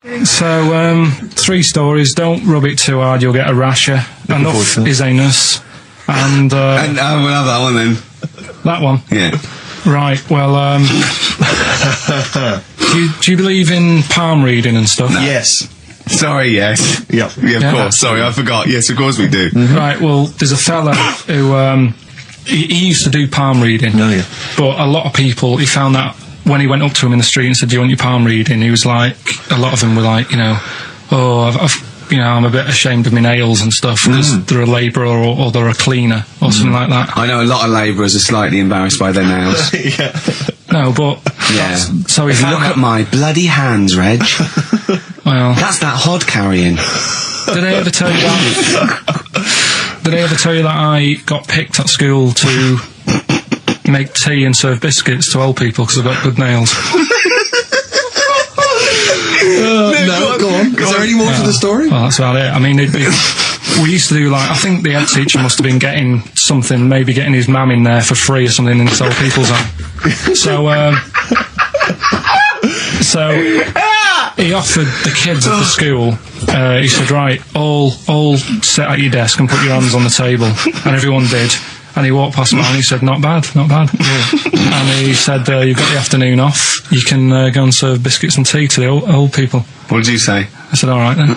So, 3 stories. Don't rub it too hard, you'll get a rasher. Enough is anus. And we'll have that one then. That one? Yeah. Right, well, do you believe in palm reading and stuff? No. Yes. Sorry, yes. Yeah, of course. Sorry, I forgot. Yes, of course we do. Mm-hmm. Right, well, there's a fella who, he used to do palm reading. Oh, yeah. But a lot of people, he found that when he went up to him in the street and said, do you want your palm reading? He was like, a lot of them were like, I'm a bit ashamed of my nails and stuff because they're a labourer or they're a cleaner or something like that. I know a lot of labourers are slightly embarrassed by their nails. Yeah. No, but... Yeah. So he found Look at my bloody hands, Reg. Well... That's that hod carrying. Did I ever tell you that? Did I ever tell you that I got picked at school to make tea and serve biscuits to old people because I've got good nails? No, go on. Is there any more to the story? Well, that's about it. I mean, we used to do, like, I think the head teacher must have been getting something, maybe getting his mum in there for free or something in this old people's home. So he offered the kids at the school, he said, right, all sit at your desk and put your hands on the table. And everyone did. And he walked past me and he said, not bad, not bad. And he said, you've got the afternoon off, you can go and serve biscuits and tea to the old people. What did you say? I said, all right then.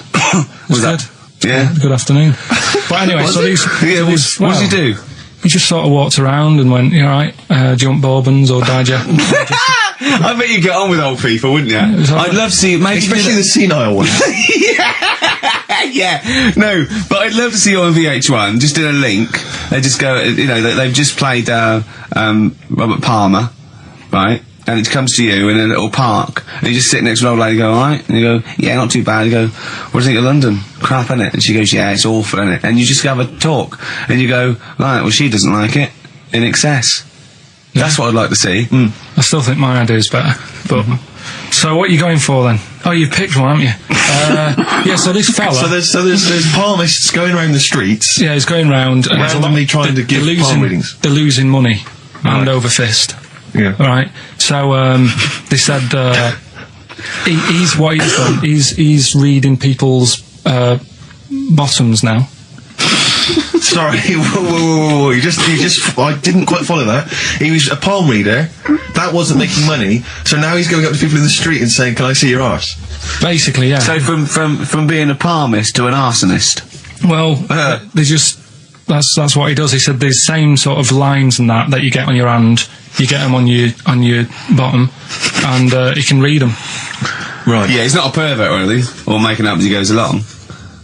Was that? Yeah. Good afternoon. But anyway, so these... Yeah, what did he do? He just sort of walked around and went, you all right, do you want bourbons or digest? I bet you get on with old people, wouldn't you? I'd love to see... Maybe especially the senile ones. Yeah, no, but I'd love to see you on VH1, just in a link. They just go, they've just played Robert Palmer, right? And it comes to you in a little park, and you just sit next to an old lady, go, alright? And you go, yeah, not too bad. You go, what do you think of London? Crap, innit? And she goes, yeah, it's awful, innit? And you just have a talk, and you go, right, well, she doesn't like it, in excess. Yeah. That's what I'd like to see. I still think my idea is better, but... So what are you going for then? Oh, you've picked one, haven't you? Yeah, so this fella... So there's palmists going around the streets... Yeah, he's going round... and randomly trying to give palm readings. They're losing money, hand over fist. Yeah. Right, so they said he's what he's done. He's reading people's bottoms now. Sorry, whoa. You just I didn't quite follow that. He was a palm reader. That wasn't making money. So now he's going up to people in the street and saying, "Can I see your arse?" Basically, yeah. So from being a palmist to an arsonist. Well, they just that's what he does. He said the same sort of lines and that you get on your hand. You get them on your bottom, and he can read them. Right. Yeah, he's not a pervert or anything, or making up as he goes along.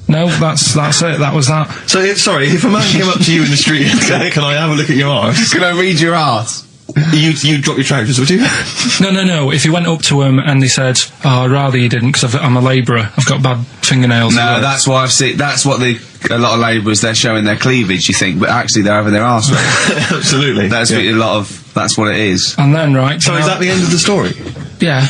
No, that's it. That was that. So, sorry, if a man came up to you in the street and said, "Can I have a look at your arse?" Can I read your arse? You'd drop your trousers, would you? No. If he went up to him and he said, "Oh, I'd rather you didn't, because I'm a labourer. I've got bad fingernails." No, that's why I've seen. That's what a lot of labourers, they're showing their cleavage. You think, but actually they're having their arse read. Absolutely. That's that's what it is. And then So is that the end of the story? Yeah.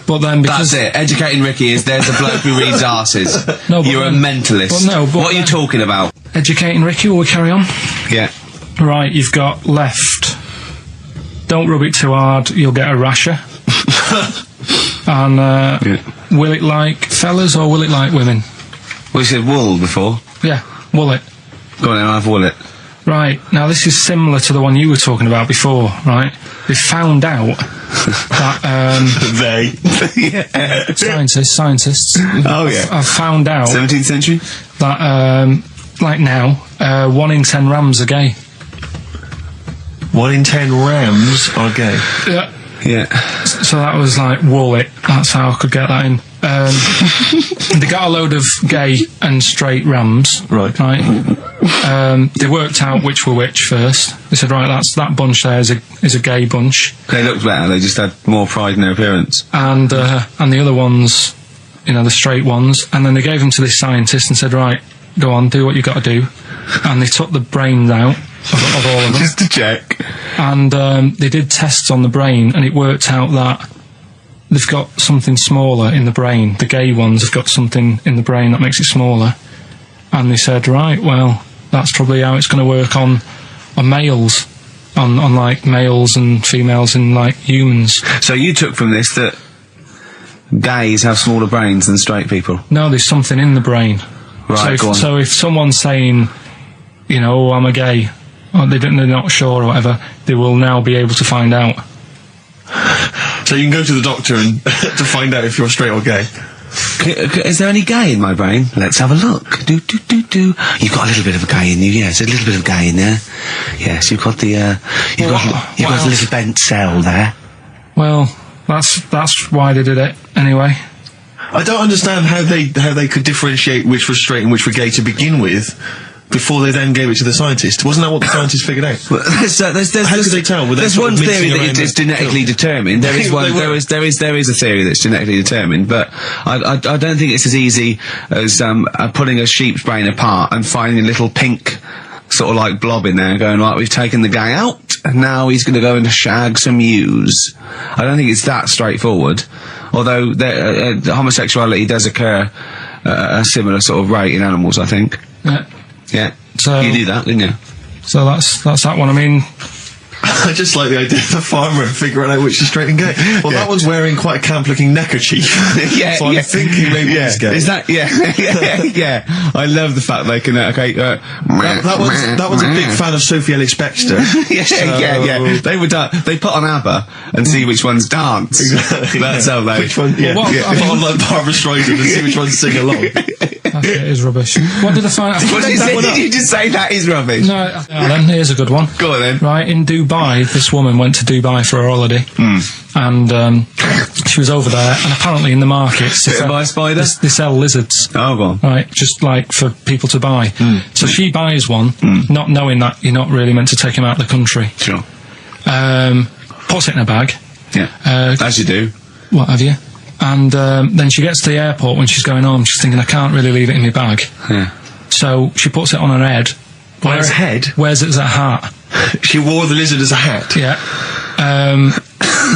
But then because... That's it. Educating Ricky is there's a bloke who reads arses. No, you're a mentalist. What are you talking about? Educating Ricky, will we carry on? Yeah. Right, you've got left. Don't rub it too hard, you'll get a rasher. And will it like fellas or will it like women? Well, you said wool before. Yeah, will it. Go on then, I'll have wool it. Right, now this is similar to the one you were talking about before, right? They found out that... Scientists. Oh, yeah. I've found out... 17th century? That, like now, 1 in 10 rams are gay. 1 in 10 rams are gay? Yeah. Yeah. So that was like, wool it. That's how I could get that in. They got a load of gay and straight rams. Right. They worked out which were which first. They said, right, that bunch there is a gay bunch. They looked better. They just had more pride in their appearance. And the other ones, the straight ones. And then they gave them to this scientist and said, right, go on, do what you got to do. And they took the brains out of all of them. Just to check. And they did tests on the brain, and it worked out that they've got something smaller in the brain. The gay ones have got something in the brain that makes it smaller. And they said, right, well, that's probably how it's going to work on males, on like males and females and like humans. So you took from this that gays have smaller brains than straight people? No, there's something in the brain. Right, go on. So if someone's saying, you know, oh, I'm a gay, or they're not sure or whatever, they will now be able to find out. So you can go to the doctor and to find out if you're straight or gay. Is there any gay in my brain? Let's have a look. Do. You've got a little bit of a gay in you, yes. A little bit of gay in there. Yes, you've got the, you've got a little bent cell there. Well, that's why they did it, anyway. I don't understand how they could differentiate which was straight and which were gay to begin with, before they then gave it to the scientist. Wasn't that what the scientists figured out? Well, how could they tell? There's one theory that it's genetically determined. There is one. There is a theory that's genetically determined, but I don't think it's as easy as pulling a sheep's brain apart and finding a little pink sort of like blob in there, and going, right, we've taken the guy out, and now he's going to go and shag some ewes. I don't think it's that straightforward. Although homosexuality does occur at a similar sort of rate in animals, I think. Yeah. Yeah. So you knew that, didn't you? So that's that one. I mean, I just like the idea of the farmer figuring out which is straight and gay. Well, that one's wearing quite a camp-looking neckerchief. So I'm thinking maybe he's gay. Is that? Yeah. I love the fact they can. That one's a big fan of Sophie Ellis-Bextor. Yeah. They put on ABBA and see which ones dance. Exactly. That's how they. Which one? Yeah. Put on like Barbara Streisand and see which ones sing along. it is rubbish. What did I find? Did you just say that is rubbish? No. Then here's a good one. Go on then. Right, in Dubai, this woman went to Dubai for a holiday, and she was over there, and apparently in the markets Bit by a spider? they sell lizards. Oh, go on. Right, just like for people to buy. So she buys one, not knowing that you're not really meant to take him out of the country. Sure. Puts it in a bag. Yeah. As you do. What have you? And then she gets to the airport when she's going home. She's thinking, I can't really leave it in my bag. Yeah. So she puts it on her head. Wears a head? Wears it as a hat. She wore the lizard as a hat? Yeah.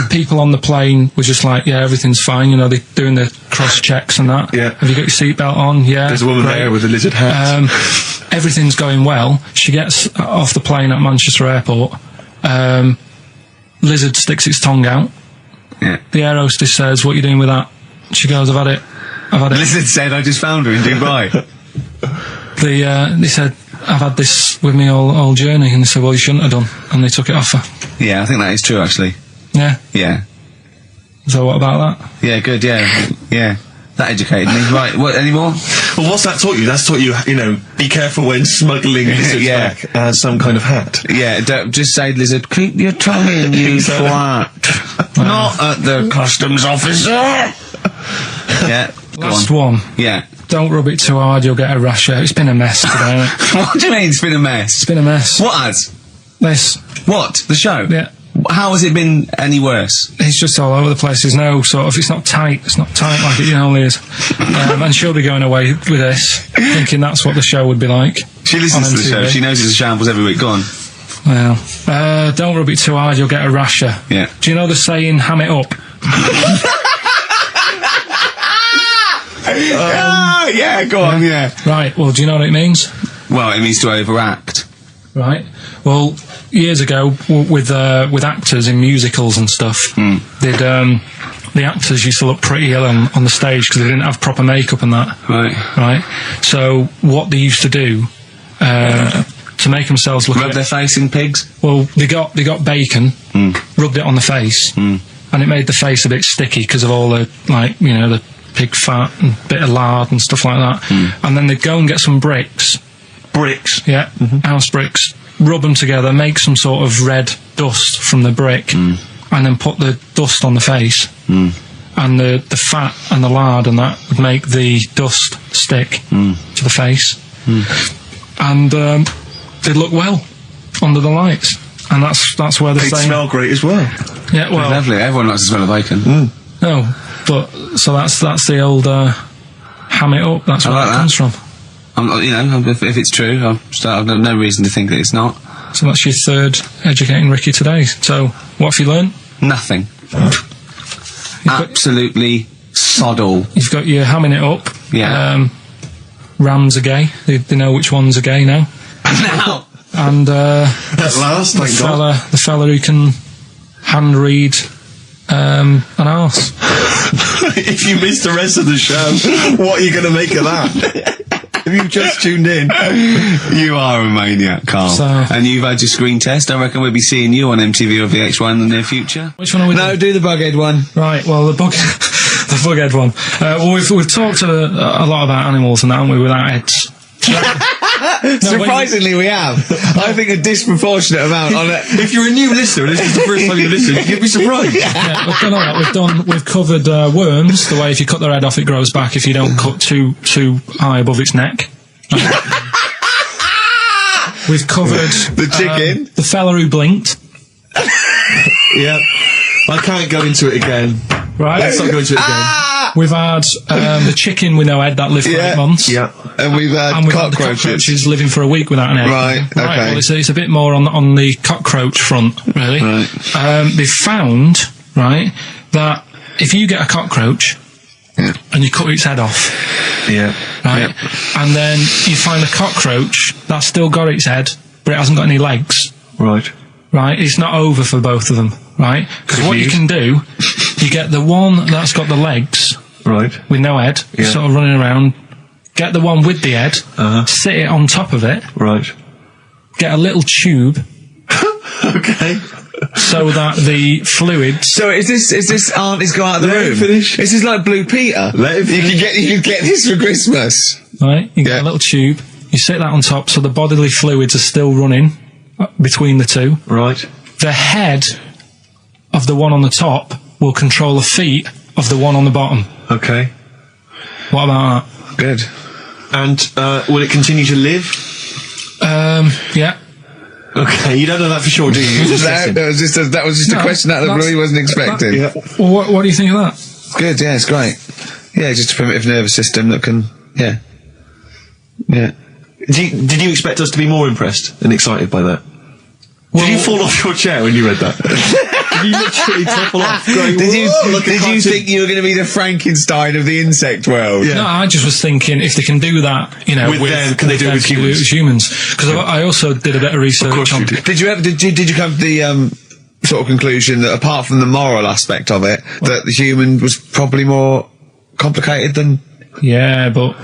People on the plane were just like, yeah, everything's fine. You know, they're doing the cross checks and that. Yeah. Have you got your seatbelt on? Yeah. There's a woman there with a lizard hat. Everything's going well. She gets off the plane at Manchester Airport. Lizard sticks its tongue out. Yeah. The air hostess says, what are you doing with that? She goes, I've had it. The lizard said, I just found her in Dubai. They said, I've had this with me all journey. And they said, well, you shouldn't have done. And they took it off her. Yeah, I think that is true, actually. Yeah. Yeah. So what about that? Yeah, good, yeah. That educated me. Right, what, any more? Well, what's that taught you? That's taught you, you know, be careful when smuggling lizards back as some kind of hat. Yeah, don't just say, lizard, keep your tongue in, you twat. Not at the customs officer. Yeah. Last one. Yeah. Don't rub it too hard, you'll get a rash out. It's been a mess today, hasn't it? What do you mean it's been a mess? It's been a mess. What has? This. What? The show? Yeah. How has it been any worse? It's just all over the place. There's no sort of, it's not tight like it normally is. And she'll be going away with this, thinking that's what the show would be like. She listens to the show, she knows it's a shambles every week. Go on. Well, don't rub it too hard, you'll get a rasher. Yeah. Do you know the saying, ham it up? Yeah, go on, yeah. Right, well, do you know what it means? Well, it means to overact. Right. Well, years ago, with actors in musicals and stuff, they'd the actors used to look pretty ill on the stage because they didn't have proper makeup and that. Right. So what they used to do to make themselves look rub their face in pigs. Well, they got bacon, rubbed it on the face, and it made the face a bit sticky because of all the the pig fat and bit of lard and stuff like that. And then they'd go and get some bricks. Yeah, house bricks. Rub them together, make some sort of red dust from the brick, and then put the dust on the face. And the fat and the lard and that would make the dust stick to the face. And they'd look well under the lights. And that's where they'd smell great as well. Yeah, well, lovely. Everyone likes the smell of bacon. No, but so that's the old ham it up. That's where that comes from. If it's true, I've no reason to think that it's not. So that's your third educating Ricky today. So what have you learned? Nothing. Absolutely sod all. You've got your hamming it up. Yeah. Rams are gay. They know which ones are gay now. Now. And at last, the fella who can hand read an arse. If you missed the rest of the show, what are you going to make of that? If you've just tuned in, You are a maniac, Carl. So- And you've had your screen test. I reckon we'll be seeing you on MTV or VH1 in the near future. Which one are we No, doing? do the Bughead one. Right, well, the bughead one. Well, we've talked a lot about animals and that, haven't we, without heads. Surprisingly, we have. I think a disproportionate amount on it. if you're a new listener and this is the first time you listen, you'd be surprised. Yeah, we've done all that. We've covered worms, the way if you cut their head off, it grows back if you don't cut too high above its neck. We've covered The chicken. the fella who blinked. Yeah. I can't go into it again. Right. Let's not go into it again. We've had the chicken with no head that lived for 8 months. Yeah. And we've had And we've had the cockroaches. cockroaches living for a week without an egg. Right, okay. Well, it's a bit more on the cockroach front, really. Right. They've found, right, that if you get a cockroach and you cut its head off, Yeah. right, and then you find a cockroach that's still got its head, but it hasn't got any legs, Right. right, it's not over for both of them, right? Because what you Confused. can do, you get the one that's got the legs Right. with no head, Yeah. sort of running around, get the one with the head, Uh-huh. sit it on top of it, Right. get a little tube Okay. so that the fluids. So is this aunt is go out of the Let him room? finish. This is like Blue Peter. Let him You could get this for Christmas. Right, you get Yeah. a little tube, you sit that on top so the bodily fluids are still running between the two. Right. The head of the one on the top will control the feet of the one on the bottom. Okay. What about Good. And will it continue to live? that? Yeah. Okay, you don't know that for sure, do you? You're just guessing. That was just a No, question out of the blue he wasn't expecting. Yeah. Well, what do you think of that? Good, yeah, it's great. Yeah, just a primitive nervous system that can, yeah. Did you expect us to be more impressed and excited by that? Did you fall off your chair when you read that? Did you literally topple off? Going, Did you "Whoa, look at think cartoon." you were going to be the Frankenstein of the insect world? Yeah. No, I just was thinking if they can do that, you know, With them, can they do it with them, humans? Because I also did a bit of research course on. you did. Did you come to the sort of conclusion that apart from the moral aspect of it, that the human was probably more complicated than? Yeah, but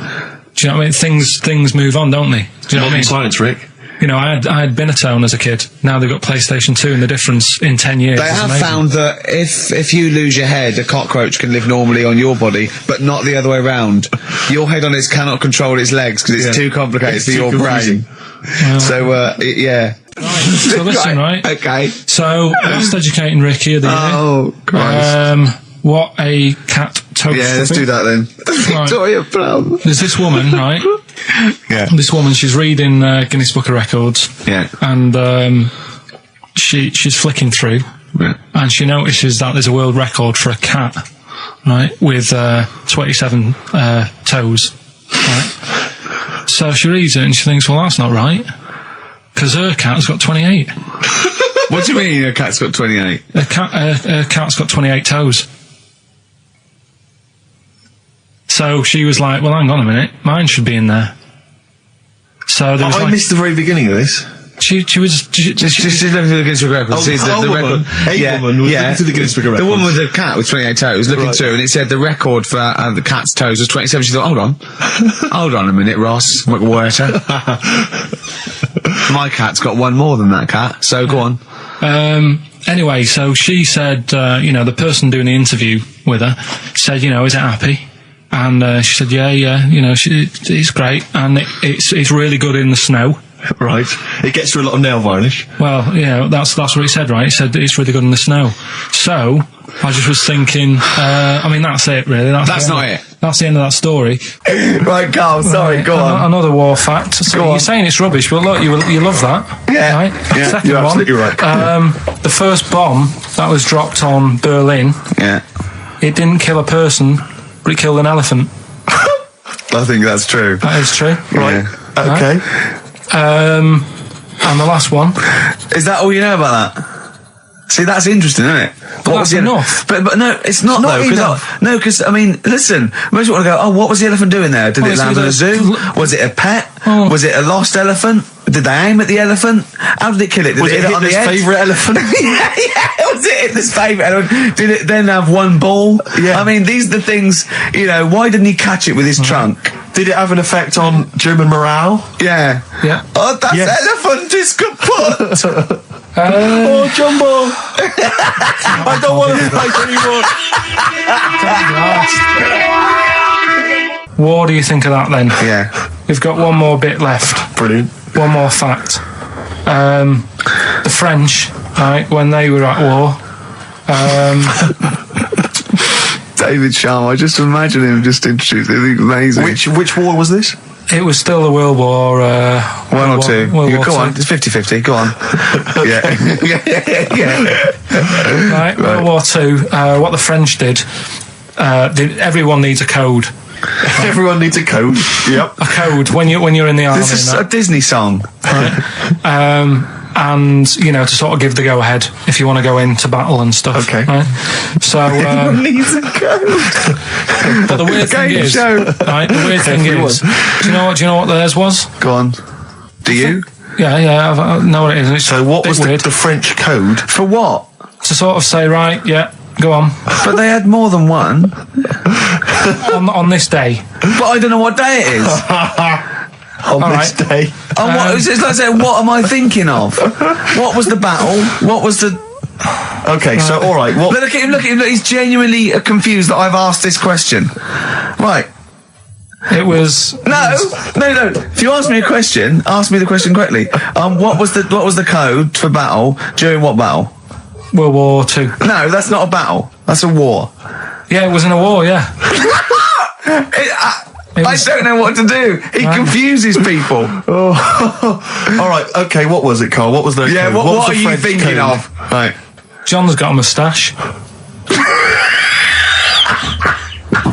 do you know what I mean? Things move on, don't they? Do you know what I mean? Science, Rick. You know, I had Binatone as a kid. Now they've got PlayStation 2, and the difference in 10 years. They is have amazing. found that if you lose your head, a cockroach can live normally on your body, but not the other way around. Your head on its cannot control its legs because it's Yeah. too complicated It's for too your confusing. brain. So, yeah. So listen, right? Okay. So, best educating Ricky of the year. Oh, Christ. What a cat toast. Yeah, let's do that then. Right. Victoria Plum. There's this woman, right? Yeah. This woman, she's reading Guinness Book of Records. Yeah. And she's flicking through. Yeah. And she notices that there's a world record for a cat, right, with 27 toes, right? So she reads it and she thinks, well, that's not right, because her cat's got 28. What do you mean a cat's got 28? Her cat's got 28 toes. So she was like, well, hang on a minute, mine should be in there. So there was I like, missed the very beginning of this. she was... Just looking through the Guinness Book of Records. Oh, sees a woman was looking through the Guinness Book of The woman Records. with the cat with 28 toes looking Right. through, and it said the record for the cat's toes was 27. She thought, hold on a minute, Ross McWhirter. My cat's got one more than that cat, so go on. Anyway, so she said, you know, the person doing the interview with her said, you know, is it happy? And she said, yeah, you know, it's great, and it's really good in the snow. Right. It gets through a lot of nail varnish. Well, you know, that's what it said, right? It said it's really good in the snow. So I just was thinking, I mean, that's it, really. That's not it. That's the end of that story. Right, Carl, sorry, go Another war fact. So Go you're on. saying it's rubbish, but look, you love that. Yeah. Right? Yeah, Second you're one. absolutely right. The first bomb that was dropped on Berlin, Yeah. it didn't kill a person, but it killed an elephant. I think that's true. That is true. Right. Yeah. Okay. And the last one. Is that all you know about that? See, that's interesting, isn't it? But that's enough. But no, it's not though. Because I mean, listen, most people want to go, oh, what was the elephant doing there? Did it land in a zoo? Was it a pet? Was it a lost elephant? Did they aim at the elephant? How did it kill it? Did Was it hit it on the Hitler's head? favourite elephant? yeah. Was it Hitler's favourite elephant? Did it then have one ball? Yeah. I mean, these are the things, you know, why didn't he catch it with his trunk? Did it have an effect on German morale? Yeah. Yeah. Oh, that elephant is kaput! Oh, Jumbo! I don't want to fight anymore. War, do you think of that then? Yeah. We've got one more bit left. Brilliant. One more fact. The French, right, when they were at war, David Sharma, I just imagine him just introduced it. It's amazing. Which war was this? it was still the World War... One or two. World War Go on, II. it's 50-50, go on. yeah. Right, World War II, what the French did, everyone needs a code. Everyone needs a code. Yep. A code when you're in the army. This is and a Disney song. that. And you know, to sort of give the go ahead if you want to go into battle and stuff. Okay. Right? So Needs a code. but the weird thing Game is, show. right? The weird thing is, do you know what theirs was? Go on. Do you? Yeah, I know what it is. It's So what a bit was weird. the French code? For what? To sort of say, right, yeah, go on But they had more than one. on this day. But I don't know what day it is. On this day. Oh, what? It's like saying, what am I thinking of? What was the battle? What was the... Okay, so all right. What? Look at him, look. He's genuinely confused that I've asked this question. Right. It was No. If you ask me a question, ask me the question correctly. What was the code for battle during what battle? World War II. No, that's not a battle. That's a war. Yeah, it was in a war. Yeah. I don't know what to do. He confuses people. All right. Okay. What was it, Carl? What was the Yeah. code? What was are the you French thinking code? of? Right. John's got a moustache.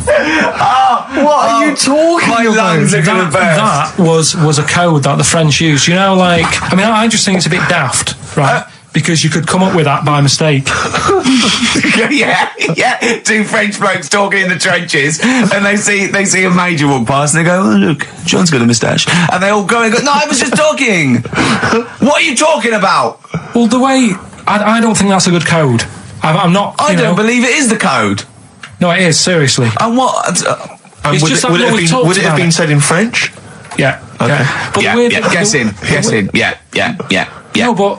What are you talking My about? lungs are gonna burst. That was a code that the French used. You know, like, I mean, I just think it's a bit daft, right? Because you could come up with that by mistake. yeah. Two French blokes talking in the trenches, and they see a major walk past, and they go, "Oh, look, John's got a moustache," and they all go and go, "No, I was just talking. What are you talking about?" Well, the way I don't think that's a good code. I'm not. I you don't know, believe it is the code. No, it is seriously. And what? And It's would just it, that would it no have one been, talks would it have about been it. said in French? Yeah. Okay. Yeah. But Yeah, the weird, yeah. Guess in. Yeah. No, but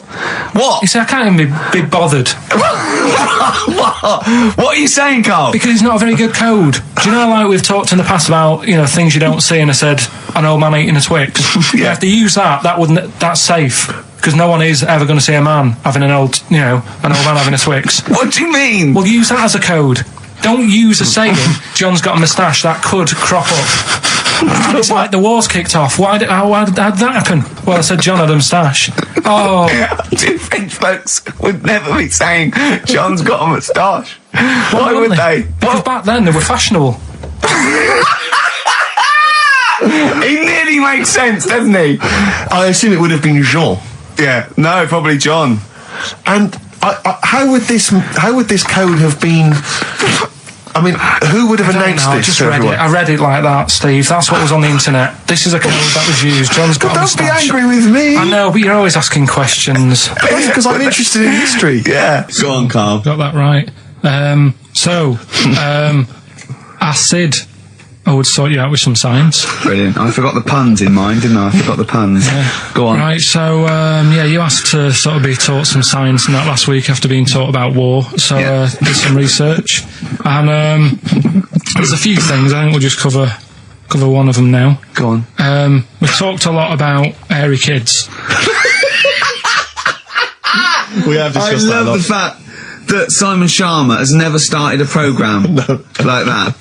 What? you see, I can't even be bothered What are you saying, Carl? because it's not a very good code. Do you know, like we've talked in the past about, you know, things you don't see, and I said an old man eating a Twix. Yeah. If they use that's safe because no one is ever going to see a man having an old man having a Twix. What do you mean? Well, use that as a code. Don't use a saying, John's got a moustache, that could crop up. It's like the war's kicked off. How did that happen? Well, I said John had a moustache. Oh, Two French folks would never be saying John's got a moustache. Why would they? Because back then they were fashionable. He nearly makes sense, doesn't he? I assume it would have been Jean. Yeah. No, probably John. And how would this code have been? I mean, who would have I don't announced know, I this just to read everyone? it. I read it like that, Steve. That's what was on the internet. This is a code that was used. John's got a Don't be moustache. angry with me. I know, but you're always asking questions. That's because I'm interested in history. Yeah. Go on, Carl. Got that right. Acid. I would sort you out with some science. Brilliant. I forgot the puns in mine, didn't I? I forgot the puns. Go on. Right, so, you asked to sort of be taught some science and that last week after being taught about war, so did some research. And there's a few things, I think we'll just cover one of them now. Go on. We talked a lot about hairy kids. We have I discussed that a love lot. the fact that Simon Sharma has never started a programme like that.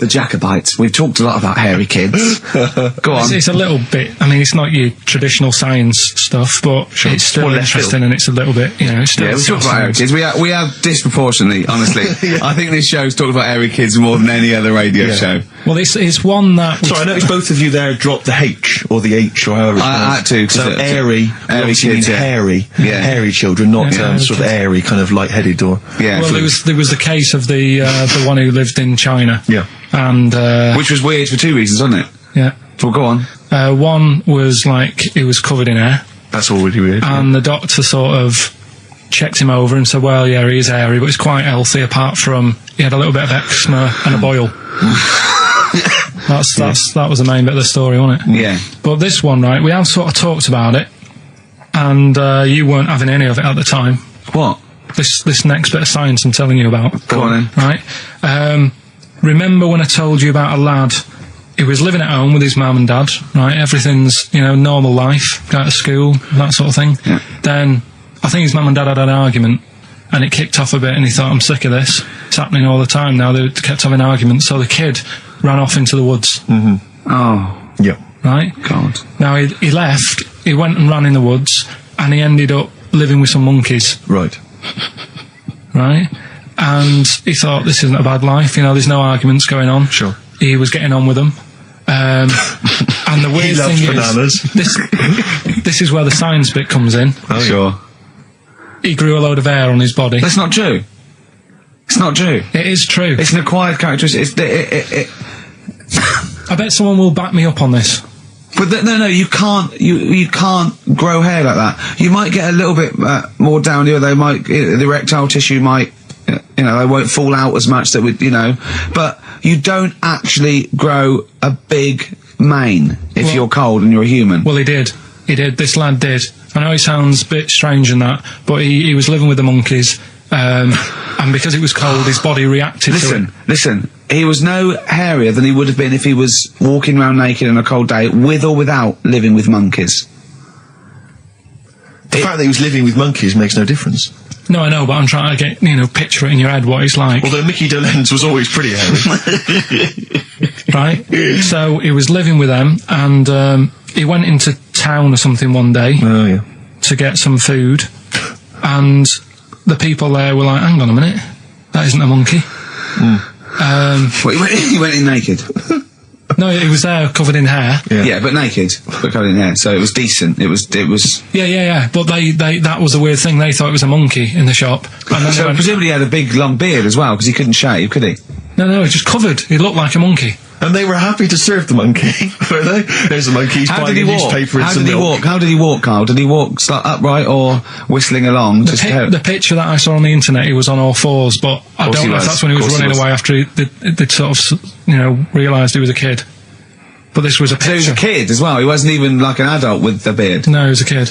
The Jacobites. We've talked a lot about hairy kids. Go on. It's a little bit, I mean, it's not your traditional science stuff, but it's still More left interesting and it's a little bit, it's still... Yeah, we talk about hairy kids. We have disproportionately, honestly. I think this show's talked about hairy kids more than any other radio show. Well, it's one that... Sorry, I noticed both of you there dropped the H, or the H, or however it's I had to, 'cause So airy obviously kids, means yeah. hairy. Yeah. Hairy children, not Yeah, sort of airy, kind of light-headed or... Yeah. Well, there was the case of the one who lived in China. Yeah. And, Which was weird for two reasons, wasn't it? yeah. Well, go on. One was, like, he was covered in hair. That's already weird. And the doctor sort of checked him over and said, well, yeah, he is hairy, but he's quite healthy, apart from he had a little bit of eczema and a boil. That was the main bit of the story, wasn't it? Yeah. But this one, right, we have sort of talked about it, and you weren't having any of it at the time. What? This next bit of science I'm telling you about. Go on then. Right? Remember when I told you about a lad who was living at home with his mum and dad, right? Everything's, normal life, go to school, that sort of thing. Yeah. Then, I think his mum and dad had an argument, and it kicked off a bit, and he thought, I'm sick of this. It's happening all the time now. They kept having arguments, so the kid ran off into the woods. Mm-hmm. Oh. Yeah. Right? God. Now, he left, he went and ran in the woods, and he ended up living with some monkeys. Right. Right? And he thought, this isn't a bad life, there's no arguments going on. Sure. He was getting on with them. And the weird He loves thing bananas. is, this is where the science bit comes in. Oh, Sure. He grew a load of hair on his body. That's not true. It's not true. It is true. It's an acquired characteristic. I bet someone will back me up on this. But no, you can't. You can't grow hair like that. You might get a little bit more down here. They might, the erectile tissue might, they won't fall out as much. That would, but you don't actually grow a big mane if you're cold and you're a human. Well, he did. This lad did. I know it sounds a bit strange and that, but he was living with the monkeys, and because it was cold, his body reacted to it. Listen. He was no hairier than he would have been if he was walking around naked on a cold day, with or without living with monkeys. The fact that he was living with monkeys makes no difference. No, I know, but I'm trying to get, picture it in your head what it's like. Although Mickey Dolenz was always pretty hairy. Right? So he was living with them, and he went into town or something one day Oh, yeah. to get some food, and the people there were like, hang on a minute, that isn't a monkey. Well, he went in naked. No, he was there covered in hair. Yeah. But naked, but covered in hair, so it was decent. It was. Yeah. But they that was the weird thing. They thought it was a monkey in the shop. And then So presumably he had a big long beard as well, because he couldn't shave, could he? No, he was just covered. He looked like a monkey. And they were happy to serve the monkey, were they? There's a monkey, he's How buying did a he walk? newspaper and How some did he milk. walk? How did he walk, Carl? Did he walk upright or whistling along? The picture that I saw on the internet, he was on all fours, but I Course don't he know if was. that's when he was Course he running was. away after they'd sort of, realised he was a kid. But this was a So he was picture. a kid as well. He wasn't even like an adult with the beard. No, he was a kid.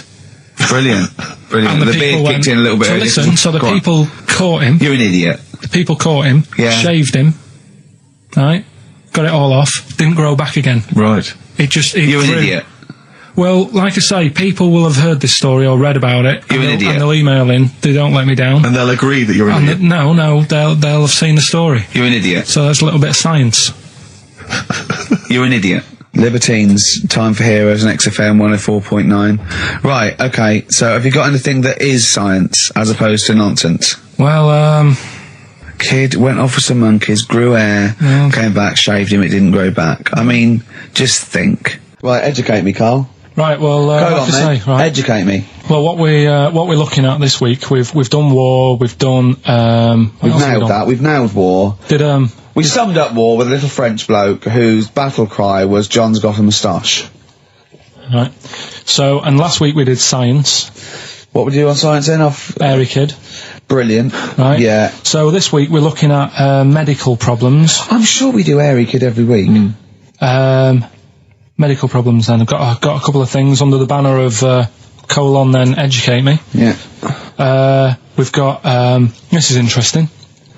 Brilliant. And The beard kicked in a little bit. So early. listen, so the Go on. people caught him. You're an idiot. The people caught him, Yeah. shaved him, right? Got it all off, didn't grow back again. Right. It You're an grew. idiot. Well, like I say, people will have heard this story or read about it. You're an idiot. And they'll email in. They don't let me down. And they'll agree that you're an idiot. No, they'll have seen the story. You're an idiot. So that's a little bit of science. You're an idiot. Libertines, Time for Heroes and XFM 104.9. Right, okay, so have you got anything that is science as opposed to nonsense? Well, Kid went off with some monkeys, grew hair, Yeah. came back, shaved him, it didn't grow back. I mean, just think. Right, educate me, Carl. right, well, Go like on, I mate. say, right. Educate me. Well, what we're looking at this week, we've done war, we've done, We've what else have we nailed done? that, we've nailed war. Did, We summed up war with a little French bloke whose battle cry was John's got a moustache. right. So, and last week we did science, What would you do on science then? Airy Kid, Brilliant. right? Yeah. So this week we're looking at, medical problems. I'm sure we do Airy Kid every week. Medical problems then. I've got a couple of things under the banner of, colon then educate me. Yeah. We've got, this is interesting,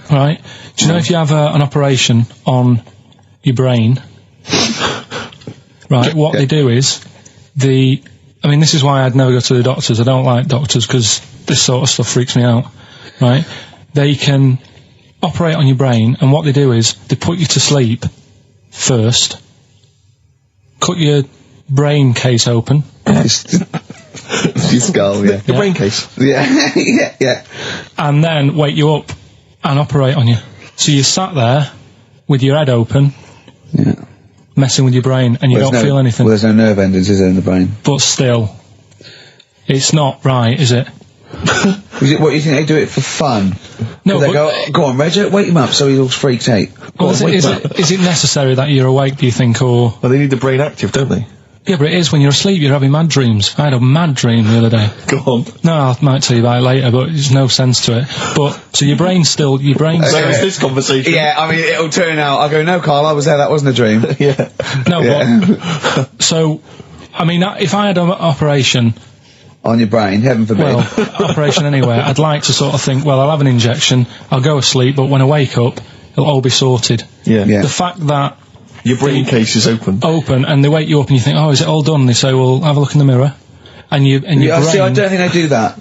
right? Do you know if you have an operation on your brain, right, what they do is, this is why I'd never go to the doctors. I don't like doctors because this sort of stuff freaks me out, right? They can operate on your brain, and what they do is, they put you to sleep first, cut your brain case open. Your skull, yeah. The brain case. Yeah, yeah. And then wake you up and operate on you. So you sat there with your head open, Yeah. messing with your brain, and you don't feel anything. Well, there's no nerve endings, is there, in the brain? But still, it's not right, is it? Is it what you think they do it for fun? No, they go on, Reg, wake him up so he's all freaked out. Well, is it necessary that you're awake, do you think, or... Well, they need the brain active, don't they? Yeah, but it is when you're asleep, you're having mad dreams. I had a mad dream the other day. Go on. No, I might tell you about it later, but there's no sense to it. But, so your brain's... So is this conversation. Yeah, I mean, it'll turn out, I'll go, no, Carl, I was there, that wasn't a dream. Yeah. No, but... So, I mean, if I had an operation... On your brain, heaven forbid. Well, operation anywhere, I'd like to sort of think, well, I'll have an injection, I'll go asleep, but when I wake up, it'll all be sorted. Yeah. Yeah. The fact that... Your brain case is open. And they wake you up and you think, oh, is it all done? And they say, well, have a look in the mirror. And your brain... See, I don't think they do that.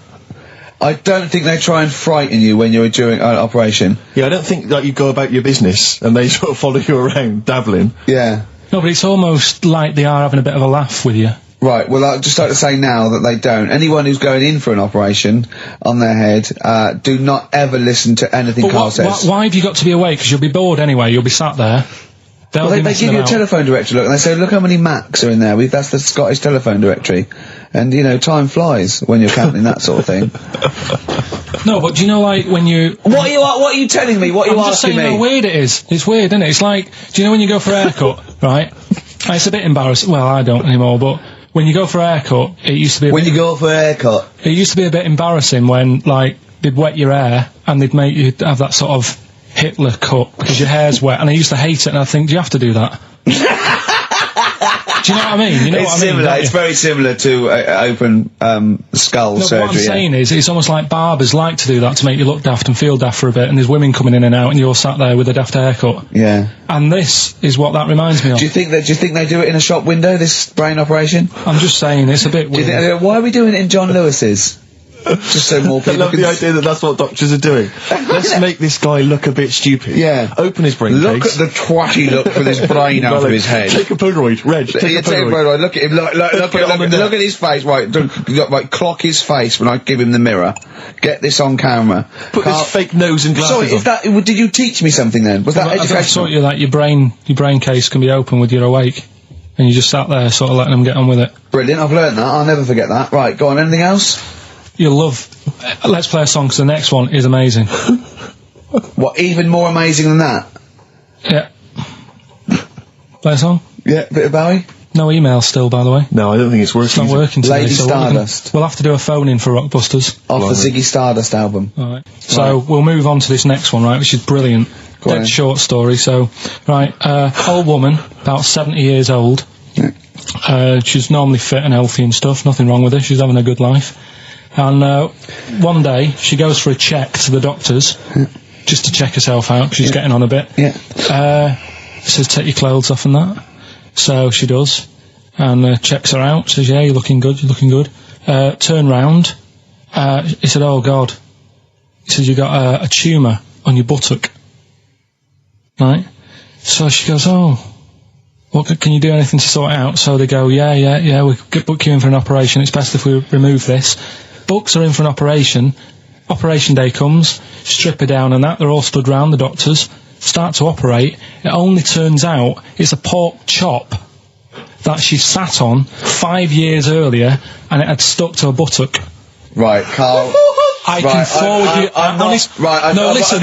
I don't think they try and frighten you when you're doing an operation. Yeah, I don't think that you go about your business and they sort of follow you around, dabbling. Yeah. No, but it's almost like they are having a bit of a laugh with you. Right, well, I'd just like to say now that they don't. Anyone who's going in for an operation on their head, do not ever listen to anything But Carl says. why have you got to be awake? Because you'll be bored anyway, you'll be sat there. Well, they give you a telephone directory, look, and they say, look how many Macs are in there. That's the Scottish telephone directory. And, you know, time flies when you're counting that sort of thing. No, but do you know, like, when you... What are you telling me? What are you I'm just asking saying me? how weird it is. It's weird, isn't it? It's like, do you know when you go for a haircut, right? It's a bit embarrassing. Well, I don't anymore, but... When you go for a haircut, it used to be... When you go for a haircut? It used to be a bit embarrassing when, like, they'd wet your hair and they'd make you have that sort of Hitler cut because your hair's wet, and I used to hate it, and I think, do you have to do that? Do you know what I mean? You know It's what I mean? similar. It's very similar to open skull No, surgery. what I'm saying is, it's almost like barbers like to do that to make you look daft and feel daft for a bit, and there's women coming in and out, and you're sat there with a daft haircut. Yeah. And this is what that reminds me of. Do you think they do it in a shop window, this brain operation? I'm just saying, it's a bit weird. Why are we doing it in John Lewis's? Just so more people I love the idea that that's what doctors are doing. Let's make this guy look a bit stupid. Yeah. Open his brain Look case. at the twatty look with his brain out of his head. Take a Polaroid, Reg. Take a Polaroid. Look at him. Look at his face. Right, clock his face when I give him the mirror. Get this on camera. Put this fake nose and glasses Sorry, did you teach me something then? Was that I educational? taught you that your brain case can be open with you're awake, and you just sat there sort of letting them get on with it. Brilliant, I've learned that. I'll never forget that. Right, go on. Anything else? You'll love... let's play a song, because the next one is amazing. What, even more amazing than that? Yeah. Play a song? Yeah, bit of Bowie? No email still, by the way. No, I don't think it's working. It's not working today. Lady so Stardust. we'll have to do a phone-in for Rockbusters. Off the Ziggy Stardust album. Alright. So, we'll move on to this next one, right, which is brilliant. Go on. Dead short story, so... Right, old woman, about 70 years old. Yeah. She's normally fit and healthy and stuff, nothing wrong with her, she's having a good life. And one day, she goes for a check to the doctors, just to check herself out, 'cause she's getting on a bit. Yeah. Says, take your clothes off and that. So she does, and checks her out, says, yeah, you're looking good, turn round. He said, oh, God. He said, you got a tumour on your buttock. Right? So she goes, oh, what, can you do anything to sort it out? So they go, yeah, we could book you in for an operation, it's best if we remove this. Books are in for an operation. Operation day comes, strip her down and that. They're all stood round, the doctors. Start to operate. It only turns out it's a pork chop that she sat on 5 years earlier, and it had stuck to her buttock. Right, Carl. I can forward you... I'm not... Right, no, listen,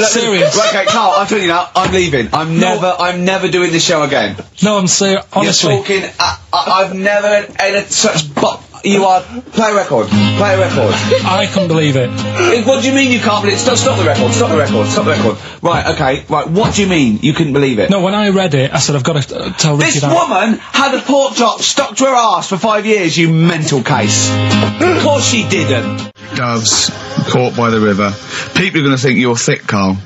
serious. Right, okay, Carl, I'm telling you now, I'm leaving. I'm never doing this show again. No, I'm serious, honestly. You're talking... I've never had such... You are... Play a record. I can't believe it. What do you mean you can't believe it? Stop the record. Right, okay, right, what do you mean you couldn't believe it? No, when I read it, I said, I've got to tell Ricky This that. woman had a pork chop stuck to her arse for 5 years, you mental case. Of course she didn't. Doves, caught by the river. People are going to think you're thick, Carl.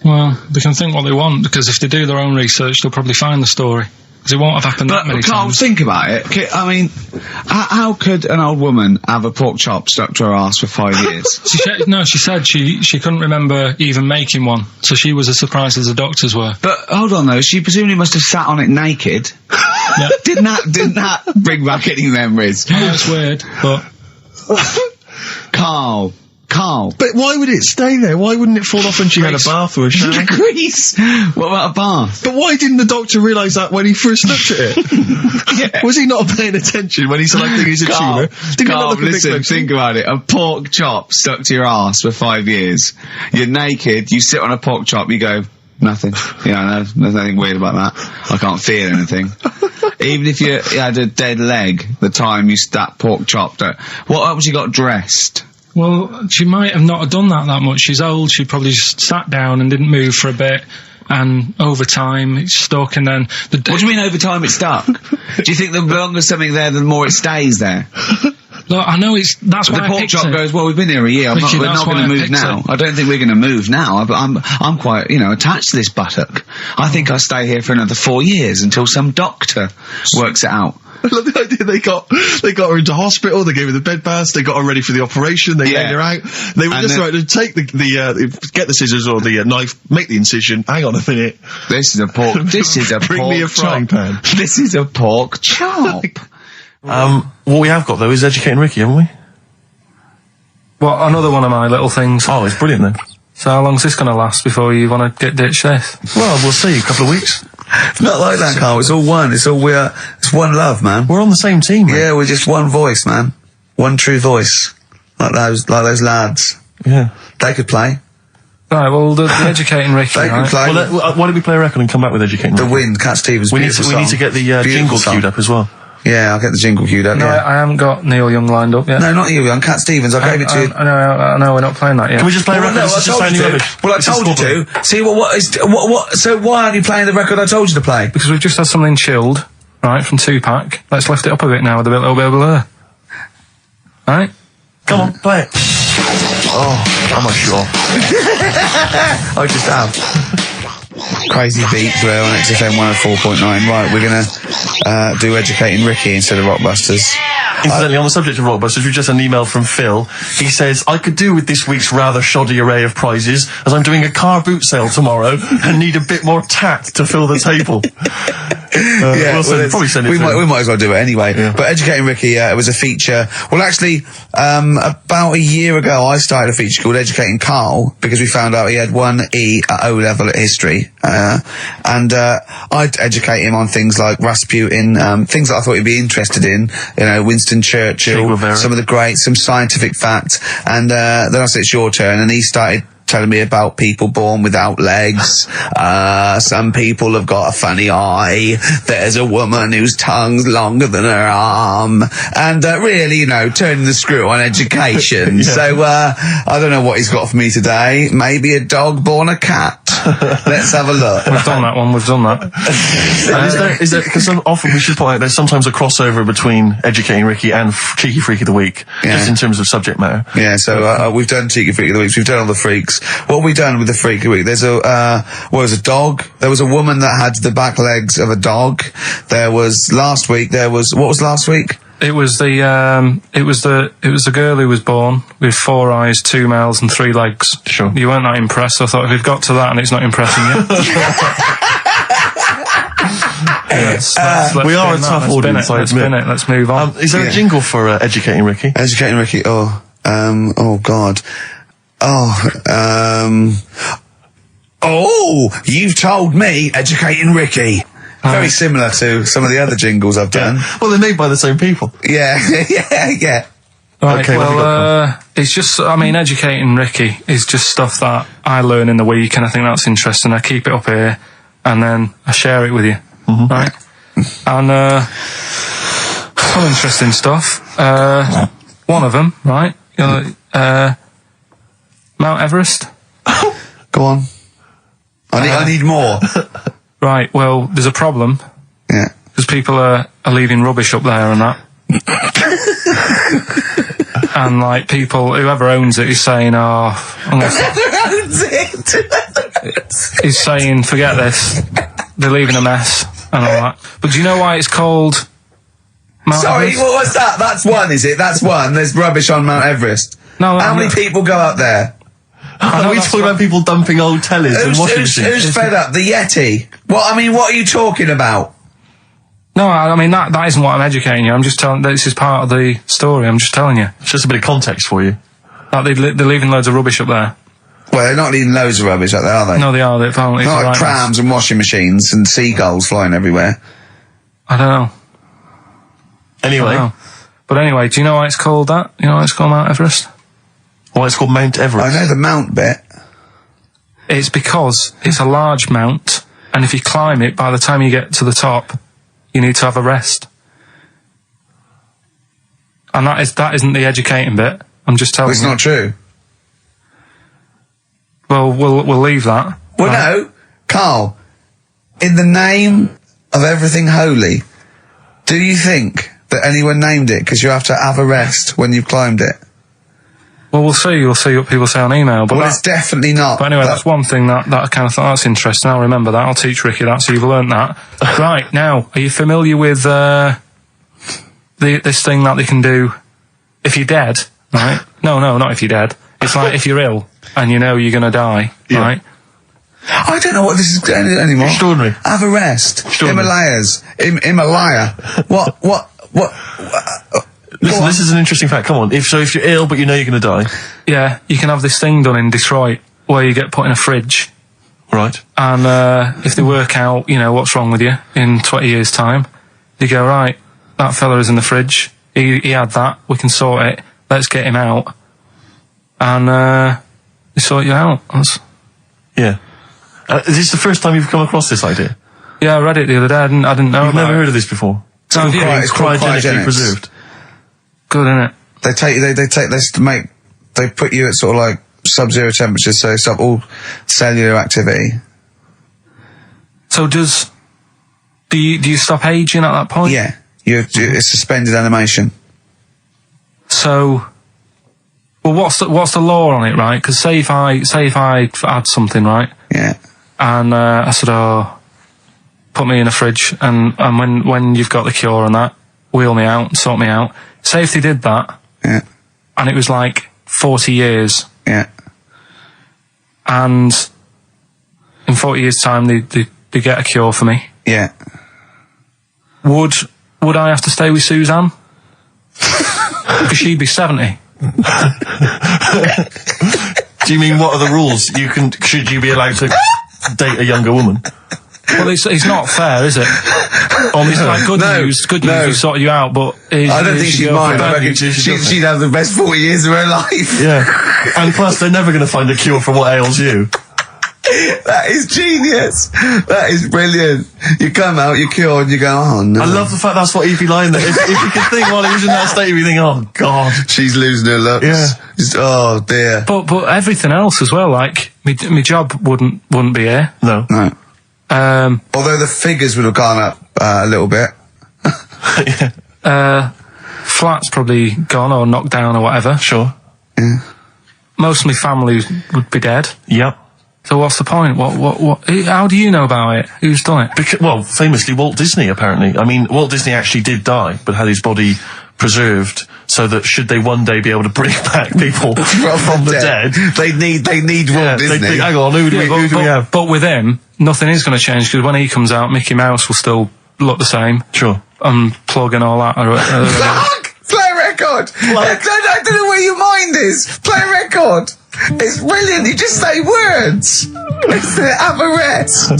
Well, they can think what they want, because if they do their own research, they'll probably find the story. Because it won't have happened that many Carl, times. think about it. I mean, how could an old woman have a pork chop stuck to her arse for 5 years? She said she couldn't remember even making one, so she was as surprised as the doctors were. But hold on though, she presumably must have sat on it naked. Yeah. Didn't that bring back any memories? I know it's weird, but... Carl, Carl. But why would it stay there? Why wouldn't it fall off when she had a bath or a shower? Grease. What about a bath? But why didn't the doctor realise that when he first looked at it? Yeah. Was he not paying attention when he said, I think he's a tumour? Didn't he not Carl, look a bit listen, closer? think about it. A pork chop stuck to your arse for 5 years. You're naked, you sit on a pork chop, you go, nothing. Yeah, I know, there's nothing weird about that. I can't feel anything. Even if you had a dead leg, the time you that pork chop, what else you got dressed? Well, she might have not have done that much. She's old. She probably just sat down and didn't move for a bit. And over time, it's stuck. And then What do you mean over time it's stuck? Do you think the longer something there, the more it stays there? Look, I know that's why The I pork picked chop it. goes, well, we've been here a year. Richie, We're that's not going why to I move picked now. it. I don't think we're going to move now. I'm quite, attached to this buttock. I think I'll stay here for another 4 years until some doctor works it out. I love the idea they got her into hospital, they gave her the bed baths, they got her ready for the operation, they laid her out. They were And just then- right to take get the scissors or the knife, make the incision, hang on a minute. This is a pork. This is a Bring pork me a frying chop. pan. This is a pork chop. What we have got though is Educating Ricky, haven't we? Well, another one of my little things. Oh, it's brilliant then. So how long's this going to last before you want to get ditched this? Well, we'll see, a couple of weeks. Not like that, Carl. It's all one. It's one love, man. We're on the same team, mate. Yeah, we're just one voice, man. One true voice. Like those lads. Yeah. They could play. Right, well, the Educating Ricky, They could right? play. Well, why don't we play a record and come back with Educating The Ricky? Wind, Cat Stevens. We need beautiful to song. get the Beautiful jingle song. queued up as well. Yeah, I'll get the jingle queued up, No, yeah. I haven't got Neil Young lined up yet. No, not you, young Cat Stevens. I gave it to you. I know, we're not playing that yet. Can we just play a record? No, This I is just told you sounding to. rubbish. Well, I This is told you awful. to. See, so why aren't you playing the record I told you to play? Because we've just had something chilled, right, from Tupac. Let's lift it up a bit now with a little bit of blur. Right? Come on, play it. Oh, I'm not sure. I just have. Crazy beats there on XFM 104.9. Right, we're gonna do Educating Ricky instead of Rockbusters. Incidentally, on the subject of Rockbusters, we've just had an email from Phil. He says, I could do with this week's rather shoddy array of prizes, as I'm doing a car boot sale tomorrow and need a bit more tact to fill the table. Probably send it we to him. might as well do it anyway. Yeah. But Educating Ricky, it was a feature. Well, actually, about a year ago, I started a feature called Educating Carl because we found out he had 1 E at O level at history, and I'd educate him on things like Rasputin, things that I thought he'd be interested in. Winston Che Churchill, Guevara. some of the greats, some scientific facts, and then I said it's your turn, and he started telling me about people born without legs. Some people have got a funny eye. There's a woman whose tongue's longer than her arm. And really, turning the screw on education. Yeah. So, I don't know what he's got for me today. Maybe a dog born a cat. Let's have a look. We've done that one, we've done that. Is there, because often we should point out there's sometimes a crossover between Educating Ricky and Cheeky Freak of the Week, just in terms of subject matter. Yeah, so we've done Cheeky Freak of the Week. We've done all the freaks. What have we done with the Freak of the Week? There's a dog. There was a woman that had the back legs of a dog. What was last week? It was the girl who was born with 4 eyes, 2 mouths, and 3 legs. Sure. You weren't that impressed. I thought if we've got to that and it's not impressing you. We are a tough audience, I Let's admit. spin it. Let's move on. Is there a jingle for Educating Ricky? Educating Ricky. Oh God. You've told me Educating Ricky. Very similar to some of the other jingles I've done. Well, they're made by the same people. Yeah, yeah. Right, Okay, what have you got, it's just, Educating Ricky is just stuff that I learn in the week, and I think that's interesting. I keep it up here, and then I share it with you, right? And, some interesting stuff. One of them, right? Mount Everest. Go on. I need more. Right, well, there's a problem, Yeah. because people are leaving rubbish up there and that. And whoever owns it is saying, he's saying, forget this, they're leaving a mess and all that. But do you know why it's called Mount Sorry, Everest? what was that? That's one, is it? That's one. There's rubbish on Mount Everest. No, How many people go up there? Are we talking about people dumping old tellies and washing machines? Who's fed up? The Yeti? What are you talking about? No, that isn't what I'm educating you. I'm just telling, this is part of the story, I'm just telling you. It's just a bit of context for you. Like they're leaving loads of rubbish up there. Well, they're not leaving loads of rubbish up there, are they? No, they are. They apparently Not like right prams and washing machines and seagulls flying everywhere. I don't know. Anyway, I don't know. But anyway, do you know why it's called that? You know why it's called Mount Everest? why it's called Mount Everest? I know the mount bit. It's because it's a large mount, and if you climb it, by the time you get to the top, you need to have a rest. And that isn't the educating bit. I'm just telling It's you. not true. Well, we'll leave that. Well, no, Carl, in the name of everything holy, do you think that anyone named it because you have to have a rest when you've climbed it? Well, we'll see. You'll see what people say on email. But Well, it's definitely not. But anyway, that's one thing that I kind of thought, that's interesting. I'll remember that. I'll teach Ricky that, so you've learnt that. Right, now, are you familiar with this thing that they can do if you're dead, right? No, not if you're dead. It's like if you're ill and you know you're going to die, right? I don't know what this is anymore. Extraordinary. Have a rest. Extraordinary. Himalayas. Himalaya. What? Listen, this is an interesting fact. Come on. If you're ill but you know you're going to die, Yeah, you can have this thing done in Detroit where you get put in a fridge, right? and if they work out, you know, what's wrong with you in 20 years' time, they go, right, that fella is in the fridge, he had that, we can sort it, let's get him out, and they sort you out. Yeah. Is this the first time you've come across this idea? Yeah, I read it the other day, I didn't know You've about never it. heard of this before? It's called Cryogenically preserved. Good, innit? They put you at sort of like sub-zero temperatures, so stop all cellular activity. So do you stop aging at that point? Yeah. It's suspended animation. So, well, what's the law on it, right? Because say if I had something, right, Yeah. and I said, oh, put me in a fridge, and when you've got the cure and that, wheel me out, sort me out. Say if they did that, Yeah. and it was like 40 years, Yeah. and in 40 years' time they get a cure for me, Yeah. would I have to stay with Suzanne? Because she'd be 70. Do you mean what are the rules? Should you be allowed to date a younger woman? Well, it's not fair, is it? It's like good news, we sorted you out, but... I don't think she'd mind. I reckon she'd have the best 40 years of her life. Yeah. And plus, they're never going to find a cure for what ails you. That is genius. That is brilliant. You come out, you're cured, and you go, oh no. I love the fact that's what he'd be lying there. If you could think while he was in that state, you'd be thinking, oh God. She's losing her looks. Yeah. Just, oh dear. But everything else as well, like, my job wouldn't be here. No. No. Although the figures would have gone up a little bit. Flat's probably gone or knocked down or whatever. Sure. Yeah. Most of my family would be dead. Yep. So what's the point? What? How do you know about it? Who's done it? Well, famously, Walt Disney, apparently. I mean, Walt Disney actually did die, but had his body preserved so that should they one day be able to bring back people from the dead, they need Walt Disney. Hang on, who do we have? But with him, nothing is going to change, because when he comes out, Mickey Mouse will still look the same. Sure. Unplug and all that. Play a record. I don't know where your mind is. Play a record. It's brilliant. You just say words. It's have a rest.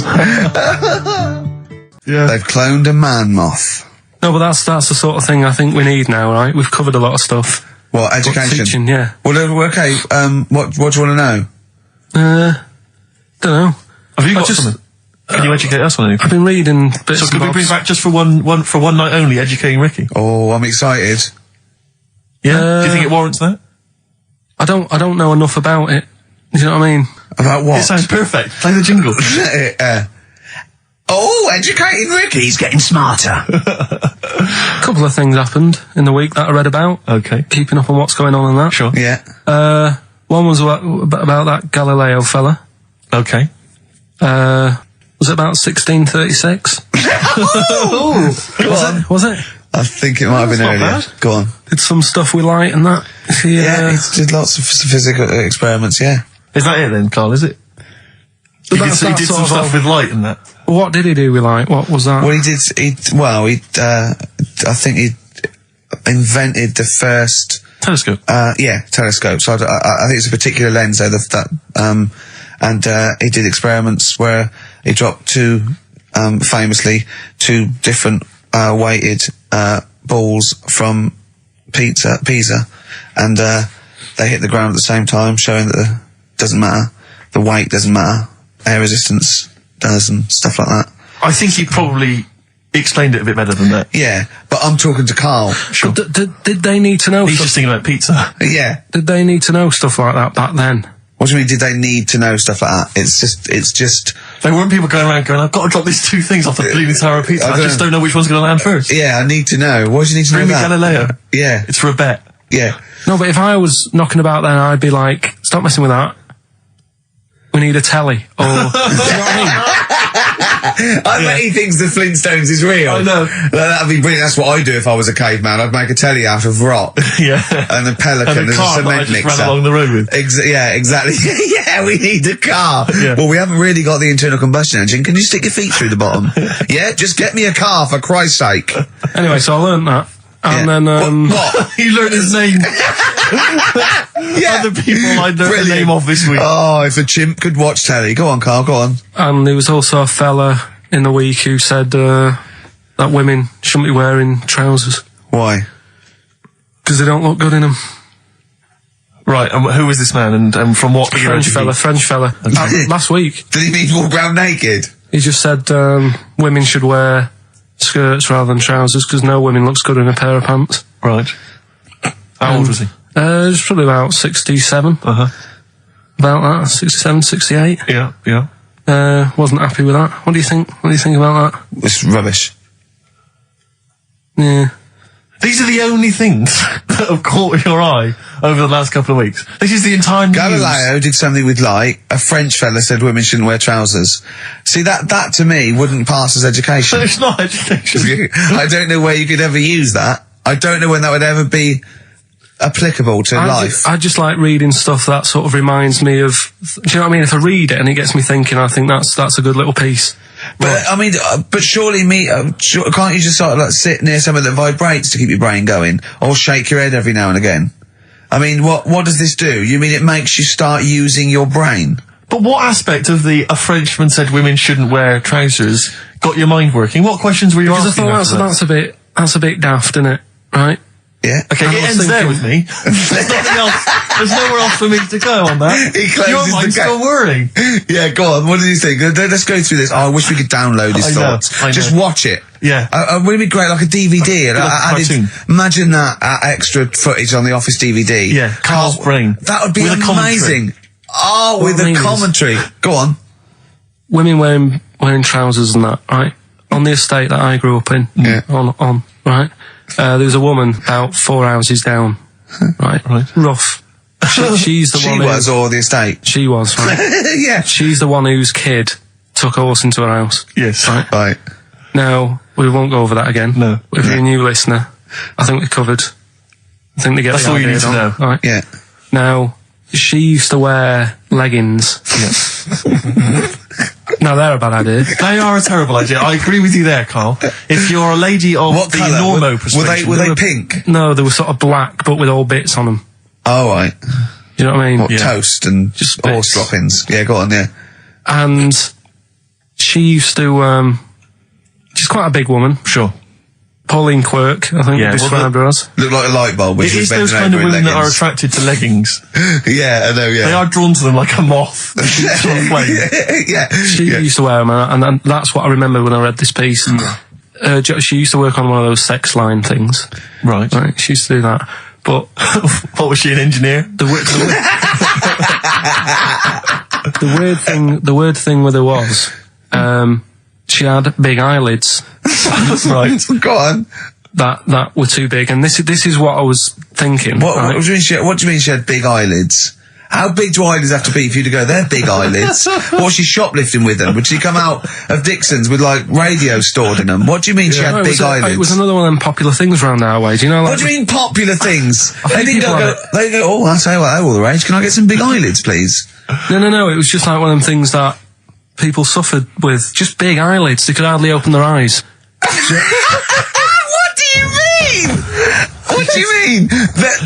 Yeah. They've cloned a man moth. No, but that's the sort of thing I think we need now, right? We've covered a lot of stuff. What, education? Teaching, yeah. Well, okay. What do you want to know? Don't know. Have you got something? Can you educate us on anything? I've been reading bits So and could we bobs. bring back just for one night only, educating Ricky? Oh, I'm excited. Yeah. Do you think it warrants that? I don't know enough about it. Do you know what I mean? About what? It sounds perfect. Play the jingle. Educating Ricky. He's getting smarter. A couple of things happened in the week that I read about. Okay. Keeping up on what's going on and that. Sure. Yeah. One was about that Galileo fella. Okay. Was it about 1636? Was it? I think it might have been not earlier. bad. Go on. Did some stuff with light and that. Yeah, he did lots of physical experiments, yeah. Is that it then, Carl? Is it? He did some stuff with light and that. What did he do with light? What was that? Well, I think he invented the first Telescope. Yeah, telescope. So I think it's a particular lens though, and he did experiments where he dropped famously two different weighted balls from Pisa, and they hit the ground at the same time, showing that doesn't matter, the weight doesn't matter, air resistance does, and stuff like that. I think he probably explained it a bit better than that. Yeah, but I'm talking to Karl. Sure. Did they need to know He's stuff? just thinking about pizza. Yeah. Did they need to know stuff like that back then? What do you mean, did they need to know stuff like that? It's just... There weren't people going around going, I've got to drop these two things off the bleeding tower of pizza. I just don't know which one's going to land first. Yeah, I need to know. Why do you need to know Bring me that? Galileo. Yeah. It's for a bet. Yeah. No, but if I was knocking about then, I'd be like, stop messing with that. We need a telly. Or, you know what I mean? I bet he thinks the Flintstones is real. I know. That'd be brilliant. That's what I'd do if I was a caveman. I'd make a telly out of rock. Yeah. And a pelican And a as car a that I cement just mixer. ran along the road with. Yeah, exactly. Yeah, we need a car. Yeah. Well, we haven't really got the internal combustion engine. Can you stick your feet through the bottom? Yeah, just get me a car, for Christ's sake. Anyway, so I learned that. And Yeah. then, What? He learned his name. Yeah. Other people I learned the Brilliant. name of this week. Oh, if a chimp could watch telly. Go on, Karl, go on. and there was also a fella in the week who said, that women shouldn't be wearing trousers. Why? Because they don't look good in them. Right, and who was this man and from what era did he- French fella. Last week. Did he mean walk around naked? He just said, women should wear skirts rather than trousers because no woman looks good in a pair of pants. Right. How old was he? Just probably about 67. Uh-huh. About that, 67, 68. Yeah, yeah. Wasn't happy with that. What do you think? What do you think about that? It's rubbish. Yeah. These are the only things that have caught your eye over the last couple of weeks. This is the entire news. Galileo did something with light. A French fella said women shouldn't wear trousers. See, that to me wouldn't pass as education. It's not education. I don't know where you could ever use that. I don't know when that would ever be applicable to life. I just like reading stuff that sort of reminds me of. Do you know what I mean? If I read it and it gets me thinking, I think that's a good little piece. But I mean, but surely can't you just sort of like sit near something that vibrates to keep your brain going, or shake your head every now and again? I mean, what does this do? You mean it makes you start using your brain? But what aspect of a Frenchman said women shouldn't wear trousers got your mind working? What questions were you Because I asking? thought after that? that's a bit daft, isn't it? Right? Yeah. Okay, I it was ends there thinking- with me. There's nothing else. There's nowhere else for me to go on that. He closes Your the mind's gate. still whirring. Yeah, go on. What did you think? Let's go through this. Oh, I wish we could download his I know, thoughts. I know. Just watch it. Yeah. Wouldn't it be great, like a DVD? Like a cartoon. Imagine that extra footage on the Office DVD. Yeah, Carl's brain. That would be With a commentary. amazing. Oh, with What I a mean is- commentary. Go on. Women wearing trousers and that, right? On the estate that I grew up in, Yeah. on right? There was a woman about 4 houses down, right? Right. Rough. She's the She one. was, or the estate. She was, right? Yeah. She's the one whose kid took a horse into her house. Yes. Right. Right. Now, we won't go over that again. No. If you're a new listener, I think we covered. I think they get That's the all you idea, need to don't know. they? Right. Yeah. Now, she used to wear leggings. Now, they're a bad idea. They are a terrible idea. I agree with you there, Carl. If you're a lady of What the colour? normo persuasion, Were they pink? No, they were sort of black, but with all bits on them. Oh, right. You know what I mean? What, toast and Just horse bits. droppings. Yeah, go on, yeah. And she used to, she's quite a big woman. sure. Pauline Quirk, I think Yeah, we described her as. Look like a light bulb, which It was is those bending kind of over in women that are leggings. attracted to leggings. Yeah, I know, yeah. They are drawn to them like a moth to a flame. Yeah. She yeah. used to wear them, and that's what I remember when I read this piece. She used to work on one of those sex line things. Right. Right, she used to do that. But What was she, an engineer? the weird thing with her was, she had big eyelids Right. Go on. that were too big, and this is what I was thinking. What right? do you mean she had big eyelids? How big do eyelids have to be for you to go, they're big eyelids? What was she shoplifting with them? Would she come out of Dixon's with, like, radio stored in them? What do you mean she No, had big eyelids? it was another one of them popular things around our way. Do you know? Like, What do you mean popular things? They think didn't people go, have they go, oh, I say, well, they're all the rage. Can I get some big eyelids, please? No. It was just like one of them things that people suffered with. Just big eyelids. They could hardly open their eyes. What do you mean? What do you mean?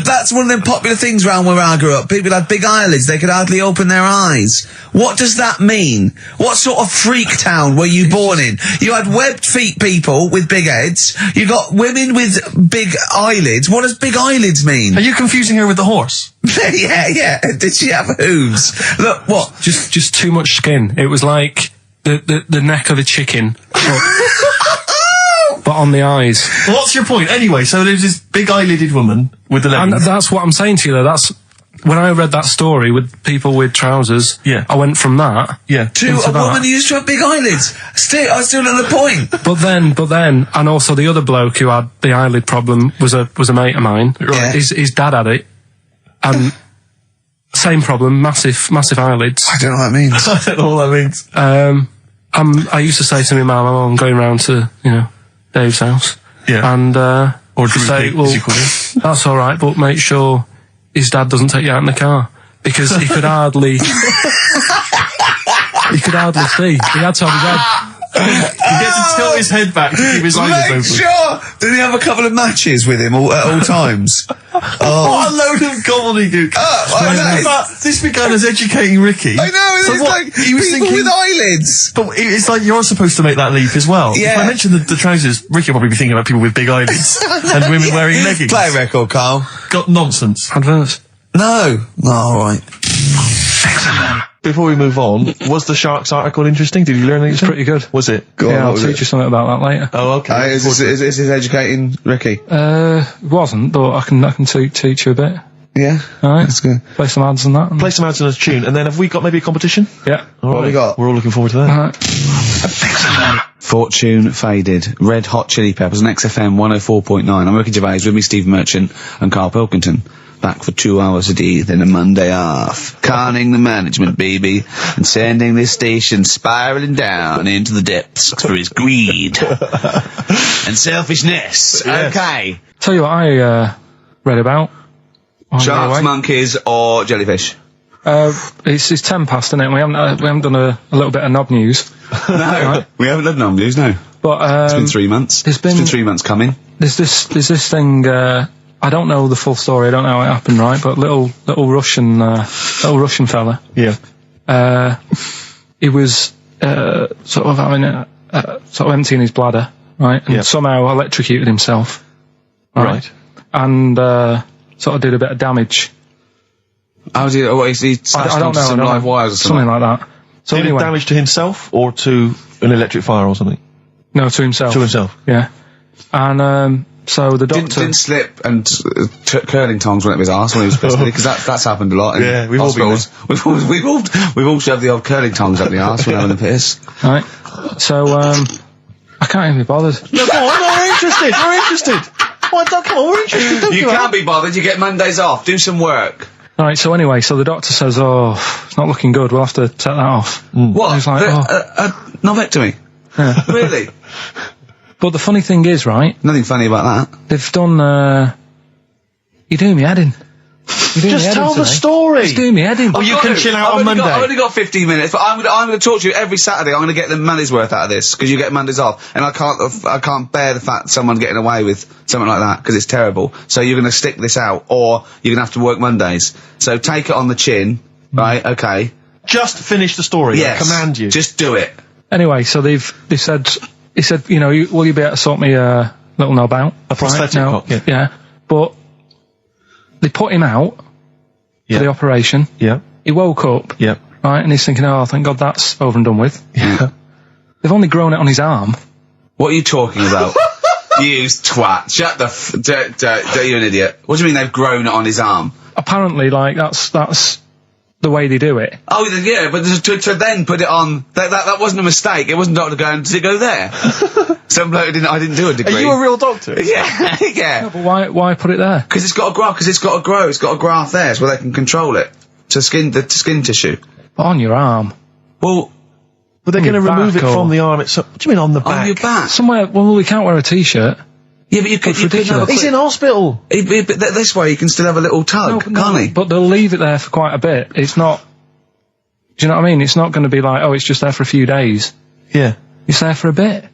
That's one of them popular things around where I grew up. People had big eyelids, they could hardly open their eyes. What does that mean? What sort of freak town were you born in? You had webbed feet people with big heads. You got women with big eyelids. What does big eyelids mean? Are you confusing her with the horse? yeah. Did she have hooves? Look, what? Just too much skin. It was like the neck of a chicken, but on the eyes. Well, what's your point? Anyway, so there's this big eyelided woman with the And leggings. that's what I'm saying to you, though. That's when I read that story with people with trousers. Yeah. I went from that. Yeah. To into a that. woman who used to have big eyelids. I still at the point. But then, and also the other bloke who had the eyelid problem was a mate of mine. Right. His dad had it, and same problem, massive eyelids. I don't know what that means. I don't know what that means. I used to say to my mum, I'm going round to Dave's house. Yeah. And Or to say, Droopy, well, as you call him. that's all right, but make sure his dad doesn't take you out in the car, because he could hardly see. He had to have his head. He gets to tilt his head back to keep his eyes Make open. sure! Did he have a couple of matches with him at all times? What a load of gobbledygook. I know. But this began as educating Ricky. I know, So it's what, like he was people thinking, with eyelids. but it's like you're supposed to make that leap as well. Yeah. If I mentioned the trousers, Ricky will probably be thinking about people with big eyelids and women wearing leggings. Play a record, Carl. Got nonsense. Adverts. No, alright. Before we move on, was the Sharks article interesting? Did you learn anything? Pretty good. Was it? Yeah, I'll teach you something about that later. Oh, okay. Is this educating Ricky? Wasn't, but I can teach you a bit. Yeah? Alright. That's good. Play some ads and that. Play some ads on a tune, and then have we got maybe a competition? Yeah. All What have we got? We're all looking forward to that. Alright. Fortune Faded, Red Hot Chili Peppers on XFM 104.9. I'm Ricky Gervais, with me Steve Merchant and Karl Pilkington. Back for 2 hours a day, then a Monday off. Conning the management, baby, and sending this station spiraling down into the depths for his greed and selfishness. Yes. Okay. Tell you what I read about. on the Sharks, way. monkeys, or jellyfish? It's 10 past, isn't it? We haven't done a little bit of knob news. No, we haven't done no news, no. But It's been 3 months. there's been- 3 months coming. there's this thing. I don't know the full story. I don't know how it happened, right? But little Russian fella. Yeah. He was sort of having sort of emptying his bladder, right? And Yeah. somehow electrocuted himself, Right. And sort of did a bit of damage. How's he? What, is he slashed I don't onto know. some I don't live know. wires or Something like that. So Did it anyway, damage to himself or to an electric fire or something? no, to himself. To himself. Yeah. And so the doctor. Didn't slip and curling tongs went up his arse when he was pissed, because that's happened a lot. In Yeah, we've all been hospitals. We've all shoved the old curling tongs up the arse when having a piss. Right. So I can't even be bothered. No, go on, we're interested. We're interested. Come on, we're interested. Don't You give up. can't be bothered. You get Mondays off. Do some work. Right. So anyway, so the doctor says, "Oh, it's not looking good. We'll have to take that off." What? I was like, Novectomy. Yeah. Really? But the funny thing is, right? Nothing funny about that. They've done. You're doing me head in. You're doing me Just head in tell the today. story. Just doing me head in. Oh, you can chill out on Monday. I've only got 15 minutes, but I'm going to talk to you every Saturday. I'm going to get the money's worth out of this, because you get Mondays off, and I can't bear the fact someone getting away with something like that, because it's terrible. So you're going to stick this out, or you're going to have to work Mondays. So take it on the chin, right? Okay. Just finish the story. Yes. I command you. Just do it. Anyway, so they said, he said, will you be able to sort me a little knob out? A prosthetic Right? No, cock, yeah. But they put him out Yeah. for the operation. Yeah. He woke up, Yeah. right, and he's thinking, oh, thank God that's over and done with. Yeah. They've only grown it on his arm. What are you talking about? You twat. Shut the you're an idiot. What do you mean they've grown it on his arm? Apparently, like, that's the way they do it. Oh, yeah, but to then put it on, that wasn't a mistake. It wasn't doctor going, did it go there? Some bloke I didn't do a degree. Are you a real doctor? Yeah, yeah. But why put it there? Because it's got to grow, It's got a graft there, so they can control it. To skin tissue. But on your arm. Well, But they're On going to your remove it back or- from the arm itself. What do you mean on the back? on your back. Somewhere, well, we can't wear a t-shirt. Yeah, but you could have ridiculous. He's in hospital. but this way you can still have a little tug, can't he? But they'll leave it there for quite a bit. It's not, do you know what I mean? It's not going to be like, oh, it's just there for a few days. Yeah. It's there for a bit.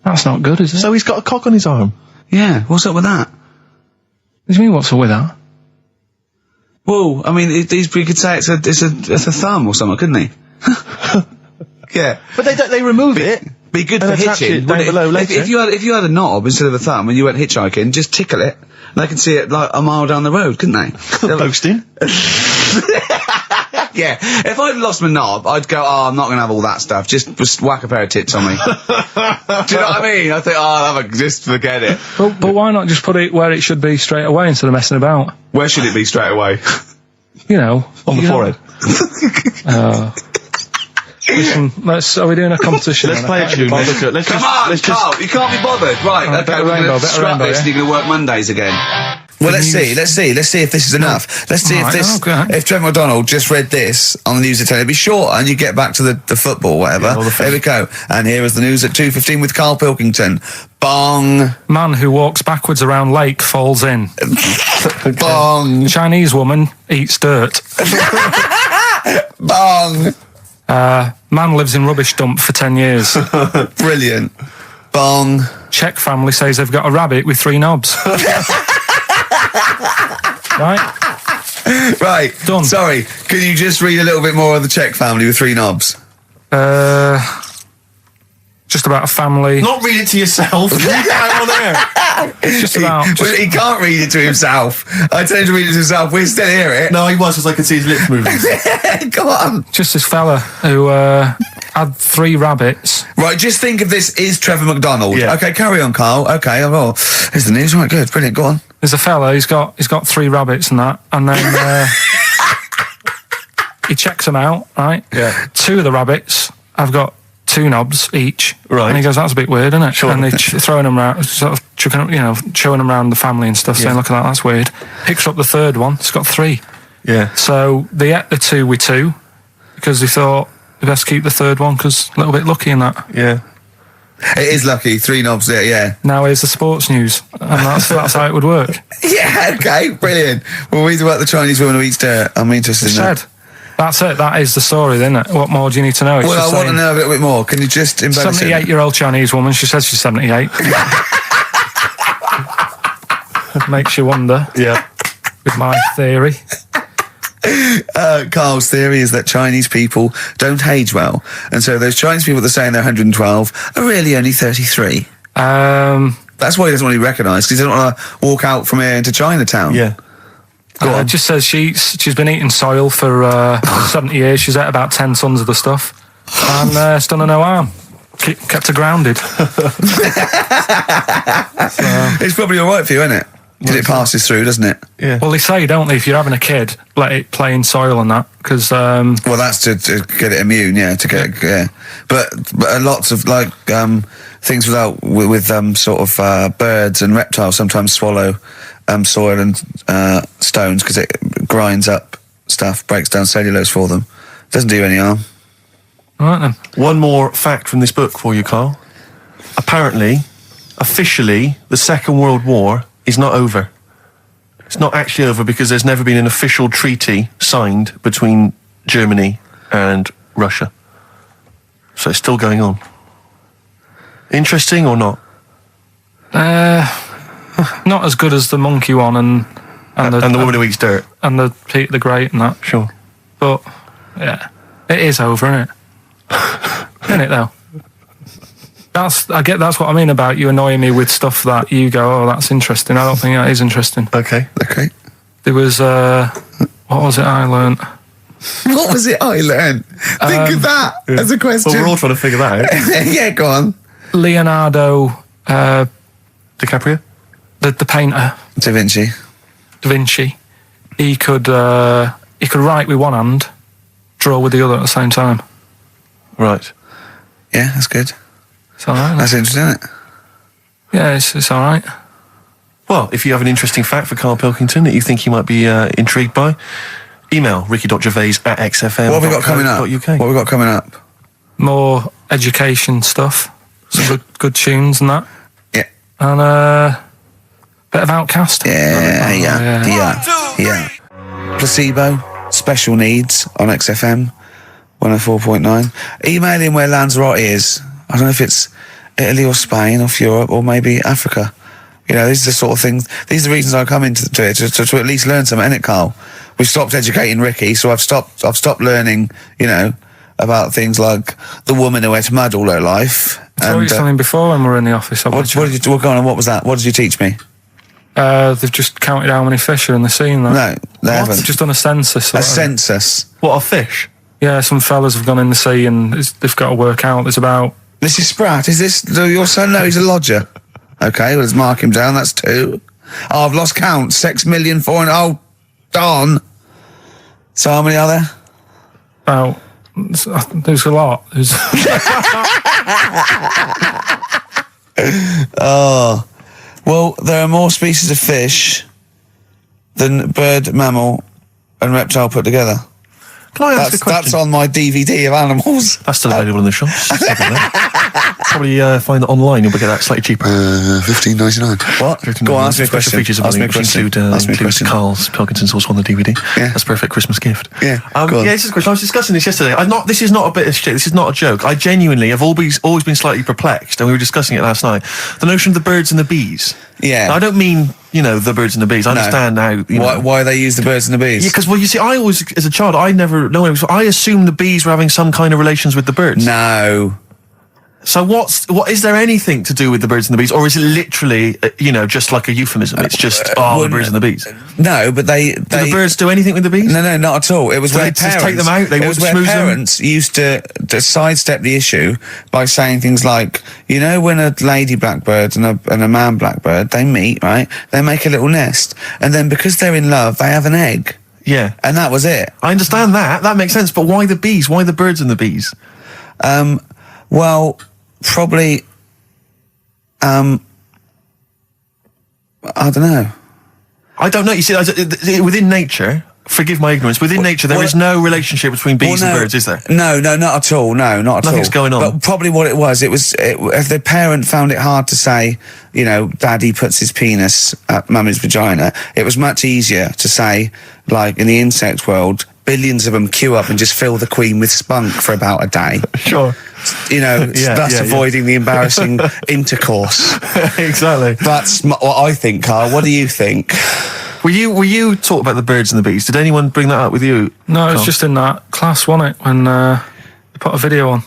That's not good, is it? So he's got a cock on his arm. Yeah, what's up with that? What do you mean, what's up with that? Well, I mean, he could say it's a thumb or something, couldn't he? Yeah. But they remove it. Be good And for attach hitching. it down below later. If you had a knob instead of a thumb and you went hitchhiking, just tickle it. They can see it like a mile down the road, couldn't they? Posting. Yeah. If I'd lost my knob, I'd go, I'm not going to have all that stuff. Just whack a pair of tits on me. Do you know what I mean? I think, just forget it. But why not just put it where it should be straight away instead of messing about? Where should it be straight away? You know. On the forehead. Listen, are we doing a competition? Let's play a tune. Come on, Carl, you can't be bothered. Right, okay, we're going to scrap this and you're going to work Mondays again. Well, let's see if this is enough. Let's see if Trevor McDonald just read this on the news at 10, it'd be short and you get back to the football, whatever. Yeah, here we go. And here is the news at 2:15 with Karl Pilkington. Bong. Man who walks backwards around lake falls in. Bong. Chinese woman eats dirt. Bong. Man lives in rubbish dump for 10 years. Brilliant. Bong. Czech family says they've got a rabbit with 3 knobs. Right. Done. Sorry, can you just read a little bit more of the Czech family with 3 knobs? Just about a family. Not read it to yourself. Read it out on air. Just about. Well, he can't read it to himself. I tell him to read it to himself. We still hear it. No, he was, because I could see his lips moving. Go on. Just this fella who had 3 rabbits. Right, just think of this is Trevor McDonald. Yeah. Okay, carry on, Carl. Okay, well, here's the news. Right, good, brilliant. Go on. There's a fella he's got 3 rabbits and that, and then he checks them out. Right. Yeah. 2 of the rabbits have got 2 knobs each. Right. And he goes, that's a bit weird, isn't it? Sure. And they're throwing them around, sort of chucking, showing them around the family and stuff, saying, look at that, that's weird. Picks up the 3rd one, it's got 3. Yeah. So they ate the 2 with 2, because they thought they best keep the 3rd one, because a little bit lucky in that. Yeah. It is lucky. 3 knobs there, yeah. Now here's the sports news, and that's how it would work. Yeah, okay, brilliant. Well, read about the Chinese woman who eats dirt. I'm interested in that. That's it. That is the story, isn't it? What more do you need to know? It's Well, I want to know a little bit more. Can you just embellish it? 78-year-old Chinese woman. She says she's 78. Makes you wonder. Yeah. With my theory. Carl's theory is that Chinese people don't age well, and so those Chinese people that are saying they're 112 are really only 33. That's why he doesn't want to be recognised, because he doesn't want to walk out from here into Chinatown. Yeah. It just says she's been eating soil for 70 years. She's ate about 10 tons of the stuff, and it's done her no harm. Kept her grounded. It's probably all right for you, isn't it? Because it passes through, doesn't it? Yeah. Well, they say, don't they, if you're having a kid, let it play in soil and that, because Well, that's to get it immune, yeah. To get yeah. But lots of things with sort of birds and reptiles sometimes swallow soil and stones because it grinds up stuff, breaks down cellulose for them. Doesn't do you any harm. all right then. One more fact from this book for you, Carl. Apparently, officially, the Second World War is not over. It's not actually over because there's never been an official treaty signed between Germany and Russia. So it's still going on. Interesting or not? Not as good as the monkey one and the woman who eats dirt. and the Peter the Great and that. Sure. But yeah, it is over, isn't it? Isn't it though? That's what I mean about you annoying me with stuff that you go, oh, that's interesting. I don't think that is interesting. Okay. There was what was it I learnt? What was it I learned? Think of that as a question. Well, we're all trying to figure that out. Yeah, go on. Leonardo DiCaprio? the painter, Da Vinci. he could write with one hand, draw with the other at the same time. Right. Yeah, that's good. It's all right. That's interesting, isn't it? Yeah, it's all right. Well, if you have an interesting fact for Karl Pilkington that you think he might be intrigued by, email ricky.gervais@xfm. What have we got coming up? What have we got coming up? More education stuff, some good tunes and that, Yeah. and a bit of Outcast. Yeah. Placebo, special needs on XFM 104.9. Email in where Lanzarote is. I don't know if it's Italy or Spain or Europe or maybe Africa. You know, these are the sort of things. These are the reasons I come into it to at least learn something, innit, Carl? We've stopped educating Ricky, so I've stopped learning. You know, about things like the woman who ate mud all her life. I told you something before when we were in the office. What did you? Go on. What was that? What did you teach me? They've just counted how many fish are in the sea. And that. No, they haven't. They've just done a census. A census. What, of fish? Yeah, some fellas have gone in the sea and they've got to work out. There's about... Mrs. Spratt, is this your son? No, he's a lodger. Okay, well, let's mark him down. That's 2. Oh, I've lost count. 6,400,000. Oh, darn. So how many are there? About... There's a lot. Oh. Well, there are more species of fish than bird, mammal and reptile put together. Can I ask a question? That's on my DVD of animals. That's still available in the shops. Probably find that online. You'll get that slightly cheaper. $15.99. What? Go on, ask me a question. Features of Ask me a question. includes Karl Pilkington's also on the DVD. Yeah. That's a perfect Christmas gift. Yeah. This is a question. I was discussing this yesterday. This is not a bit of shit. This is not a joke. I genuinely have always been slightly perplexed, and we were discussing it last night. The notion of the birds and the bees. Yeah. Now, I don't mean, the birds and the bees. I understand how... Why they use the birds and the bees? Yeah, because, you see, I always, as a child, I never... No, I assumed the bees were having some kind of relations with the birds. No. So what is there anything to do with the birds and the bees, or is it literally, just like a euphemism? It's just, the birds and the bees. No, but they... Do the birds do anything with the bees? No, not at all. It was where they just take them out? It was where parents used to sidestep the issue by saying things like, when a lady blackbird and a man blackbird, they meet, right? They make a little nest. And then because they're in love, they have an egg. Yeah. And that was it. I understand that. That makes sense. But why the bees? Why the birds and the bees? Well, probably, I don't know. I don't know. You see, within nature, forgive my ignorance, within nature there is no relationship between bees and birds, is there? No, not at all. No, not at all. Nothing's going on. But probably what it was, if the parent found it hard to say, daddy puts his penis at mummy's vagina, it was much easier to say, like in the insect world, billions of them queue up and just fill the queen with spunk for about a day. Sure. Thus avoiding the embarrassing intercourse. Exactly. That's what I think, Carl. What do you think? Were you taught about the birds and the bees? Did anyone bring that up with you? No, it was just in that class, wasn't it? When they put a video on.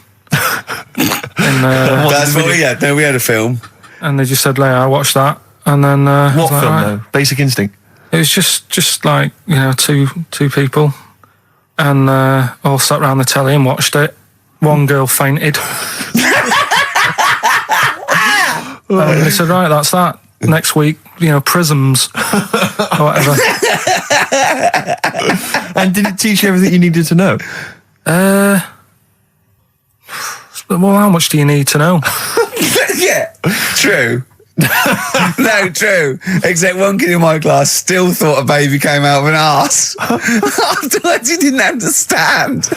That's what we had. No, we had a film. And they just said, I watched that. And then... what film, though? Basic Instinct? It was just like, two people. And all sat around the telly and watched it. One girl fainted. And they said, right, that's that. Next week, prisms or whatever. And did it teach you everything you needed to know? Well, how much do you need to know? Yeah, true. No, true. Except one kid in my class still thought a baby came out of an arse. Afterwards, he didn't understand.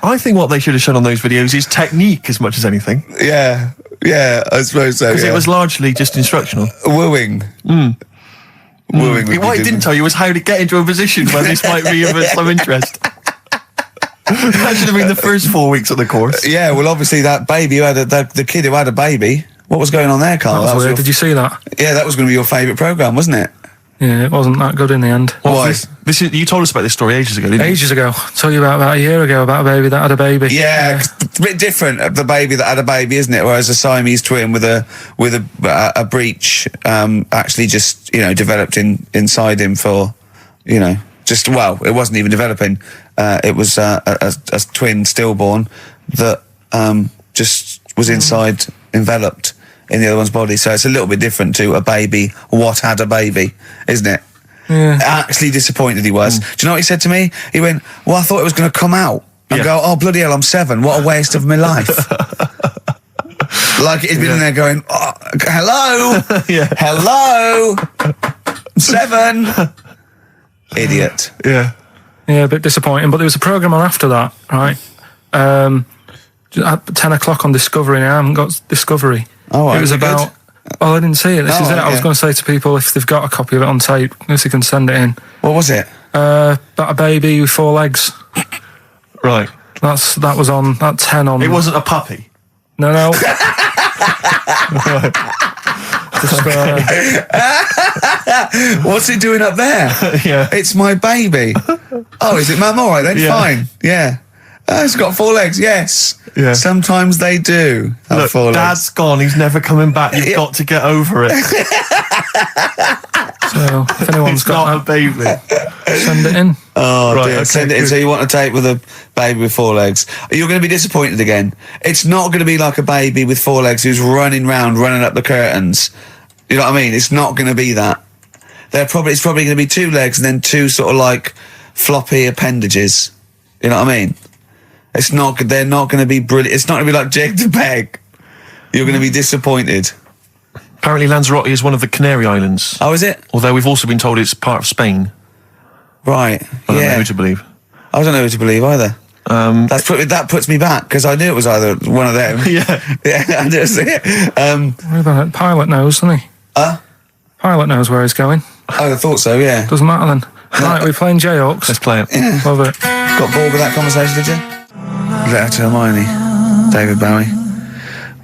I think what they should have shown on those videos is technique as much as anything. Yeah, I suppose so. Because it was largely just instructional. Wooing. Wooing. What it didn't tell you was how to get into a position where this might be of some interest. That should have been the first 4 weeks of the course. Yeah, well, obviously that baby who had the kid who had a baby. What was going on there, Carl? That was weird. Did you see that? Yeah, that was going to be your favourite programme, wasn't it? Yeah, it wasn't that good in the end. Why? You told us about this story ages ago, didn't you? Ages ago. I told you about a year ago about a baby that had a baby. Yeah, it's a bit different, the baby that had a baby, isn't it? Whereas a Siamese twin with a breech actually just, developed inside him for, it wasn't even developing. It was a twin stillborn that just was enveloped in the other one's body. So it's a little bit different to a baby what had a baby, isn't it? Yeah. Actually disappointed he was. Do you know what he said to me? He went, well, I thought it was going to come out. And go, oh, bloody hell, I'm 7. What a waste of my life. Like he'd been in there going, oh, hello? Hello? 7? Idiot. Yeah, a bit disappointing. But there was a programme on after that, right? At 10 o'clock on Discovery, and I haven't got Discovery. Oh, it was about... Oh, I didn't see it. This is it. Okay. I was going to say to people, if they've got a copy of it on tape, if they can send it in. What was it? About a baby with 4 legs. Right. That was on... At 10 on... It wasn't a puppy? No. Right. Just, What's it doing up there? Yeah. It's my baby. Oh, is it Mum? All right then, Yeah. fine. Yeah. It's got 4 legs, yes. Yeah. Sometimes they do have Look, 4 legs. Dad's gone. He's never coming back. You've got to get over it. so if anyone's It's got not a baby. that, send it in. Oh, Right, dear. okay, Send it in. good. So you want a tape with a baby with 4 legs. You're going to be disappointed again. It's not going to be like a baby with 4 legs who's running up the curtains. You know what I mean? It's not going to be that. It's probably going to be 2 legs and then 2 sort of like floppy appendages. You know what I mean? They're not going to be brilliant. It's not going to be like Jake the Peg. You're going to be disappointed. Apparently Lanzarote is one of the Canary Islands. Oh, is it? Although we've also been told it's part of Spain. Right. I don't know Yeah. who to believe. I don't know who to believe either. That puts me back because I knew it was either one of them. Yeah. Yeah, I just What about it? Pilot knows, doesn't he? Pilot knows where he's going. I thought so, yeah. Doesn't matter then. Right, we're playing J-Hawks. Let's play it. Love it. Got bored with that conversation, did you? Letter to Hermione, David Bowie.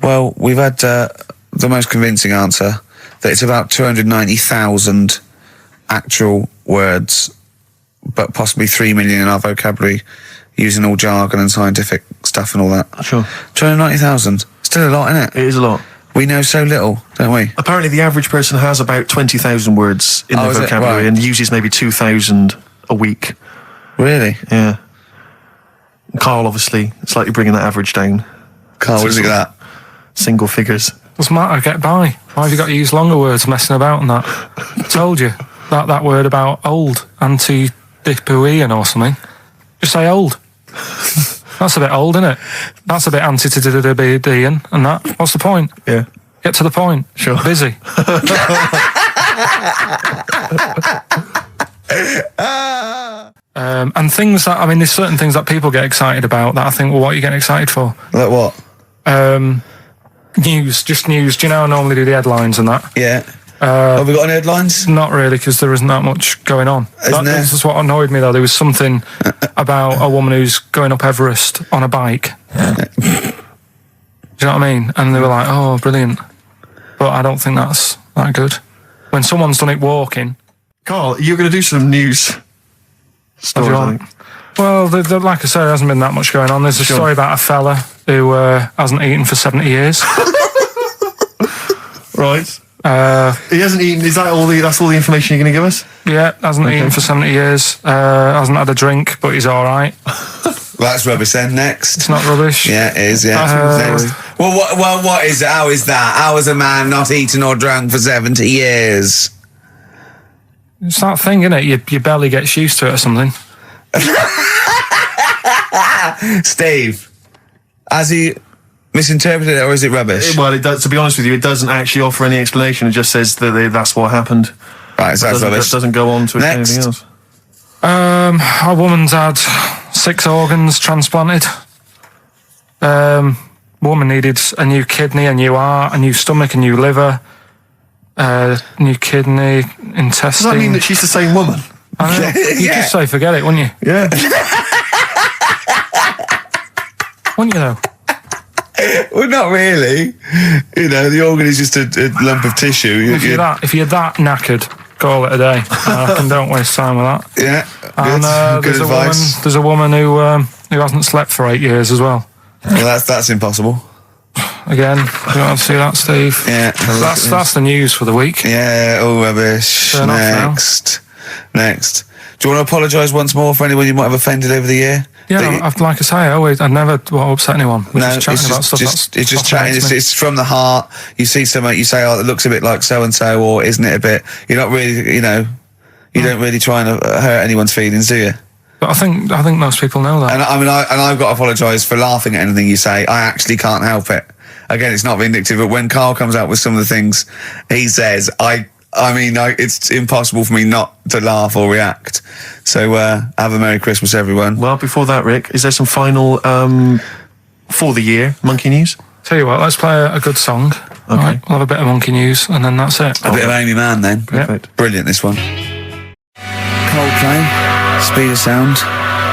Well, we've had the most convincing answer that it's about 290,000 actual words, but possibly 3 million in our vocabulary, using all jargon and scientific stuff and all that. Sure. 290,000. Still a lot, isn't it? It is a lot. We know so little, don't we? Apparently the average person has about 20,000 words in Oh, their is it? vocabulary Right. and uses maybe 2,000 a week. Really? Yeah. Carl, obviously, slightly bringing that average down. Carl, what do you think of that? Single figures. Doesn't matter, get by. Why have you got to use longer words messing about and that? I told you. That word about old, anti-dipuian or something. Just say old. That's a bit old, isn't it? That's a bit anti-dipuian and that. What's the point? Yeah. Get to the point. Sure. Busy. And things that, I mean, there's certain things that people get excited about that I think, well, what are you getting excited for? Like what? News, just news. Do you know I normally do the headlines and that? Yeah. Have we got any headlines? Not really, because there isn't that much going on. Isn't there? This is what annoyed me, though. There was something about a woman who's going up Everest on a bike. Do you know what I mean? And they were like, oh, brilliant. But I don't think that's that good. When someone's done it walking... Carl, you're going to do some news stories, I think. Well, like I said, there hasn't been that much going on. There's a story about a fella who hasn't eaten for 70 years. Right. He hasn't eaten. Is that all that's all the information you're going to give us? Yeah, hasn't eaten for 70 years. Hasn't had a drink, but he's all right. That's rubbish then. Next. It's not rubbish. Yeah, it is, yeah. Next. Well, what is it? How is that? How is a man not eaten or drunk for 70 years? It's that thing, isn't it? Your belly gets used to it or something. Steve, has he misinterpreted it or is it rubbish? Well, it does, to be honest with you, it doesn't actually offer any explanation. It just says that that's what happened. Right, so that's rubbish. It doesn't go on to explain Next. anything else. A woman's had 6 organs transplanted. Woman needed a new kidney, a new heart, a new stomach, a new liver, new kidney, intestine. Does that mean that she's the same woman? I know. You'd Yeah. just say forget it, wouldn't you? Yeah. Wouldn't you though? Well, not really. You know, the organ is just a lump of tissue. If you're that knackered, call it a day. Don't waste time with that. Yeah, And good there's advice. there's a woman who hasn't slept for 8 years as well. Well, that's impossible. Again, you want to see that, Steve? Yeah, have a look at this. That's the news for the week. Yeah, all rubbish. Turn off now. Next. Do you want to apologise once more for anyone you might have offended over the year? Yeah, like I say, I never want to upset anyone. We're just chatting about stuff it's just that's chatting. affects me. It's from the heart. You see something, you say, "Oh, it looks a bit like so and so," or "Isn't it a bit?" You're not really, you know, you don't really try and hurt anyone's feelings, do you? But I think most people know that. And I mean, I've got to apologise for laughing at anything you say. I actually can't help it. Again, it's not vindictive, but when Karl comes out with some of the things he says, it's impossible for me not to laugh or react. So, have a Merry Christmas, everyone. Well, before that, Rick, is there some final for the year monkey news? Tell you what, let's play a good song. Okay. Right, we'll have a bit of monkey news, and then that's it. A bit of Amy Mann, then. Perfect. Brilliant, this one. Coldplay, Speed of Sound.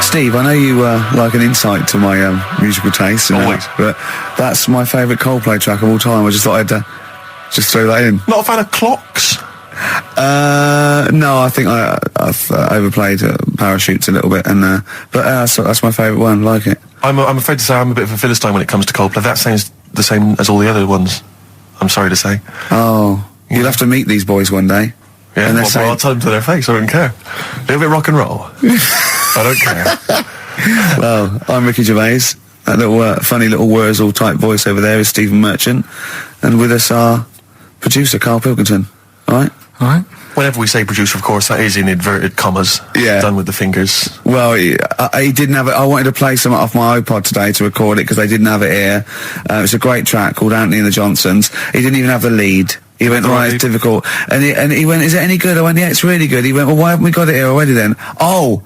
Steve, I know you like an insight to my musical taste, Always. but that's my favourite Coldplay track of all time. I just thought I'd Just throw that in. Not a fan of clocks? No, I think I've overplayed Parachutes a little bit, and but that's my favourite one. Like it. I'm afraid to say I'm a bit of a philistine when it comes to Coldplay. That sounds the same as all the other ones. I'm sorry to say. Oh, you'll have to meet these boys one day. Yeah, and well, I'll tell them to their face. I don't care. A little bit rock and roll. I don't care. Well, I'm Ricky Gervais. That little funny little Wurzel type voice over there is Stephen Merchant, and with us our producer Karl Pilkington. All right. Whenever we say producer, of course, that is in inverted commas. Yeah. Done with the fingers. Well, he didn't have it. I wanted to play some off my iPod today to record it because they didn't have it here. It's a great track called Anthony and the Johnsons. He didn't even have the lead. He went, right, it's difficult. And he went, is it any good? I went, yeah, it's really good. He went, well, why haven't we got it here already then? Oh,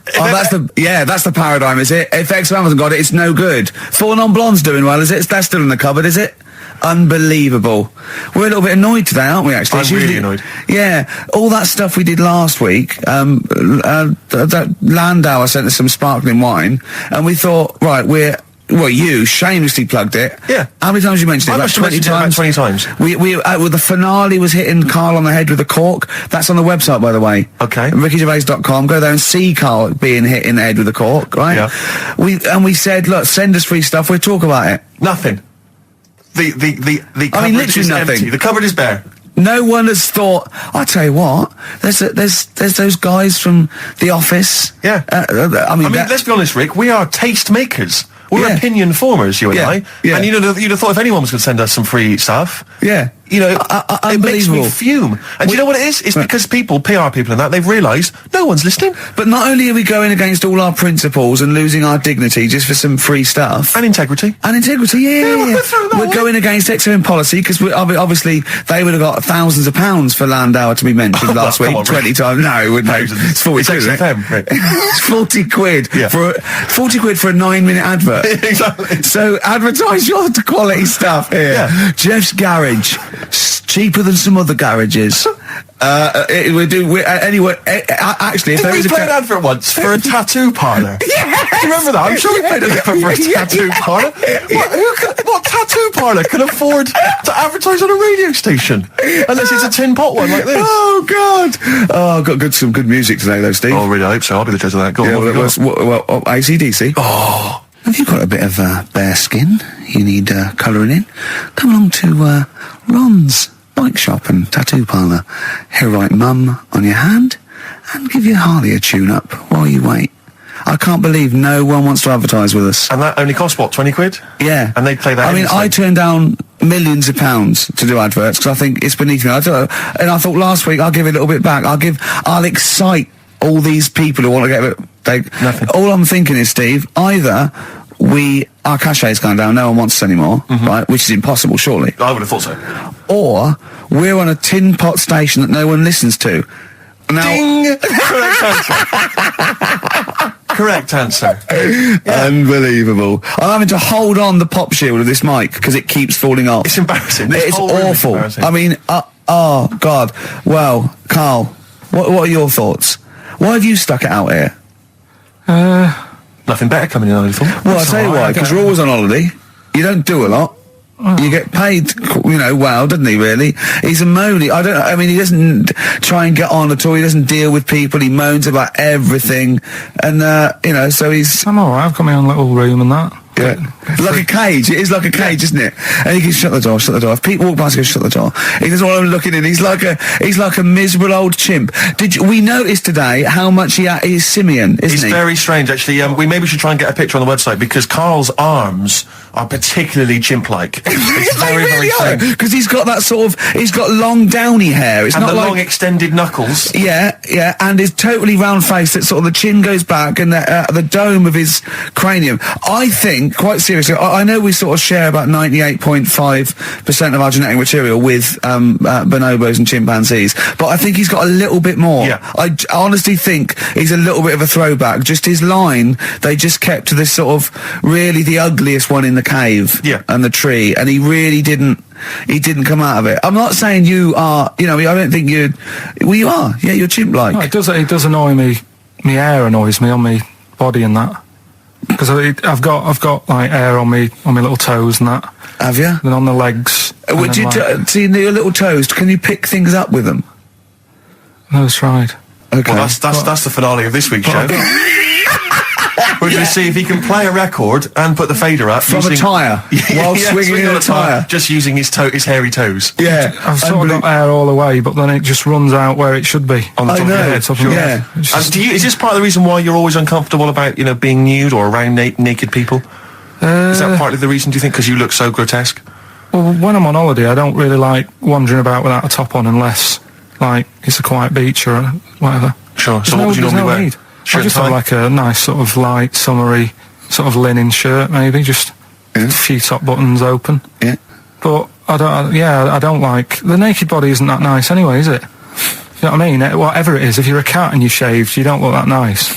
that's the paradigm, is it? If XFM hasn't got it, it's no good. Four Non-Blondes doing well, is it? That's still in the cupboard, is it? Unbelievable. We're a little bit annoyed today, aren't we, actually? I'm really annoyed. Yeah. All that stuff we did last week, that Landauer sent us some sparkling wine, and we thought, right, you shamelessly plugged it. Yeah. How many times you mentioned it? I About must have 20 mentioned it about times? 20 times. Well, the finale was hitting Karl on the head with a cork. That's on the website, by the way. Okay. RickyGervais.com. Go there and see Karl being hit in the head with a cork, right? Yeah. We said, look, send us free stuff, we'll talk about it. Nothing. The cupboard literally is nothing. empty. The cupboard is bare. No one has thought, I'll tell you what, there's those guys from The Office. Yeah. I mean, let's be honest, Rick, we are taste makers. We're Yeah. opinion formers, you and Yeah. I. Yeah. And you'd have thought if anyone was going to send us some free stuff, yeah. you know, it makes me Unbelievable. fume. And do you know what it is? It's because people, PR people and that, they've realised no one's listening. But not only are we going against all our principles and losing our dignity just for some free stuff. And integrity. And integrity, We're going against XFM policy because obviously they would have got thousands of pounds for Landauer to be mentioned last come week, on, 20 Rick. times. No, it wouldn't. It's 40 It's quid, isn't it? XFM, Rick. It's 40 quid Yeah. for 40 quid for a 9-minute advert. Exactly. So advertise your quality stuff here. Yeah. Jeff's Garage, cheaper than some other garages. Anyway, actually, if Did there we is play an advert once for a tattoo parlour? Yes! Do you remember that? I'm sure we played an advert for a tattoo parlour. What tattoo parlour can afford to advertise on a radio station? Unless it's a tin pot one like this. Oh, God! Oh, got some good music today, though, Steve. Oh, really? I hope so. I'll be the judge of that. Go on, Yeah, what have you got? AC/DC. Oh, Have you got a bit of bare skin? You need colouring in? Come along to Ron's Bike Shop and Tattoo Parlour. He'll write Mum on your hand and give your Harley a tune-up while you wait. I can't believe no one wants to advertise with us. and that only costs, what, 20 quid? Yeah. And they play that I mean, endlessly. I turned down millions of pounds to do adverts because I think it's beneath me. And I thought last week I'll give it a little bit back. I'll excite all these people who want to get it. Nothing. All I'm thinking is, Steve, either our cachet's gone down, no one wants us anymore, right? Which is impossible, surely. I would have thought so. Or we're on a tin pot station that no one listens to. Now, Ding! Correct answer. Correct answer. Unbelievable. I'm having to hold on the pop shield of this mic because it keeps falling off. It's embarrassing. This It's whole room is awful. embarrassing. I mean, oh, God. Well, Karl, what are your thoughts? Why have you stuck it out here? Nothing better coming in, I thought. Well, I'll tell you why, because you're always on holiday. You don't do a lot. You get paid, well, doesn't he, really? He's a moany. He doesn't try and get on at all. He doesn't deal with people. He moans about everything. And, so he's... I'm alright, I've got my own little room and that. Yeah. Like a cage. It is like a cage, isn't it? And he can shut the door. If people walk past, he goes, shut the door. He doesn't want them looking in. He's like a miserable old chimp. We noticed today how much he's simian, isn't It's he? very strange, actually. We maybe should try and get a picture on the website because Karl's arms are particularly chimp-like. It's very, very strange. Because he's got that he's got long downy hair. It's And not the like... long extended knuckles. Yeah, and his totally round face that sort of the chin goes back and the dome of his cranium. I think, quite seriously, I know we sort of share about 98.5% of our genetic material with bonobos and chimpanzees, but I think he's got a little bit more. Yeah. I honestly think he's a little bit of a throwback. Just his line, they just kept to this sort of really the ugliest one in the cave and the tree, and he really didn't come out of it. I'm not saying you are, I don't think you are. Yeah, you're chimp-like. No, it does annoy me. My hair annoys me on my body and that. Because I've got like hair on me little toes and that. Have you? then on the legs. and Would then, you like, see your little toes? Can you pick things up with them? no, it's right. Okay. Well, that's the finale of this week's show. We're going to see if he can play a record and put the fader up From a tyre, while swinging in on a tyre. just using his hairy toes. Yeah. I've sort of got hair all the way, but then it just runs out where it should be. On the I top of your know, head. Top of my yeah. head. It's just- And is this part of the reason why you're always uncomfortable about, being nude or around naked people? Is that partly the reason, do you think, because you look so grotesque? Well, when I'm on holiday, I don't really like wandering about without a top on unless, like, it's a quiet beach or whatever. Sure. So There's what would you there's normally wear? need. Shirt I just and have tie? like a nice sort of light, summery, sort of linen shirt, maybe, just a few top buttons open. Yeah. But I don't like the naked body. Isn't that nice anyway, is it? You know what I mean? Whatever it is, if you're a cat and you're shaved, you don't look that nice.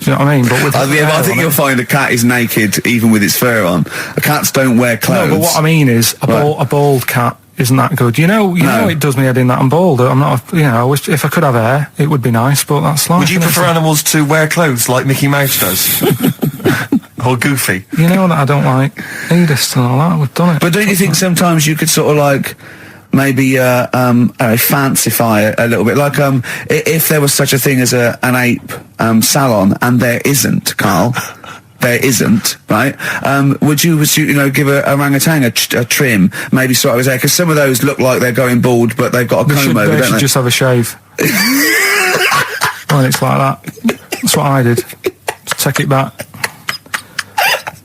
You know what I mean? But with I hair think on you'll it- find a cat is naked even with its fur on. Cats don't wear clothes. No, but what I mean is a bald cat isn't that good. You know, it does me head in that I'm bald. I'm not. I wish if I could have hair, it would be nice. But that's life. Would you isn't it? prefer animals to wear clothes like Mickey Mouse does? Or Goofy? You know that I don't like nudist and all that. We've done it. But don't you think sometimes you could sort of like maybe fancify a little bit, like if there was such a thing as an ape salon, and there isn't, Carl. There isn't, right? Would you give a orangutan a trim, maybe sort of his hair? Because some of those look like they're going bald, but they've got a comb over, They don't should they? just have a shave. When it's like that. That's what I did. Just take it back.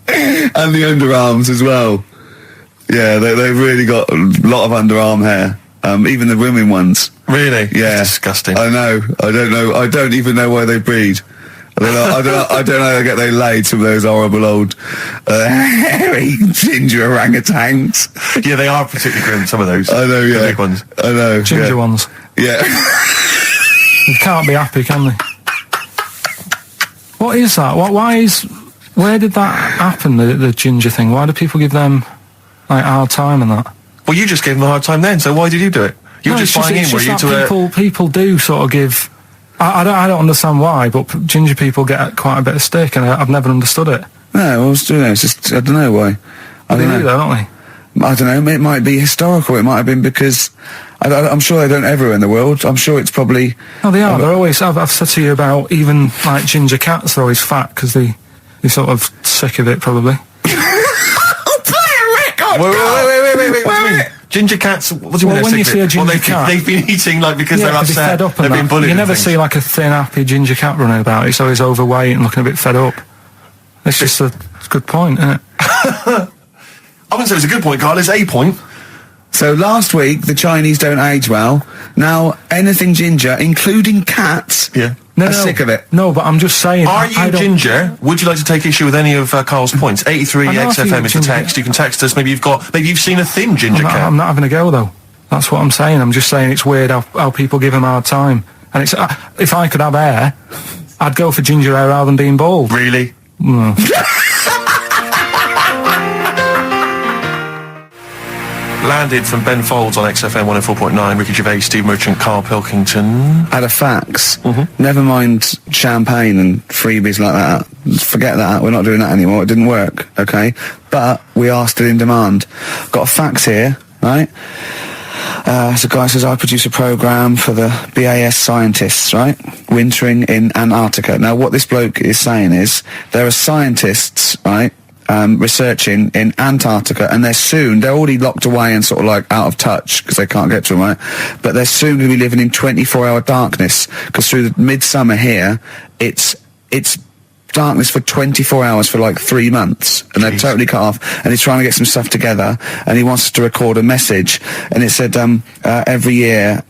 And the underarms as well. Yeah, they've really got a lot of underarm hair. Even the women ones. Really? Yeah. That's disgusting. I know. I don't know. I don't even know why they breed. I don't know how they get they laid, some of those horrible old hairy ginger orangutans. Yeah, they are particularly grim, some of those. I know, yeah. The big ones. I know. Ginger yeah. ones. Yeah. They can't be happy, can they? What is that? Where did that happen, the ginger thing? Why do people give them, like, hard time and that? Well, you just gave them a hard time then, so why did you do it? You were just buying in, were you, to people do sort of give... I don't understand why, but ginger people get quite a bit of stick, and I've never understood it. No, well, it's just, I don't know why. I They don't do, know. though, don't they? I don't know. It might be historical. It might have been because I'm sure they don't everywhere in the world. I'm sure it's probably. No, they are. They're always... I've said to you about even, like, ginger cats are always fat, because they're sort of sick of it, probably. Wait. What do you mean? Ginger cats, what do you mean? Well, when you see a ginger cat... They've been eating, like, because Yeah, they're they'd be upset. fed up and They've been that. bullied. You and never things. see, like, a thin, happy ginger cat running about. It's always overweight and looking a bit fed up. It's just a good point, isn't it? I wouldn't say it's a good point, Carl. It's a point. So last week the Chinese don't age well. Now anything ginger, including cats, Yeah. are sick of it. No, but I'm just saying... Are I you don't- ginger? Would you like to take issue with any of Carl's points? 83 I know a few XFM is the ginger- text. You can text us. Maybe you've seen a thin ginger cat. I'm not having a go, though. That's what I'm saying. I'm just saying it's weird how people give them a hard time. And it's if I could have hair, I'd go for ginger hair rather than being bald. Really? Landed from Ben Folds on XFM 104.9. Ricky Gervais, Steve Merchant, Karl Pilkington. Had a fax. Never mind champagne and freebies like that. Forget that. We're not doing that anymore. It didn't work. Okay, but we are still in demand. Got a fax here, right? So a guy says, I produce a programme for the BAS scientists, right? Wintering in Antarctica. Now, what this bloke is saying is, there are scientists, right, researching in Antarctica, and they're already locked away and sort of like out of touch, because they can't get to them, right? But they're soon going to be living in 24-hour darkness, because through the midsummer here, it's darkness for 24 hours for like 3 months, and they're totally cut off, and he's trying to get some stuff together, and he wants us to record a message, and it said every year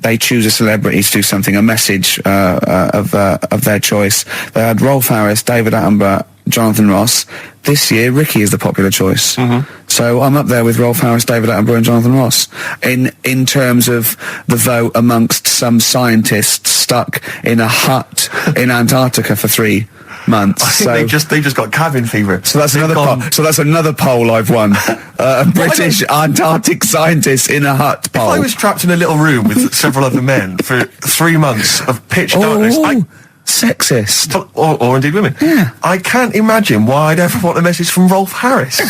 they choose a celebrity to do something, a message of their choice. They had Rolf Harris, David Attenborough, Jonathan Ross. This year, Ricky is the popular choice. So I'm up there with Rolf Harris, David Attenborough and Jonathan Ross in terms of the vote amongst some scientists stuck in a hut in Antarctica for 3 months. I think they just got cabin fever. So that's They've another gone- poll. So that's another poll I've won. A British Antarctic scientist in a hut If poll. I was trapped in a little room with several other men for 3 months of pitch darkness, sexist. Or indeed women. Yeah. I can't imagine why I'd ever want a message from Rolf Harris.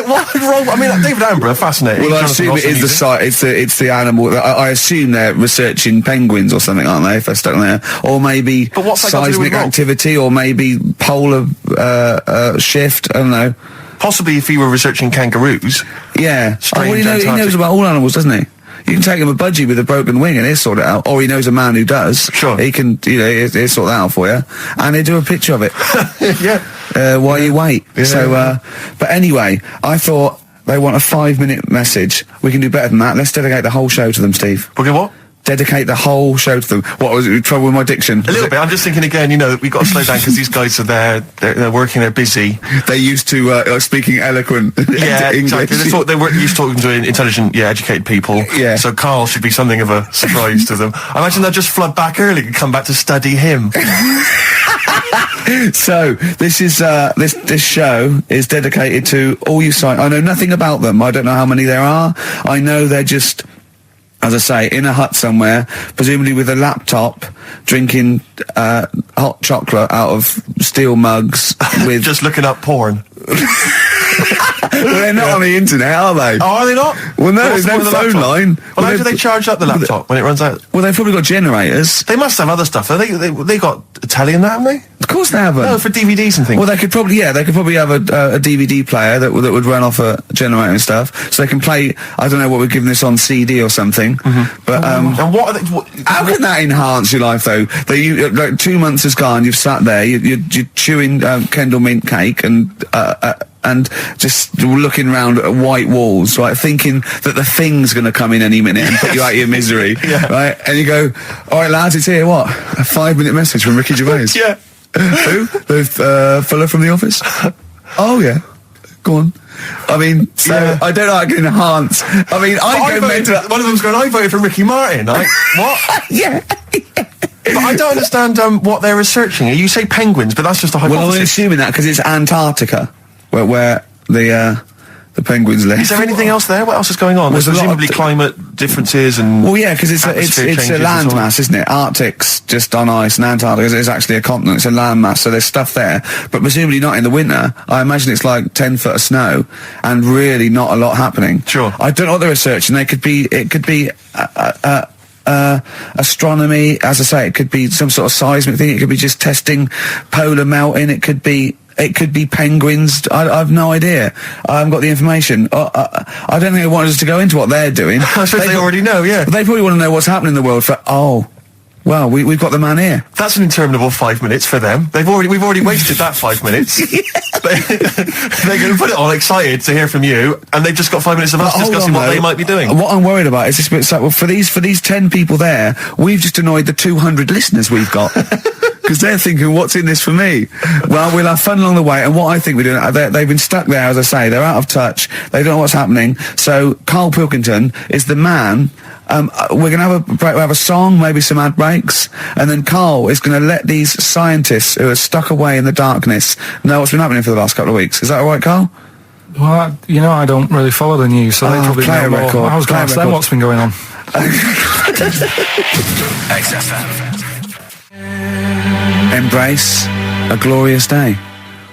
What would Rolf? I mean, like, David Attenborough, fascinating. Well, I Jonathan assume Ross it is the music. site. It's the animal. I assume they're researching penguins or something, aren't they? If they're stuck there, or maybe But what's that got to do with seismic Rolf? activity, or maybe polar shift. I don't know. Possibly if he were researching kangaroos. Yeah. Strange Well, he Antarctic. knows about all animals, doesn't he? You can take him a budgie with a broken wing and he'll sort it out. Or he knows a man who does. Sure. He can, he'll sort that out for you. And he'll do a picture of it. Yeah. While you wait. Yeah. So, but anyway, I thought they want a 5-minute message. We can do better than that. Let's dedicate the whole show to them, Steve. We're going what? Dedicate the whole show to them. What, was it trouble with my diction? A little bit. I'm just thinking again, we've got to slow down because these guys are there, they're working, they're busy. They used to, speaking eloquent Yeah, English. exactly. They were used to talking to intelligent, educated people. Yeah. So Karl should be something of a surprise to them. I imagine they'll just flood back early and come back to study him. So this is this show is dedicated to all you sight. I know nothing about them. I don't know how many there are. I know they're just, as I say, in a hut somewhere, presumably with a laptop, drinking hot chocolate out of steel mugs with. Just looking up porn. Well, they're not on the internet, are they? Oh, are they not? Well, no, What's there's the no point of the phone laptop? line. Well, Well, how do they've- they charge up the laptop when it runs out? Well, they've probably got generators. They must have other stuff. They got a telly and that, haven't they? Of course they haven't. No, for DVDs and things. Well, they could probably have a DVD player that would run off a generator and stuff, so they can play. I don't know what we're giving this on CD or something, but and what are they? how can that enhance your life though? That you like 2 months has gone, you've sat there, you're chewing Kendall mint cake and just looking round at white walls, right, thinking that the thing's going to come in any minute and put you out of your misery, Yeah. right? And you go, all right, lads, it's here. What? A 5-minute message from Ricky Gervais. Yeah. Who? The fella from The Office? Oh, yeah. Go on. I mean, so Yeah. I don't know how I can enhance. I mean, I go mental. One of them's going, I voted for Ricky Martin. Like, what? Yeah. But I don't understand what they're researching. You say penguins, but that's just a Well, I'm hypothesis. assuming that because it's Antarctica, where the penguins live. Is there anything else there? What else is going on? There's There's a lot of presumably climate differences and... Well, yeah, because it's atmosphere a changes and land so on. mass, isn't it? Arctic's just on ice, and Antarctica is actually a continent. It's a land mass, so there's stuff there. But presumably not in the winter. I imagine it's like 10 foot of snow, and really not a lot happening. Sure. I don't know what they're researching. It could be astronomy, as I say. It could be some sort of seismic thing. It could be just testing polar melting. It could be penguins. I have no idea. I haven't got the information. I don't think they want us to go into what they're doing. I suppose they already know, yeah. They probably want to know what's happening in the world well, we've got the man here. That's an interminable 5 minutes for them. We've already wasted that 5 minutes. They're going to put it all excited to hear from you, and they've just got 5 minutes of us Hold discussing on, what though. they might be doing. What I'm worried about is this bit. So, well, for these 10 people there, we've just annoyed the 200 listeners we've got. Because they're thinking, what's in this for me? Well, we'll have fun along the way, and what I think we're doing, they've been stuck there, as I say, they're out of touch, they don't know what's happening, so Karl Pilkington is the man. We're going to have a break, we'll have a song, maybe some ad breaks, and then Karl is going to let these scientists who are stuck away in the darkness know what's been happening for the last couple of weeks. Is that all right, Karl? Well, I don't really follow the news, so they probably play know a more. record, I was going play a to ask them record. what's been going on. XFM. Embrace a glorious day.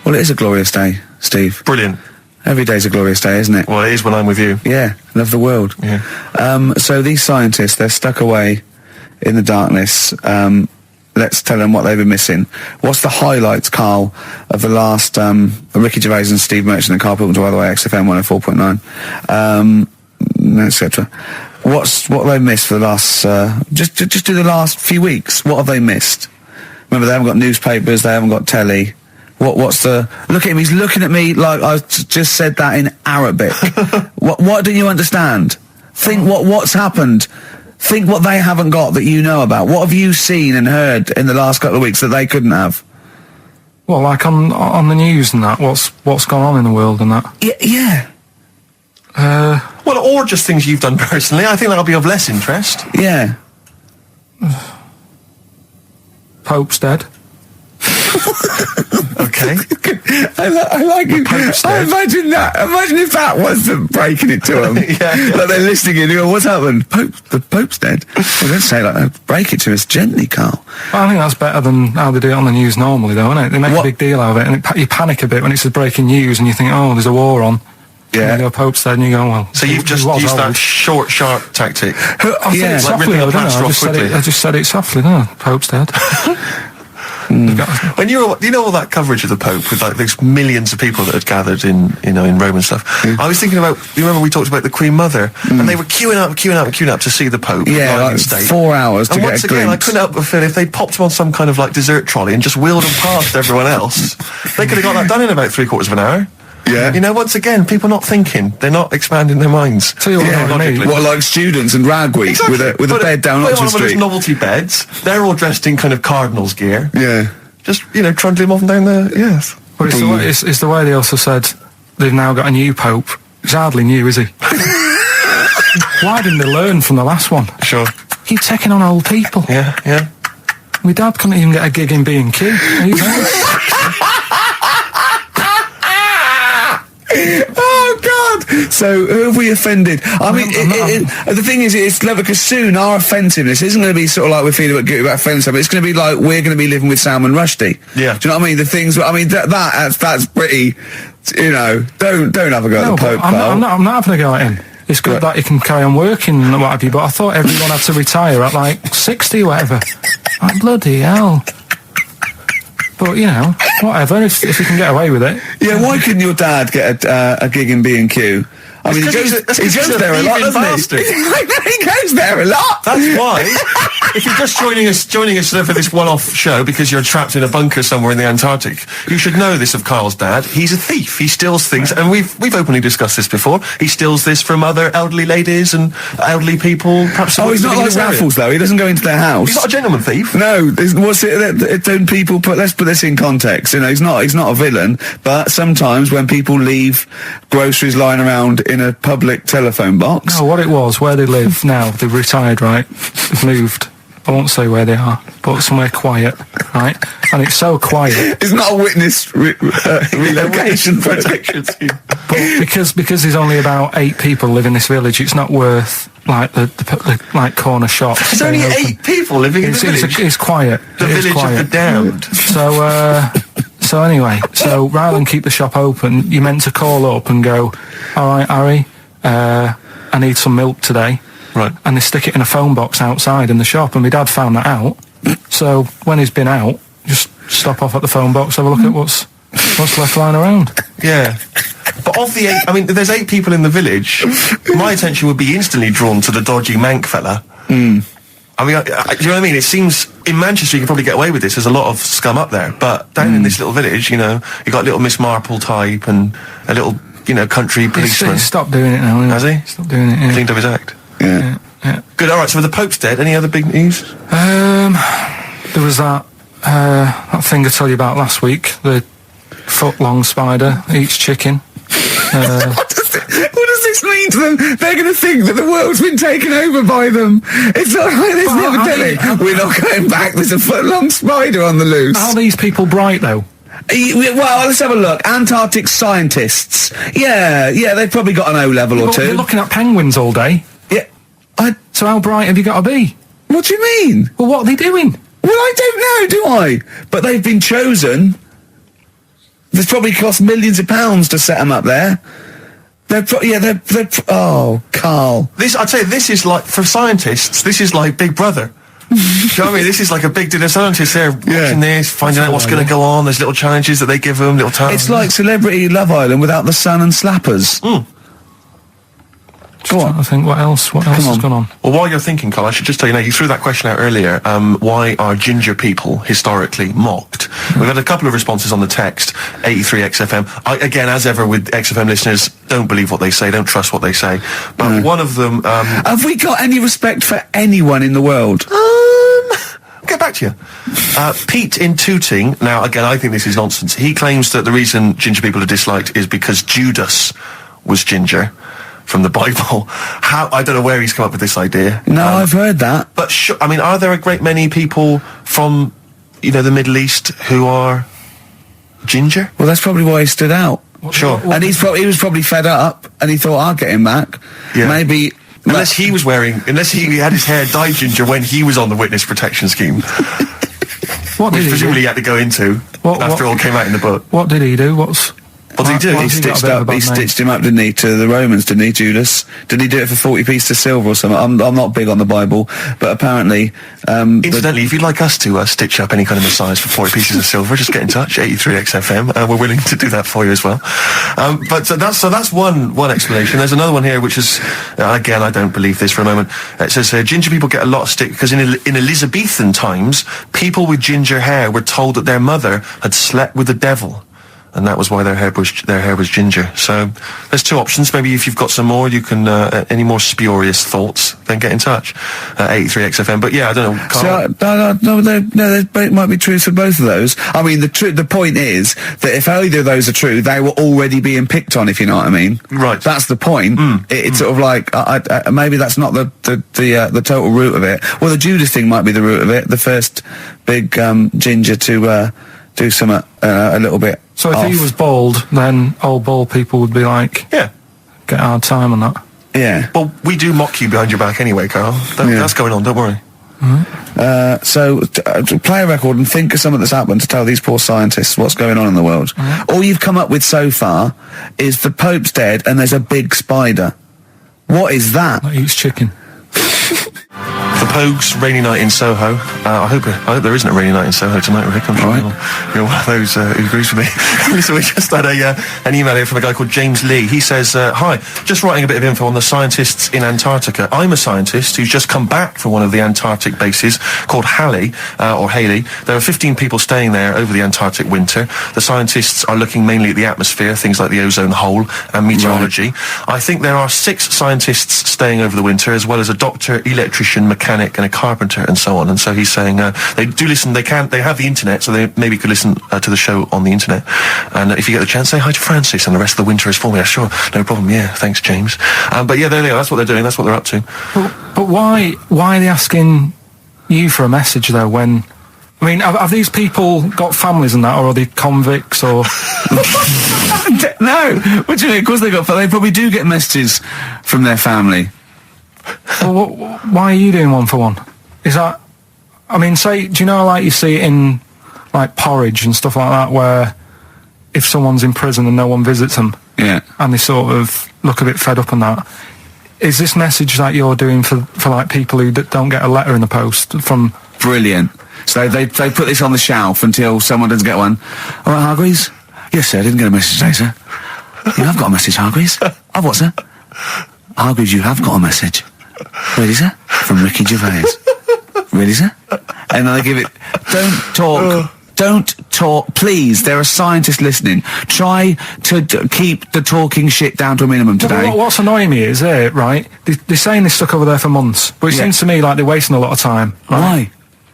Well, it is a glorious day, Steve. Brilliant. Every day's a glorious day, isn't it? Well, it is when I'm with you. Yeah, love the world. Yeah. So these scientists, they're stuck away in the darkness. Let's tell them what they've been missing. What's the highlights, Karl, of the last Ricky Gervais and Steve Merchant and Karl Pilkington, by the way, XFM 104.9, etc. What have they missed for the last? Just do the last few weeks. What have they missed? Remember, they haven't got newspapers. They haven't got telly. What's the... Look at him, he's looking at me like I just said that in Arabic. What don't you understand? Think what's happened. Think what they haven't got that you know about. What have you seen and heard in the last couple of weeks that they couldn't have? Well, like on the news and that, what's gone on in the world and that. Yeah. Well, or just things you've done personally. I think that'll be of less interest. Yeah. Pope's dead. Okay. I like it. I imagine that. Imagine if that was them breaking it to them. Yeah. Like they're listening in. You go, what's happened? The Pope's dead. Well, don't say it like that. Break it to us gently, Carl. Well, I think that's better than how they do it on the news normally, though, isn't it? They make a big deal out of it, and you panic a bit when it says breaking news, and you think, oh, there's a war on. Yeah. And you go, Pope's dead, and you go, well... So you've just used that short, sharp tactic. I said it softly, ripping a though, didn't plaster I? off quickly. I just said it softly, didn't I? Pope's dead. When you know all that coverage of the Pope with like these millions of people that had gathered in Rome and stuff. I was thinking about, you remember we talked about the Queen Mother, and they were queuing up to see the Pope. Yeah, lying like in state. 4 hours to And get once a again, I glimpse. couldn't help but feel if they'd popped him on some kind of like dessert trolley and just wheeled him past everyone else, they could have got that done in about 3/4 of an hour. Yeah. You know, once again, people not thinking. They're not expanding their minds. Tell you what, Yeah, logically. what, like students and rag week with a Put bed down put Oxford on one of those Street. novelty beds. They're all dressed in kind of cardinals gear. Yeah. Just, trundling off and down the... Yes. But it's the way they also said they've now got a new Pope. He's hardly new, is he? Why didn't they learn from the last one? Sure. Keep taking on old people. Yeah. My dad couldn't even get a gig in B&Q. Oh God! So who have we offended? I mean, the thing is, it's clever because soon our offensiveness isn't going to be sort of like we're feeling about offensive. It's going to be like we're going to be living with Salman Rushdie. Yeah. Do you know what I mean? The things. I mean, that's pretty. Don't have a go at the Pope. I'm not having a go at him. It's good that he can carry on working and what have you, but I thought everyone had to retire at like 60 or whatever. Like, bloody hell. But, whatever, if he can get away with it. Yeah, why couldn't your dad get a gig in B&Q? I mean, he goes there a lot, doesn't he? He goes there a lot. That's why, if you're just joining us for this one-off show because you're trapped in a bunker somewhere in the Antarctic, you should know this of Karl's dad. He's a thief. He steals things, and we've openly discussed this before. He steals this from other elderly ladies and elderly people. Perhaps. Oh, he's not like Raffles, though. He doesn't go into their house. He's not a gentleman thief. No, what's it? Don't people put? Let's put this in context. He's not a villain, but sometimes when people leave groceries lying around in a public telephone box. No, what it was, where they live now, they've retired, right? They've moved. I won't say where they are, but somewhere quiet, right? And it's so quiet. It's not a witness relocation protection scheme. But because there's only about 8 people live in this village, it's not worth like the like corner shops. There's only 8 people living in the village. It's quiet. The village of the damned. So anyway, rather than keep the shop open, you're meant to call up and go, all right, Harry, I need some milk today. Right. And they stick it in a phone box outside in the shop, and my dad found that out. So when he's been out, just stop off at the phone box, have a look at what's left lying around. Yeah. But of the 8, I mean, there's 8 people in the village. My attention would be instantly drawn to the dodgy Manc fella. I mean, do you know what I mean? It seems, in Manchester you can probably get away with this, there's a lot of scum up there, but down in this little village, you got little Miss Marple type and a little, country policeman. He's stopped doing it now, Has he? Stopped doing it, yeah. Cleaned up his act. Yeah. Good, alright, so the Pope's dead, any other big news? There was that thing I told you about last week, the foot-long spider eats chicken. What does this mean to them? They're going to think that the world's been taken over by them. It's not like this the other day. We're not going back. There's a foot-long spider on the loose. Are these people bright, though? Well, let's have a look. Antarctic scientists. Yeah, they've probably got an O-level or two. You're looking at penguins all day. Yeah. So how bright have you got to be? What do you mean? Well, what are they doing? Well, I don't know, do I? But they've been chosen. It's probably cost millions of pounds to set them up there. Oh, Karl. I'd say this is like, for scientists, this is like Big Brother. Do you know what I mean? This is like a big dinner. Scientists there watching this, finding out what's going to go on. There's little challenges that they give them, little tasks. It's like Celebrity Love Island without the sun and slappers. Go on. I think what else has gone on? Well, while you're thinking, Karl, I should just tell you now, you threw that question out earlier, why are ginger people historically mocked? We've had a couple of responses on the text, 83XFM. Again, as ever with XFM listeners, don't believe what they say, don't trust what they say. But one of them... have we got any respect for anyone in the world? I'll get back to you. Pete in Tooting, now again, I think this is nonsense. He claims that the reason ginger people are disliked is because Judas was ginger. From the Bible. I don't know where he's come up with this idea. No, I've heard that. But I mean, are there a great many people from, the Middle East who are ginger? Well, that's probably why he stood out. Sure. And he was probably fed up, and he thought, I'll get him back. Yeah. Maybe... Unless he had his hair dyed ginger when he was on the witness protection scheme. What did Which he presumably do? he had to go into after all came out in the book. What did he do? What did he do? He stitched him up, didn't he, to the Romans, didn't he, Judas? Did he do it for 40 pieces of silver or something? I'm not big on the Bible, but apparently... Incidentally, if you'd like us to stitch up any kind of messiahs for 40 pieces of silver, just get in touch, 83 XFM. We're willing to do that for you as well. So that's one explanation. There's another one here, which is, again, I don't believe this for a moment. It says, ginger people get a lot of stick because in Elizabethan times, people with ginger hair were told that their mother had slept with the devil. And that was why their hair was ginger. So there's two options. Maybe if you've got some more, you can any more spurious thoughts, then get in touch. 83 XFM. But yeah, I don't know. There might be truth for both of those. I mean, the point is that if either of those are true, they were already being picked on. If you know what I mean. Right. That's the point. It's sort of like maybe that's not the total root of it. Well, the Judas thing might be the root of it. The first big ginger to do something a little bit. So if he was bald, then old bald people would be like, yeah, get a hard time on that. Yeah. Well, we do mock you behind your back anyway, Carl. That's going on, don't worry. So play a record and think of something that's happened to tell these poor scientists what's going on in the world. All you've come up with so far is the Pope's dead and there's a big spider. What is that? That eats chicken. The Pogues, Rainy Night in Soho. I hope there isn't a rainy night in Soho tonight, Rick. I'm sure you're one of those who agrees with me. Listen, we just had an email here from a guy called James Lee. He says, hi, just writing a bit of info on the scientists in Antarctica. I'm a scientist who's just come back from one of the Antarctic bases called Halley. There are 15 people staying there over the Antarctic winter. The scientists are looking mainly at the atmosphere, things like the ozone hole and meteorology. Right. I think there are 6 scientists staying over the winter, as well as a doctor, electrician, mechanic, and a carpenter, and so on. And so he's saying they do listen. They have the internet, so they maybe could listen to the show on the internet. And if you get the chance, say hi to Francis, and the rest of the winter is for me. Sure, no problem. Yeah, thanks, James. But yeah, there they are. That's what they're doing. That's what they're up to. But why are they asking you for a message though? When I mean, have these people got families and that, or are they convicts, or? No, what do you mean? Of course they probably do get messages from their family. Well, why are you doing one for one? Is that, I mean, say, do you know, like you see it in, like, Porridge and stuff like that, where if someone's in prison and no one visits them, and they sort of look a bit fed up and that, is this message that you're doing for like, people who don't get a letter in the post from... Brilliant. So they put this on the shelf until someone doesn't get one. All right, Hargreaves? Yes, sir, I didn't get a message today, sir. You have got a message, Hargreaves. I've what, sir? Hargreaves, you have got a message. Really, sir? From Ricky Gervais. Really, sir? And then they give it... Don't talk, please. There are scientists listening. Try to keep the talking shit down to a minimum today. Well, what's annoying me is, right, they're saying they're stuck over there for months, but it seems to me like they're wasting a lot of time. Right? Why?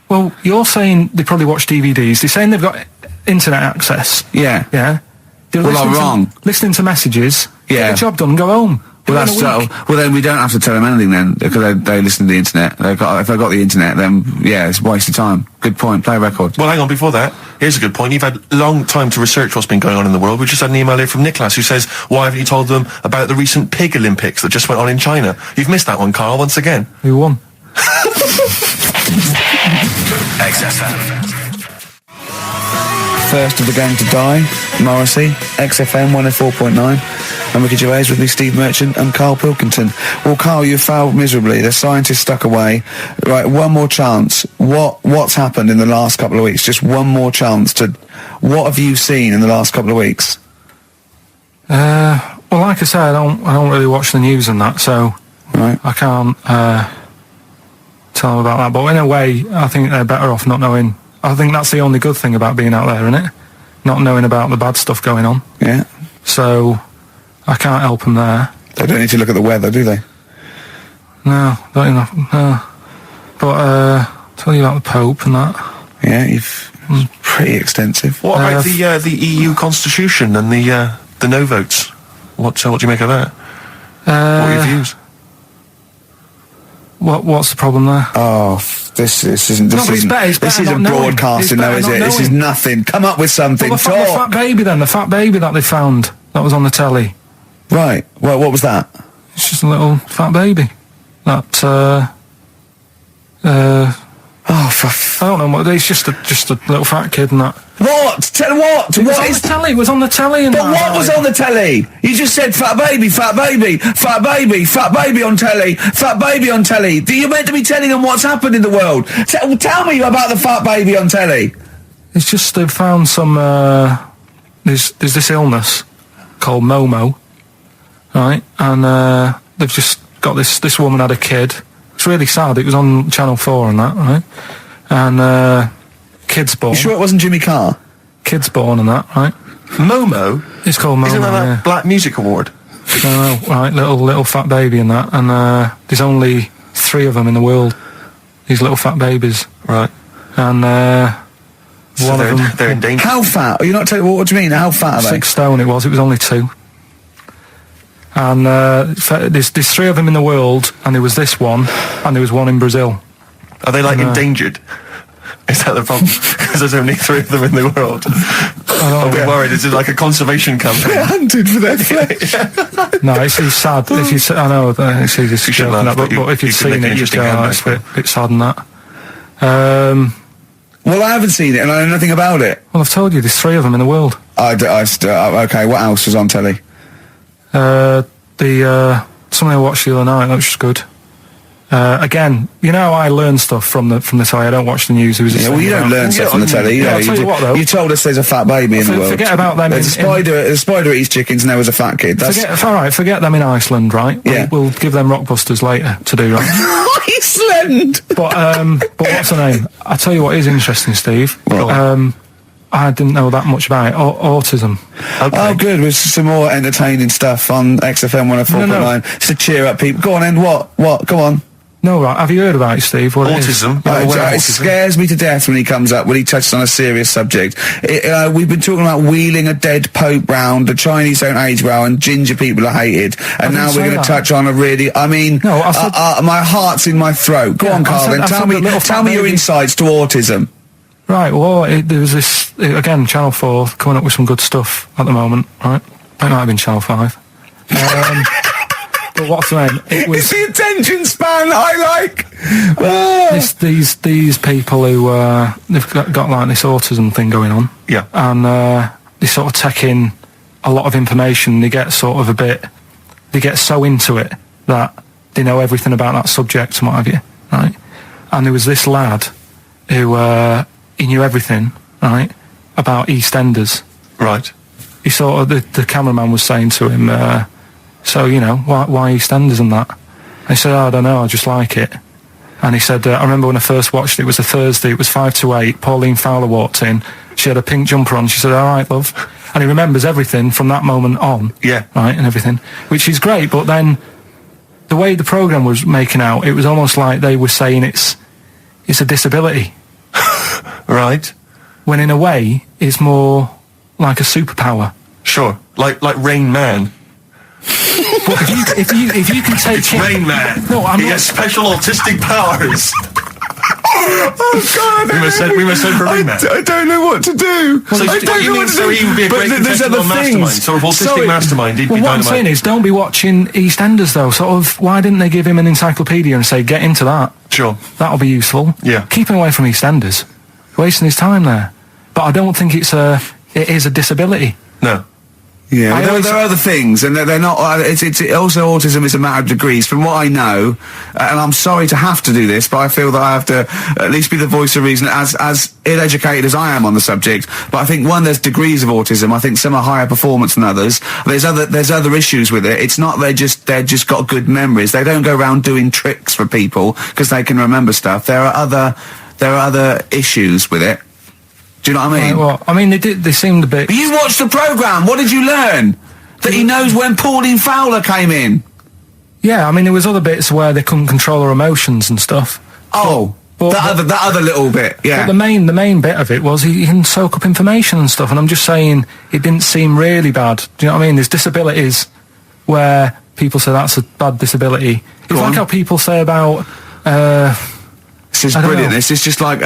Well, you're saying they probably watch DVDs. They're saying they've got internet access. Yeah. Yeah? Well, I'm wrong. Listening to messages. Yeah. Get the job done and go home. Well, well, then we don't have to tell them anything then, because they listen to the internet. If they've got the internet, then, yeah, it's a waste of time. Good point. Play a record. Well, hang on, before that, here's a good point. You've had a long time to research what's been going on in the world. We just had an email here from Nicholas who says, why haven't you told them about the recent Pig Olympics that just went on in China? You've missed that one, Carl, once again. Who won? XFM. First of the gang to die, Morrissey, XFM 104.9, and Ricky Gervais with me, Steve Merchant, and Karl Pilkington. Well, Karl, you failed miserably. The scientists stuck away. Right, one more chance. What's happened in the last couple of weeks? Just one more chance to... What have you seen in the last couple of weeks? Well, like I say, I don't really watch the news and that, so right. I can't tell them about that. But in a way, I think they're better off not knowing. I think that's the only good thing about being out there, isn't it? Not knowing about the bad stuff going on. Yeah. So, I can't help them there. They don't need to look at the weather, do they? No, don't enough. No. But, tell you about the Pope and that. Yeah, it's pretty extensive. What about the EU Constitution and the no votes? What do you make of that? What are your views? What's the problem there? Oh, this isn't No, but it's better this isn't not knowing. broadcasting It's though, better is not it? This is knowing. nothing. Come up with something. Well, the fat baby then, the fat baby that they found that was on the telly. Right. Well, what was that? It's just a little fat baby. That Oh, I don't know what. It's just a little fat kid and that. what? Tell what? It was What on is? the telly. It was on the telly and But that. what was on the telly? You just said fat baby, fat baby, fat baby, fat baby on telly, fat baby on telly. You're meant to be telling them what's happened in the world. Tell me about the fat baby on telly. It's just they've found some. There's this illness called Momo, right? And they've just got this woman had a kid. It's really sad. It was on Channel 4 and that, right? And kid's born. You sure it wasn't Jimmy Carr? Kid's born and that, right? Momo? It's called Momo. Isn't that yeah. a Black Music Award? No, right, little fat baby and that, and there's only 3 of them in the world. These little fat babies, Right. and So one of them, they're in danger. How fat? Are you not telling? What do you mean? How fat are they? 6 stone. It was only 2. And there's 3 of them in the world, and there was this one, and there was one in Brazil. Are they like No. endangered? Is that the problem? Because there's only 3 of them in the world. I'm a bit worried. Is it like a conservation campaign? They're hunted for their flesh. No, it's sad. If you, I know it's easy to You should joke laugh, and that, but but if you you'd can make seen an it, you'd interesting go, comeback it's for a bit sad and that. Well, I haven't seen it, and I know nothing about it. Well, I've told you, there's 3 of them in the world. Okay, what else was on telly? Something I watched the other night, that was just good. Again, you know, I learn stuff from the telly. I don't watch the news. Yeah, well, you don't learn stuff from the telly. You Yeah, know, I'll tell you what, though. you told us there's a fat baby in the world. Forget about them. There's a spider eats chickens, and there was a fat kid. That's Forget them in Iceland, right? Yeah. We'll give them Rockbusters later to do, right? Iceland. But what's her name? I tell you what is interesting, Steve. What? I didn't know that much about it. Autism. Oh, good. With some more entertaining stuff on XFM 104.9. Just to cheer up people. Go on, then. What? Go on. No, right. Have you heard about it, Steve? What it is? Autism? It scares me to death when he comes up, when he touches on a serious subject. We've been talking about wheeling a dead pope round, the Chinese don't age well, and ginger people are hated. And now we're going to touch on a really, I mean, No, I said- my heart's in my throat. Go Yeah, on, Carl, then. I said the little Tell fat me your baby- insights to autism. Right, well, there was this, again, Channel 4 coming up with some good stuff at the moment, right? It might have been Channel 5. But what's the name? It It's was the attention span I like. Oh. these people who, they've got like this autism thing going on. Yeah. And they sort of take in a lot of information. They get sort of they get so into it that they know everything about that subject and what have you, right? And there was this lad who, he knew everything, right, about EastEnders. Right. He sort of, the cameraman was saying to him, so, you know, why EastEnders and that? And he said, I don't know, I just like it. And he said, I remember when I first watched it, it was a Thursday, it was 5 to 8, Pauline Fowler walked in, she had a pink jumper on, she said, all right, love. And he remembers everything from that moment on. Yeah. Right, and everything, which is great, but then the way the programme was making out, it was almost like they were saying it's a disability. Right. When in a way, it's more like a superpower. Sure. Like Rain Man. But if you can take It's Rain Man. No, I'm he not- has special autistic powers. Oh, God, we must send for Rain Man. I don't know what to do. So I you don't know mean what to so do. he would be a But great there's contestant other on Mastermind, things. sort of autistic Sorry. Mastermind. He'd Well, be what I'm saying dynamite. is, don't be watching EastEnders though. Sort of, why didn't they give him an encyclopedia and say, get into that? Sure. That'll be useful. Yeah. Keep him away from EastEnders. Wasting his time there. But I don't think it is a disability. No. Yeah, I well, always- there are other things, and they're not. It's also autism is a matter of degrees, from what I know. And I'm sorry to have to do this, but I feel that I have to at least be the voice of reason, as ill-educated as I am on the subject. But I think there's degrees of autism. I think some are higher performance than others. There's other issues with it. It's not they're just got good memories. They don't go around doing tricks for people because they can remember stuff. There are other issues with it. Do you know what I mean? Right, well, I mean, they seemed a bit... But you watched the programme. What did you learn? That he knows when Pauline Fowler came in. Yeah, I mean, there was other bits where they couldn't control their emotions and stuff. Oh, But- that other little bit. Yeah. But the main bit of it was he can soak up information and stuff, and I'm just saying it didn't seem really bad. Do you know what I mean? There's disabilities where people say that's a bad disability. It's Go like on. how people say about This is I don't brilliant. know. This is just like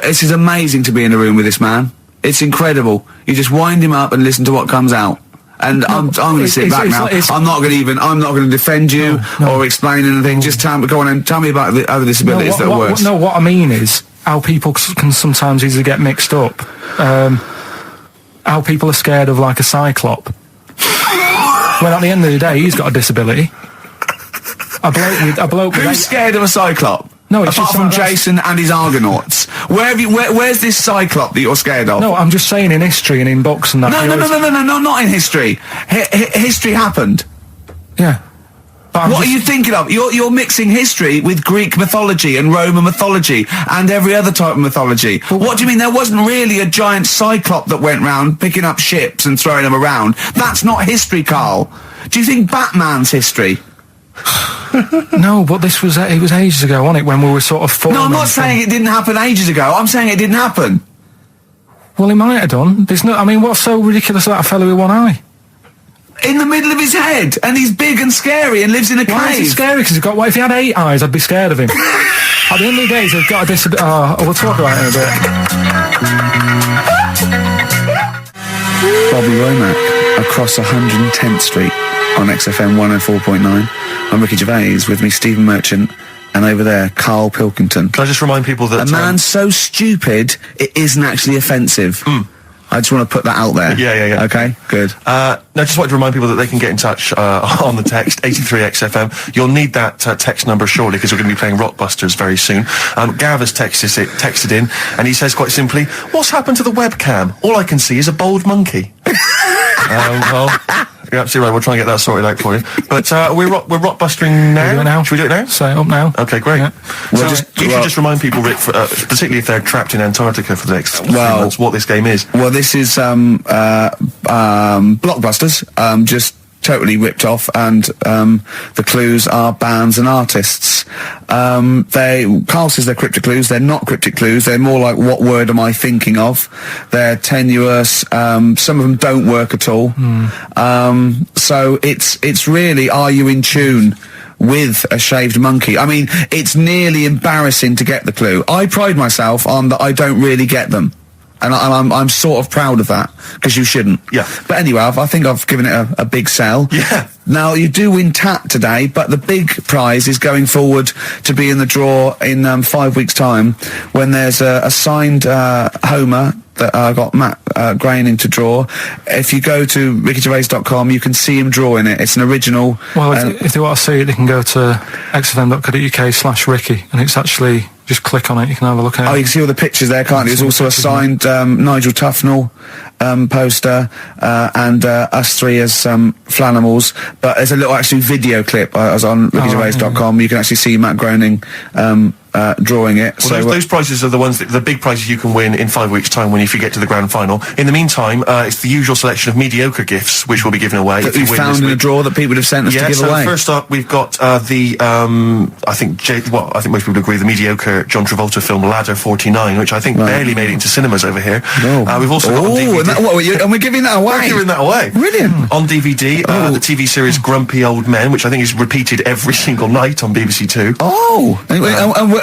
this is amazing to be in a room with this man. It's incredible. You just wind him up and listen to what comes out. And I'm going to sit back now. I'm not going to defend you or explain anything. Just go on and tell me about the other disabilities that are worse. What I mean is how people can sometimes easily get mixed up. How people are scared of like a cyclop. Well, at the end of the day, he's got a disability. A bloke with Who's scared of a cyclop? No, it's apart just from like Jason and his Argonauts. Where's this cyclop that you're scared of? No, I'm just saying in history and in books and that. No, not in history. History happened. Yeah. But What are you thinking of? You're mixing history with Greek mythology and Roman mythology and every other type of mythology. What do you mean? There wasn't really a giant cyclop that went round picking up ships and throwing them around. That's not history, Carl. Do you think Batman's history? No, but it was ages ago, wasn't it, when we were sort of forming. No, I'm not saying it didn't happen ages ago. I'm saying it didn't happen. Well, he might have done. What's so ridiculous about a fellow with one eye? In the middle of his head, and he's big and scary and lives in a cave. Why is he scary? Because what if he had 8 eyes? I'd be scared of him. At the end of the day, he's got a disability. We'll talk about it in a bit. Bobby Womack, across 110th Street on XFM 104.9. I'm Ricky Gervais, with me Stephen Merchant, and over there, Karl Pilkington. Can I just remind people that... A man so stupid, it isn't actually offensive. I just want to put that out there. Yeah. Okay, good. No, just wanted to remind people that they can get in touch on the text, 83XFM. You'll need that text number shortly, because we're going to be playing Rockbusters very soon. Gav has texted in, and he says quite simply, "What's happened to the webcam? All I can see is a bald monkey." Well, you're absolutely right. We'll try and get that sorted out for you. But we're rockbustering now. Do it now. Should we do it now? Say it up now. Okay, great. Yeah. Well, you should just remind people, Rick, particularly if they're trapped in Antarctica for the next 3 months, what this game is. Well, this is Blockbusters, just totally ripped off, and the clues are bands and artists. Carl says they're cryptic clues. They're not cryptic clues. They're more like, what word am I thinking of? They're tenuous. Some of them don't work at all. So it's really, are you in tune with a shaved monkey? I mean, it's nearly embarrassing to get the clue. I pride myself on that I don't really get them. And I'm sort of proud of that, because you shouldn't. Yeah. But anyway, I think I've given it a big sell. Yeah. Now, you do win Tat today, but the big prize is going forward to be in the draw in 5 weeks' time, when there's a signed Homer that I got Matt Groening to draw. If you go to rickygervais.com, you can see him drawing it. It's an original. Well, if they want to see it, they can go to xfm.co.uk/Ricky, and it's actually... Just click on it, you can have a look at it. Oh, you can see all the pictures there, can't you? There's also a signed Nigel Tufnell poster, and us three as Flanimals. But there's a little actually video clip. I was on rickygervais.com. You can actually see Matt Groening drawing it. Well, so those prizes are the ones, the big prizes you can win in 5 weeks' time if you get to the grand final. In the meantime, it's the usual selection of mediocre gifts which will be given away. That we found in a drawer that people have sent us to give away. First up, we've got I think most people agree, the mediocre John Travolta film Ladder 49, which I think barely made it into cinemas over here. We've also got on DVD. And we're giving that away. We're giving that away. Brilliant. On DVD, the TV series Grumpy Old Men, which I think is repeated every single night on BBC Two.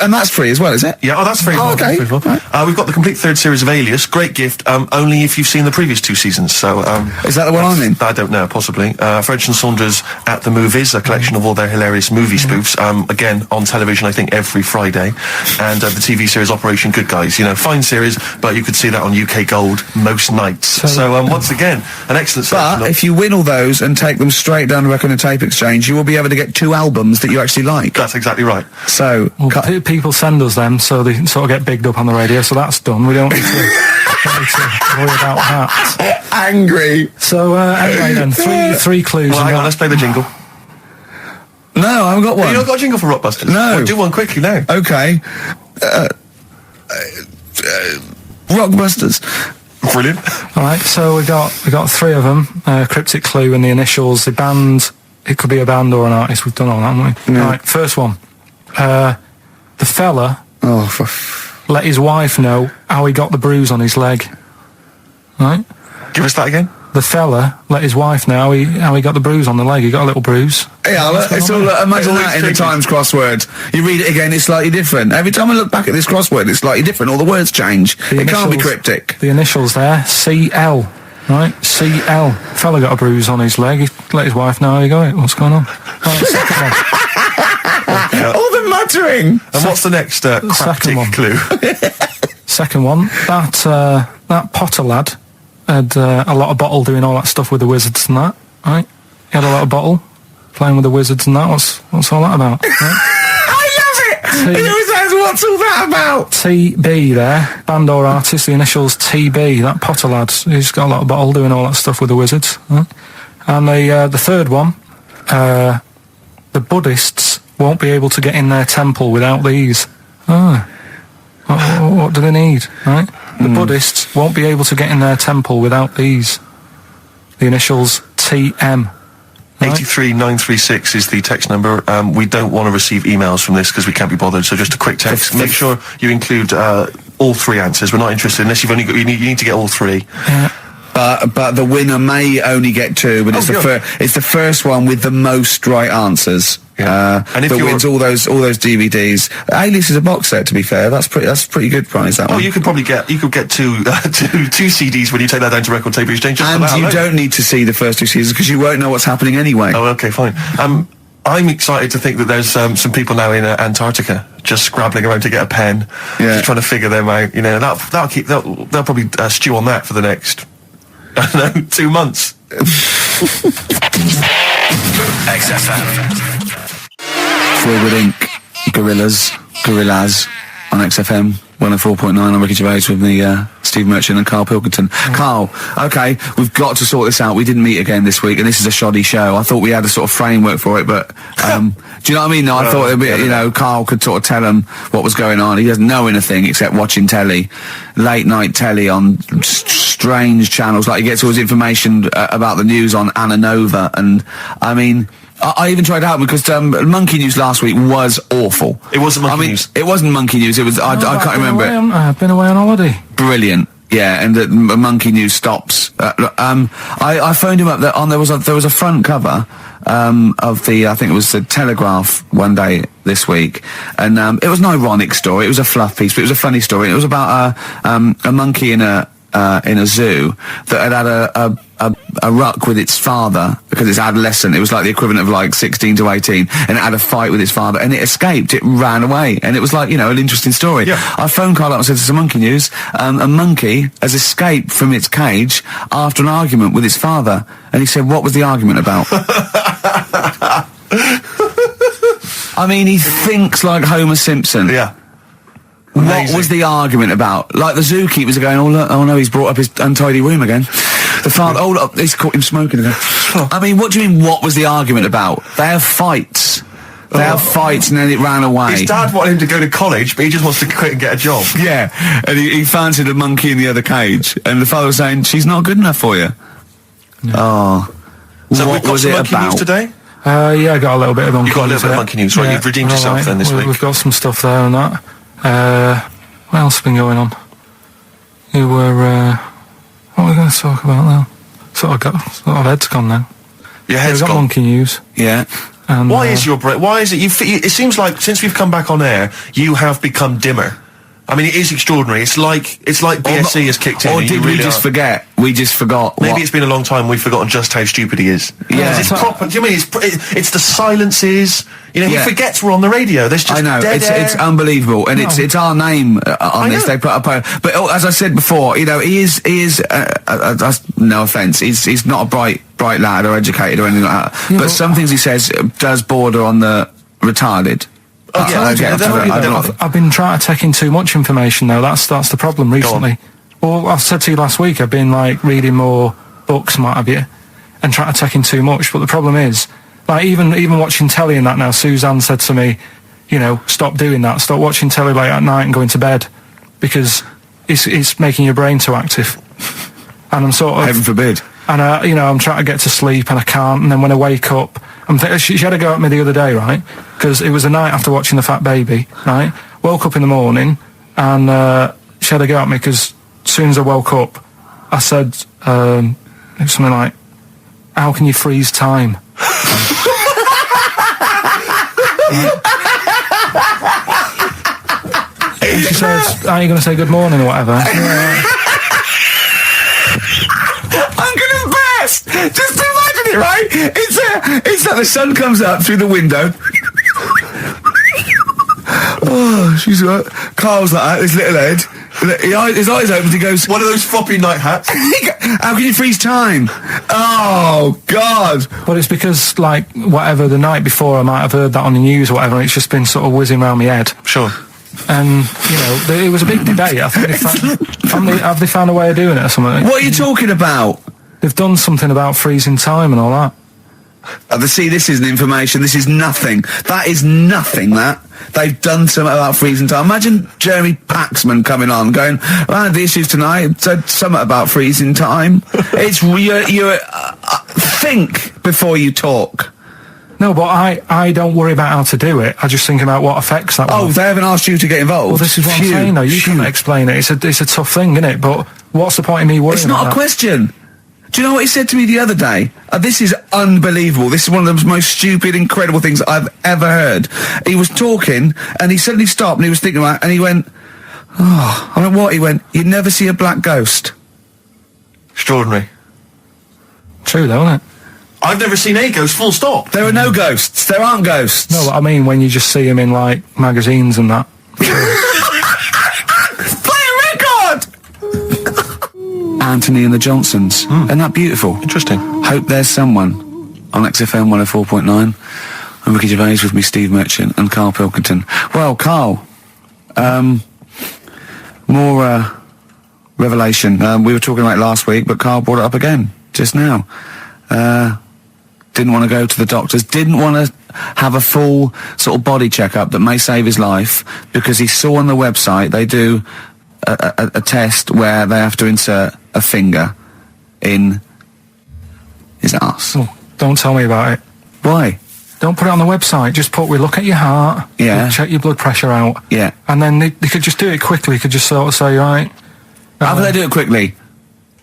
And that's free as well, is it? Yeah, that's free. Oh, okay. Well. Right. We've got the complete third series of Alias. Great gift, only if you've seen the previous 2 seasons. So, is that the one I'm in? I don't know, possibly. French and Saunders at the Movies, a collection of all their hilarious movie spoofs. Again, on television, I think, every Friday. And the TV series Operation Good Guys. Fine series, but you could see that on UK Gold most nights. So once again, an excellent selection. But if you win all those and take them straight down to Record and Tape Exchange, you will be able to get 2 albums that you actually like. That's exactly right. So, people send us them, so they sort of get bigged up on the radio, so that's done. We don't need to worry about that. Angry. So, anyway then, three clues. Well, hang on, let's play the jingle. No, I haven't got one. You not got a jingle for Rockbusters? No. Well, do one quickly now. Okay. Rockbusters. Brilliant. All right, so we got 3 of them. Cryptic clue and the initials. The band. It could be a band or an artist. We've done all that, haven't we? Yeah. All right, first one. The fella Oh, let his wife know how he got the bruise on his leg. Right? Give us that again. the fella let his wife know how he got the bruise on the leg. He got a little bruise. Yeah, it's all, imagine that in the Times crossword. You read it again, it's slightly different. Every time I look back at this crossword, it's slightly different. All the words change. It can't be cryptic. The initials there, CL. Right, CL. Fella got a bruise on his leg. He let his wife know how he got it. What's going on? Right, second one. All the muttering. And what's the next cryptic one. clue? Second one. That Potter lad had a lot of bottle doing all that stuff with the wizards and that. Right, he had a lot of bottle playing with the wizards and that. What's all that about? Right? What's all that about? TB there, band or artist, the initials TB, that Potter lad, he's got a lot of bottle doing all that stuff with the wizards. Huh? And the third one, the Buddhists won't be able to get in their temple without these. What do they need, right? The Buddhists won't be able to get in their temple without these. The initials TM. Right. 83936 is the text number. We don't want to receive emails from this because we can't be bothered, so just a quick text. Make sure you include all three answers. We're not interested unless you've only got, you need to get all three. Yeah. But the winner may only get two, but it's the first one with the most right answers. Yeah. And if that wins all those DVDs. Alias is a box set, to be fair. That's pretty good prize, that one. You could probably get two CDs when you take that down to Record Tape Exchange. And you don't need to see the first two seasons because you won't know what's happening anyway. Oh, okay, fine. I'm excited to think that there's some people now in Antarctica just scrabbling around to get a pen, just trying to figure them out. You know, they'll probably stew on that for the next 2 months. XFM. Forward Inc. Gorillas on XFM 104.9 on Ricky Gervais with me, Steve Merchant and Karl Pilkington. Karl, okay, we've got to sort this out. We didn't meet again this week, and this is a shoddy show. I thought we had a sort of framework for it, but do you know what I mean? No, I thought it'd be, Karl could sort of tell him what was going on. He doesn't know anything except watching telly, late night telly on strange channels. Like, he gets all his information about the news on Anna Nova, and I mean, I even tried to help because Monkey News last week was awful. It wasn't Monkey News. It wasn't Monkey News. It was. I can't remember it. I've been away on holiday. Brilliant. Yeah, and the Monkey News stops. I phoned him up. There was a front cover of the, I think it was the Telegraph one day this week, and it was an ironic story. It was a fluff piece, but it was a funny story. It was about a monkey in a zoo that had a ruck with its father because it's adolescent. It was like the equivalent of like 16 to 18, and it had a fight with its father, and it escaped. It ran away, and it was like, an interesting story. Yeah. I phoned Karl up and said, "This is a Monkey News. A monkey has escaped from its cage after an argument with its father." And he said, "What was the argument about?" I mean, he thinks like Homer Simpson. Yeah. Amazing. What was the argument about? Like, the zookeepers are going, oh no, he's brought up his untidy room again. The father, look, he's caught him smoking again. I mean, what do you mean, what was the argument about? They have fights. They have fights, and then it ran away. His dad wanted him to go to college, but he just wants to quit and get a job. Yeah, and he fancied a monkey in the other cage, and the father was saying, she's not good enough for you. No. Oh. So what we've got was some it Monkey about? News today? Yeah, I got a little bit of Monkey News. You got a little bit of Monkey News, right? You've redeemed yourself then this week. We've got some stuff there and that. What else has been going on? What are we going to talk about now? Sort of head's gone now. Your head's We've got gone. Monkey News. Yeah. And, Why is your brain? Why is it? It seems like since we've come back on air, you have become dimmer. I mean, it is extraordinary. It's like BSC has kicked in. Or and did you really we just are. forget? We just forgot. Maybe it's been a long time. We've forgotten just how stupid he is. Yeah. It's proper. Do you mean it's the silences? He forgets we're on the radio. There's just I know, dead air. it's unbelievable, and it's our name on this. know. They put up, but as I said before, he is no offence, he's not a bright lad or educated or anything like that. Yeah, but some things he says does border on the retarded. I've been trying to take in too much information though. That's the problem recently. Well, I said to you last week, I've been like reading more books and what have you, and trying to take in too much. But the problem is, like even watching telly and that now, Suzanne said to me, stop doing that. Stop watching telly late at night and going to bed, because it's making your brain too active. And I'm sort of, heaven forbid. And I'm trying to get to sleep and I can't. And then when I wake up, she had a go at me the other day, right? Because it was the night after watching The Fat Baby, right? Woke up in the morning and she had a go at me because as soon as I woke up, I said, It's something like, how can you freeze time? And she says, are you going to say good morning or whatever? I'm gonna burst! Just imagine it, right? It's like the sun comes up through the window. Oh, she's right. Carl's like that, his little head. His eyes open, he goes, One of those floppy night hats. how can you freeze time? Oh, God. But it's because, like, whatever, the night before I might have heard that on the news or whatever, and it's just been sort of whizzing around my head. Sure. And, you know, it was a big debate. I think have they found a way of doing it or something? What are you talking about? They've done something about freezing time and all that. See, this isn't information. This is nothing. That is nothing, that. They've done something about freezing time. Imagine Jeremy Paxman coming on, going, well, the issues tonight said something about freezing time. It's, think before you talk. No, but I don't worry about how to do it. I just think about what effects that will Oh, have. they haven't asked you to get involved? Well, this is what I'm saying, though. You can't explain it. It's a tough thing, isn't it? But what's the point in me worrying It's not about a question. Do you know what he said to me the other day? This is unbelievable. This is one of the most stupid, incredible things I've ever heard. He was talking, and he suddenly stopped, and he was thinking about it, and he went, oh, I don't know what, he went, you'd never see a black ghost. Extraordinary. True, though, isn't it? I've never seen a ghost, full stop. There are no ghosts. There aren't ghosts. No, but I mean when you just see them in, like, magazines and that. Play a record! Anthony and the Johnsons. Isn't that beautiful? Interesting. Hope There's Someone on XFM 104.9. I'm Ricky Gervais, with me Steve Merchant and Karl Pilkington. Well, Karl, more revelation. We were talking about it last week, but Karl brought it up again just now. Didn't want to go to the doctors, didn't want to have a full sort of body checkup that may save his life, because he saw on the website they do a test where they have to insert a finger in his arse. Oh, don't tell me about it. Why? Don't put it on the website. Just we look at your heart. Yeah. We'll check your blood pressure out. Yeah. And then they could just do it quickly. They could just sort of say, right. How do they do it quickly?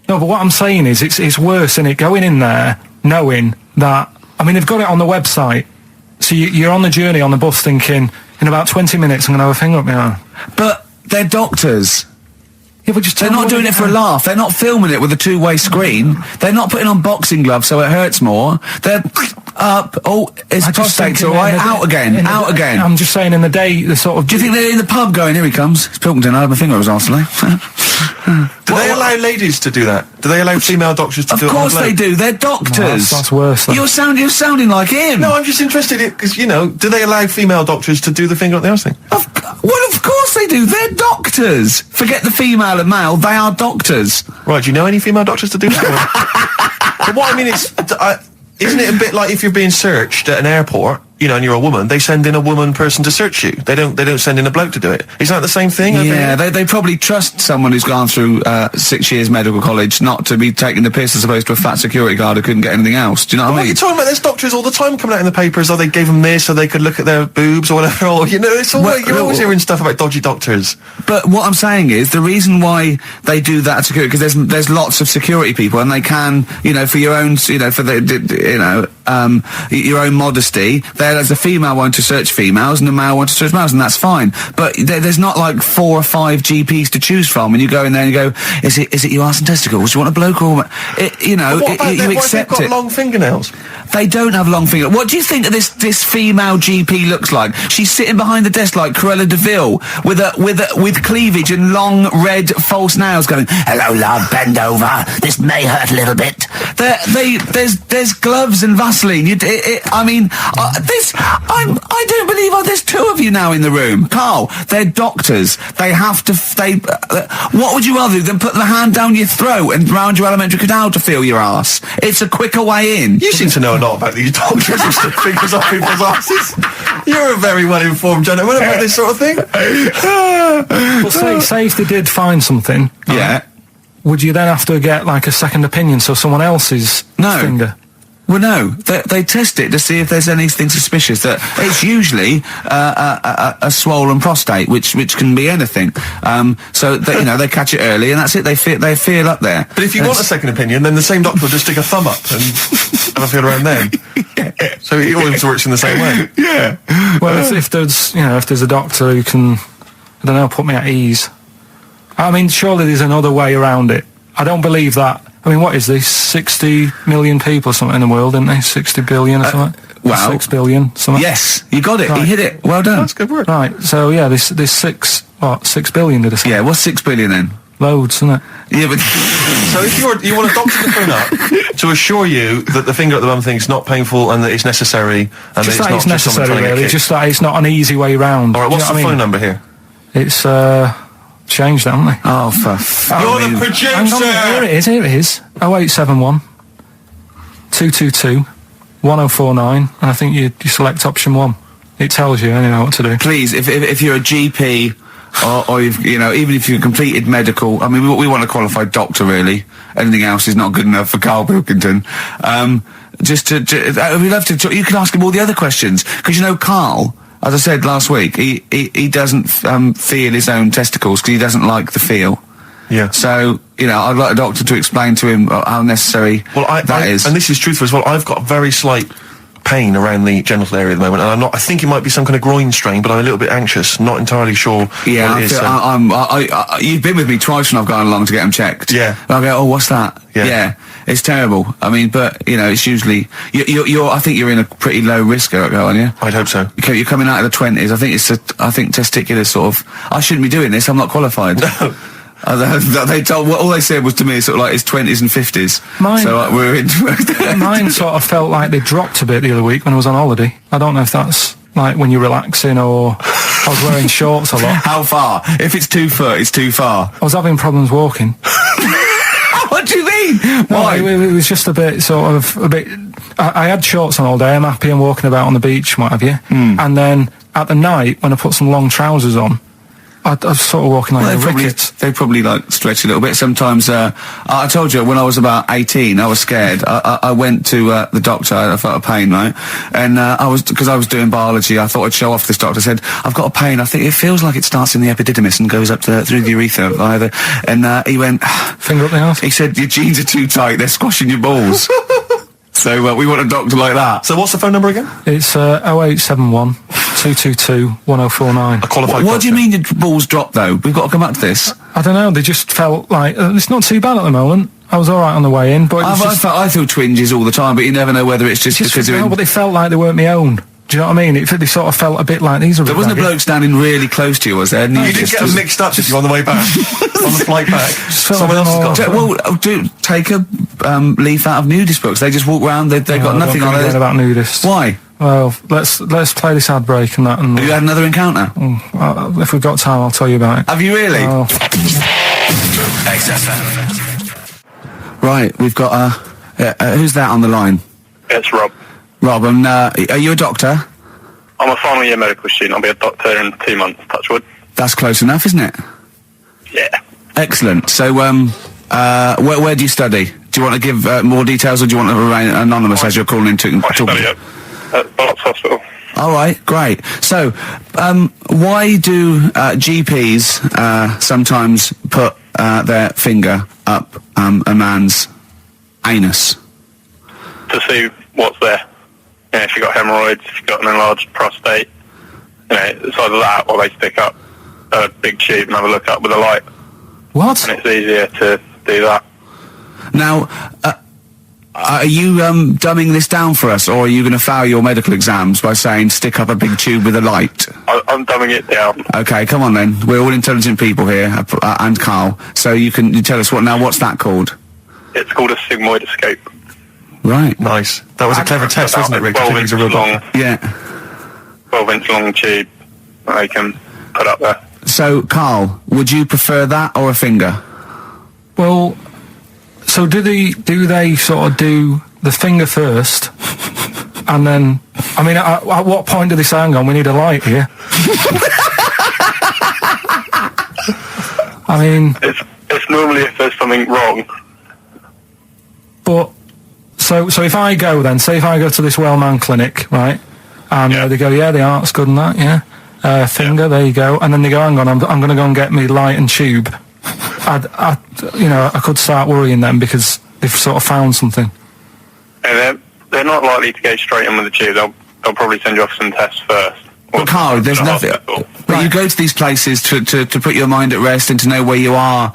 No, but what I'm saying is it's worse, isn't it? Going in there knowing that, I mean, they've got it on the website. So you're on the journey on the bus thinking, in about 20 minutes I'm going to have a finger up my arm. But they're doctors. Yeah, but just They're not doing it for a laugh. They're not filming it with a two-way screen. They're not putting on boxing gloves so it hurts more. They're up. Oh, his prostate's all right. Out again. Out again. I'm just saying, in the day, the sort of. Do you think they're in the pub going, here he comes? It's Pilkington. I had my finger up his arse today. Do they allow ladies to do that? Do they allow female doctors to do it? Of course they do. They're doctors. That's worse. You're sounding like him. No, I'm just interested because, you know, do they allow female doctors to do the finger up the arse thing? Well, of course they do. They're doctors. Forget the female and male. They are doctors. Right, do you know any female doctors to do that? But what I mean is, isn't it a bit like if you're being searched at an airport, you know, and you're a woman, they send in a woman person to search you. They don't send in a bloke to do it. Is that the same thing? Yeah, they probably trust someone who's gone through 6 years medical college not to be taking the piss as opposed to a fat security guard who couldn't get anything else. Do you know what I mean? You're talking about, there's doctors all the time coming out in the papers, or they gave them this so they could look at their boobs or whatever, or, you know, it's all you're always hearing stuff about dodgy doctors. But what I'm saying is, the reason why they do that at security, because there's lots of security people, and they can, you know, for your own, you know, for the, you know, your own modesty, there's a female one to search females and a male one to search males, and that's fine. But there's not like 4 or 5 GPs to choose from, and you go in there and you go, is it your arse and testicles? Do you want a bloke or you know? What about you accept what if they've got it. long fingernails? They don't have long fingers. What do you think this female GP looks like? She's sitting behind the desk like Cruella de Vil with cleavage and long red false nails, going, "Hello, love, bend over. This may hurt a little bit." There's gloves and Vaseline. I don't believe there's 2 of you now in the room. Karl, they're doctors. They have to. What would you rather do than put the hand down your throat and round your alimentary canal to feel your ass? It's a quicker way in. You seem to know a lot about these doctors who stick fingers up people's asses. You're a very well-informed gentleman about this sort of thing. Well, say if they did find something. Yeah. Would you then have to get like a second opinion, so someone else's finger? Well, no, they test it to see if there's anything suspicious. That it's usually a swollen prostate, which can be anything. So they, they catch it early, and that's it. They feel up there. But if you want a second opinion, then the same doctor will just stick a thumb up and have a feel around then. Yeah. So it always works in the same way. Yeah. Well, if there's a doctor who can, I don't know, put me at ease. I mean, surely there's another way around it. I don't believe that. I mean, what is this? 60 million people or something in the world, isn't there? 60 billion or something? Wow. 6 billion, something? Yes, you got it. Right. You hit it. Well done. That's good work. Right, so yeah, there's 6 billion, did I say? Yeah, what's 6 billion then? Loads, isn't it? Yeah, but So if you want a doctor to phone up to assure you that the finger at the bum thing's not painful and that it's necessary, and Just that that it's it's not just someone necessary, trying to really. get Just that it's not an easy way round. All right, what's the phone number here? It's, changed that, haven't they? oh, for You're the producer! Hang on, here it is. 0871 222 1049, and I think you select option 1. It tells you anyway what to do. please, if you're a GP or you've, even if you've completed medical, I mean, we want a qualified doctor, really. Anything else is not good enough for Karl Pilkington. We'd love to talk. You can ask him all the other questions, because Karl, as I said last week, he doesn't feel his own testicles because he doesn't like the feel. Yeah. So, I'd like a doctor to explain to him how necessary that is. And this is truthful as well. I've got very slight pain around the genital area at the moment, and I think it might be some kind of groin strain, but I'm a little bit anxious, not entirely sure Yeah, what it is. you've been with me twice when I've gone along to get them checked. Yeah. And I go, oh, what's that? Yeah. It's terrible. I mean, but, it's usually, I think you're in a pretty low risk, aren't you? I'd hope so. You're coming out of the 20s. I think testicular sort of, I shouldn't be doing this, I'm not qualified. They told, all they said was to me sort of like it's 20s and 50s. Mine- So we're in. Mine sort of felt like they dropped a bit the other week when I was on holiday. I don't know if that's like when you're relaxing or I was wearing shorts a lot. How far? If it's 2 foot, it's too far. I was having problems walking. What do you mean? No, Why? it was just a bit. I had shorts on all day. I'm happy and walking about on the beach and what have you. And then at the night, when I put some long trousers on, I was sort of walking like a ricket. They probably like stretch a little bit. Sometimes, I told you when I was about 18, I was scared. I went to the doctor. I felt a pain, right? And because I was doing biology, I thought I'd show off this doctor. I said, I've got a pain. I think it feels like it starts in the epididymis and goes up through the urethra either. And he went, Finger up the arse. he said, your jeans are too tight. They're squashing your balls. So we want a doctor like that. So what's the phone number again? It's 0871 222 1049. A qualified What do you doctor. mean your balls dropped though? We've got to come back to this. I don't know. They just felt like it's not too bad at the moment. I was all right on the way in, but it was just, I feel twinges all the time, but you never know whether it's just because no, but they felt like they weren't my own. Do you know what I mean? They sort of felt a bit like these are. There wasn't a bloke standing really close to you, was there? And You did get them mixed up, did you, on the way back? On the flight back? felt Someone else has got Well, take a leaf out of nudist books. They just walk around. They've got nothing on it. About nudists. Why? Well, let's play this ad break and that. And Have you had another encounter? if we've got time, I'll tell you about it. Have you really? Oh. XFM. Right, we've got who's that on the line? It's Rob. Rob, are you a doctor? I'm a final year medical student. I'll be a doctor in 2 months, touch wood. That's close enough, isn't it? Yeah. Excellent. So, where do you study? Do you want to give more details, or do you want to remain anonymous as you're calling in to I study at Barts Hospital. All right, great. So, why do GPs sometimes put their finger up a man's anus? To see what's there. If you've got hemorrhoids, if you've got an enlarged prostate, it's either that or they stick up a big tube and have a look up with a light. What? And it's easier to do that. Now, are you dumbing this down for us, or are you going to fail your medical exams by saying stick up a big tube with a light? I'm dumbing it down. Okay, come on then. We're all intelligent people here, and Karl. So you tell us what's that called? It's called a sigmoidoscope. Right. Nice. That was a clever test, wasn't it, Rick? 12 He's inch a real long, doctor. Yeah. 12-inch long tube that they can put up there. So, Karl, would you prefer that or a finger? Well, so do they sort of do the finger first, and then? I mean, at what point do they say, "Hang on, we need a light here"? I mean, It's normally if there's something wrong. but So if I go then, say if I go to this Wellman clinic, right, and they go, yeah, the art's good and that, yeah, finger, there you go, and then they go, hang on, I'm going to go and get me light and tube. I could start worrying then because they've sort of found something. And they're not likely to go straight in with the tube. They'll probably send you off some tests first. But Karl, there's nothing. But you go to these places to put your mind at rest and to know where you are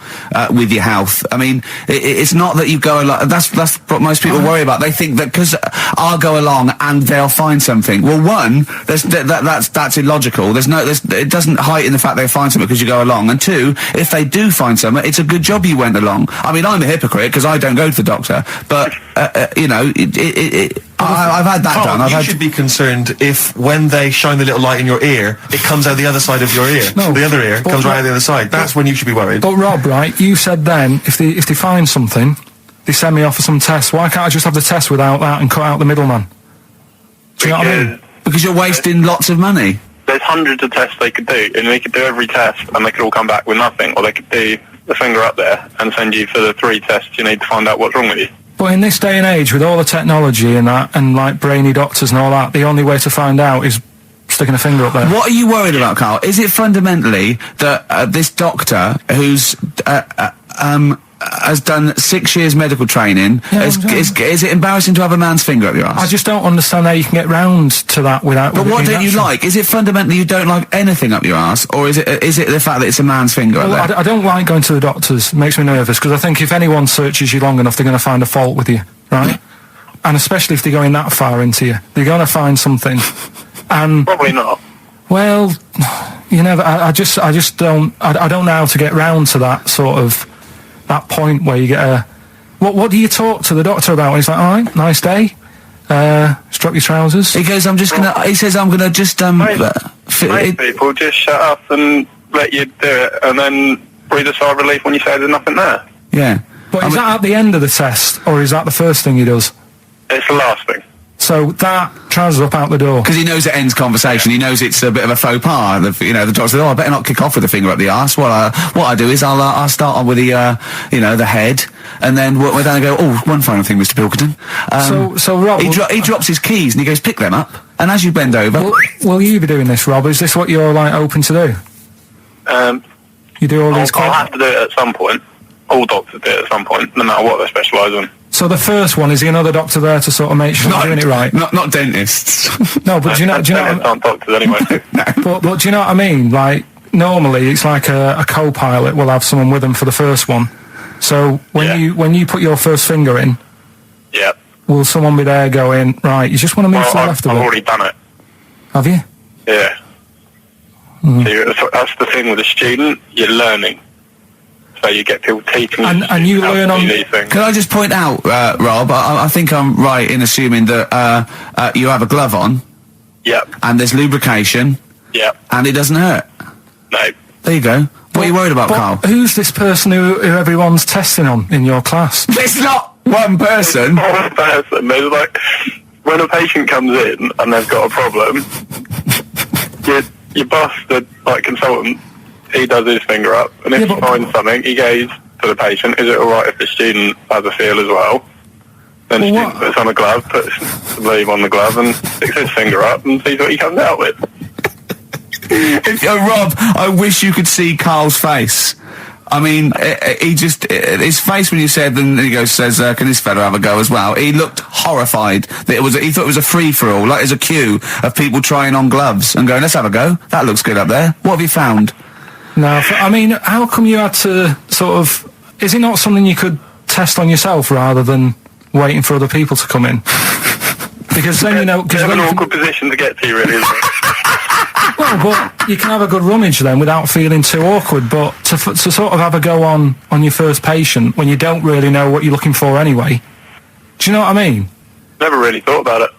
with your health. I mean, it's not that you go along. That's what most people worry about. They think that because I'll go along and they'll find something. Well, one, that's illogical. It doesn't heighten the fact they find something because you go along. And two, if they do find something, it's a good job you went along. I mean, I'm a hypocrite because I don't go to the doctor, but I've had that Karl, done. you should be concerned if when they shine the little light in your ear, it comes out the other side of your ear. No, the other ear comes right out the other side. That's when you should be worried. But Rob, right, you said then, if they find something, they send me off for some tests. Why can't I just have the test without that and cut out the middleman? Do you know what I mean? Because you're wasting lots of money. There's hundreds of tests they could do, and they could do every test, and they could all come back with nothing, or they could do the finger up there and send you for the 3 tests you need to find out what's wrong with you. But in this day and age, with all the technology and that, and like brainy doctors and all that, the only way to find out is sticking a finger up there. What are you worried about, Karl? Is it fundamentally that this doctor who's has done 6 years medical training, is it embarrassing to have a man's finger up your ass? I just don't understand how you can get round to that without... But what don't you like? Is it fundamentally you don't like anything up your ass, or is it the fact that it's a man's finger up there? I don't like going to the doctors. It makes me nervous, because I think if anyone searches you long enough, they're going to find a fault with you, right? And especially if they're going that far into you. They're going to find something. And... Probably not. Well, you know, I just don't... I don't know how to get round to that sort of... that point where you get a... What do you talk to the doctor about? He's like, all right, nice day. Strap your trousers. He goes, he says, I'm gonna just, Most people just shut up and let you do it, and then breathe a sigh of relief when you say there's nothing there. Yeah. But is that at the end of the test, or is that the first thing he does? It's the last thing. So that trousers up out the door. Because he knows it ends conversation. He knows it's a bit of a faux pas. The doctor says, I better not kick off with a finger up the arse. Well, what I do is I'll start on with the, the head, and then we're down and go, one final thing, Mr. Pilkington. So Rob... He drops his keys and he goes, pick them up. And as you bend over... Will you be doing this, Rob? Is this what you're, like, open to do? You do all these... I'll have to do it at some point. All doctors do it at some point, no matter what they specialise in. So the first one, is another doctor there to sort of make sure you're doing it right? Not dentists. No, but do you know... aren't doctors anyway. But do you know what I mean? Like, normally it's like a co-pilot will have someone with them for the first one. So when you put your first finger in, will someone be there going, right, you just want to move to the left of it? I've already done it. Have you? Yeah. So that's the thing with a student, you're learning. So you get people teaching you. And you learn on... these things. Can I just point out, Rob, I think I'm right in assuming that you have a glove on. Yep. And there's lubrication. Yep. And it doesn't hurt. No. There you go. What are you worried about, Karl? Who's this person who everyone's testing on in your class? It's not one person. One person. There's like, when a patient comes in and they've got a problem, your boss, the consultant, he does his finger up, and if he finds something, he goes to the patient, is it alright if the student has a feel as well? Then the student puts on a glove, puts the bleed on the glove, and sticks his finger up and sees what he comes out with. Rob, I wish you could see Karl's face. I mean, his face when you said, and he says, can this fella have a go as well? He looked horrified. That he thought it was a free-for-all, like there's a queue of people trying on gloves and going, let's have a go. That looks good up there. What have you found? No, I mean, how come you had to sort of... Is it not something you could test on yourself rather than waiting for other people to come in? Because then, you know... It's an awkward position to get to, really, isn't it? Well, but you can have a good rummage then without feeling too awkward, but to sort of have a go on your first patient when you don't really know what you're looking for anyway, do you know what I mean? Never really thought about it.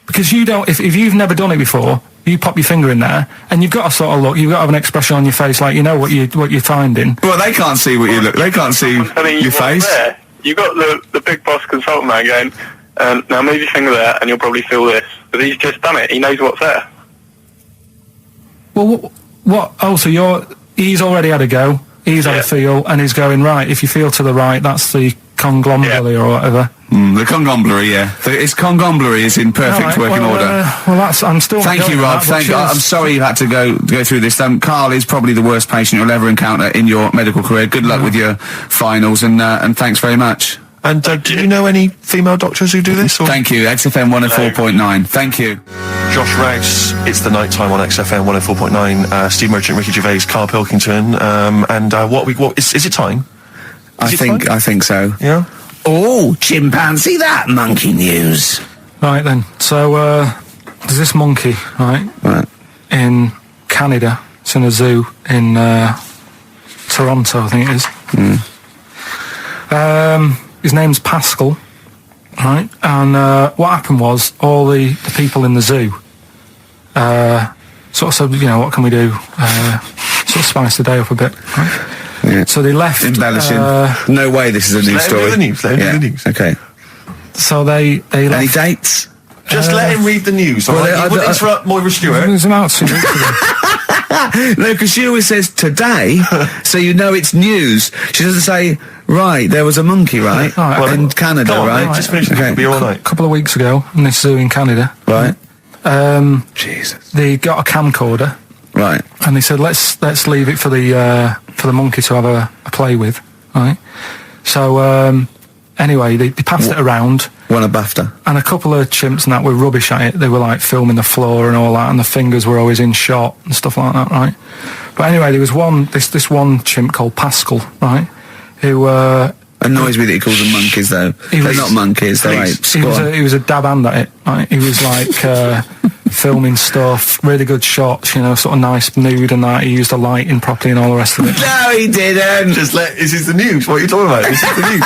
Because you don't... If you've never done it before... You pop your finger in there, and you've got to sort of look. You've got to have an expression on your face, like you know what you're finding. Well, they can't see what you look. They can't see your face. There. You got the big boss consultant man going, now move your finger there, and you'll probably feel this. But he's just done it. He knows what's there. Well, what? Oh, so he's already had a go. He's had a feel, and he's going right. If you feel to the right, that's the Conglomerate or whatever. The conglomerate, yeah. Its conglomerate is in perfect working order. Well, that's. I'm still. Thank you, Rob. I'm sorry you had to go through this. Carl is probably the worst patient you'll ever encounter in your medical career. Good luck with your finals, and thanks very much. And do you know any female doctors who do this? Or? Thank you. XFM 104.9. Thank you. Josh Rouse, it's the night time on XFM 104.9. Steve Merchant, Ricky Gervais, Karl Pilkington, and what is it time? I think so. Yeah. Oh, chimpanzee, that monkey news. Right then. So there's this monkey, right? In Canada. It's in a zoo in Toronto, I think it is. His name's Pascal, right? And what happened was all the people in the zoo sort of said, you know, what can we do? Sort of spice the day up a bit, right? Yeah. So they left. Embellishing. No way this is a news story. Let him do the news. Okay. So they Any left. dates? Just let him read the news. Well, He wouldn't interrupt Moira Stewart. It was about 2 weeks ago. No, because she always says today, so you know it's news. She doesn't say, right, there was a monkey, right? Right, in Canada, Come on, right? mate, just finish Okay. the beer all night. A couple of weeks ago in this zoo in Canada. Right. Jesus. They got a camcorder. Right. And they said, let's leave it for the monkey to have a play with, right? So anyway, they passed it around, Won a BAFTA. and a couple of chimps and that were rubbish at it. They were like filming the floor and all that, and the fingers were always in shot and stuff like that, right? But anyway, there was this one chimp called Pascal, right? Who Annoys me that he calls them monkeys, though. They're not monkeys, they're right. he was a dab hand at it, right? He was like filming stuff, really good shots, you know, sort of nice mood and that. He used the lighting properly and all the rest of it. No, he didn't. This is the news. What are you talking about? This is the news.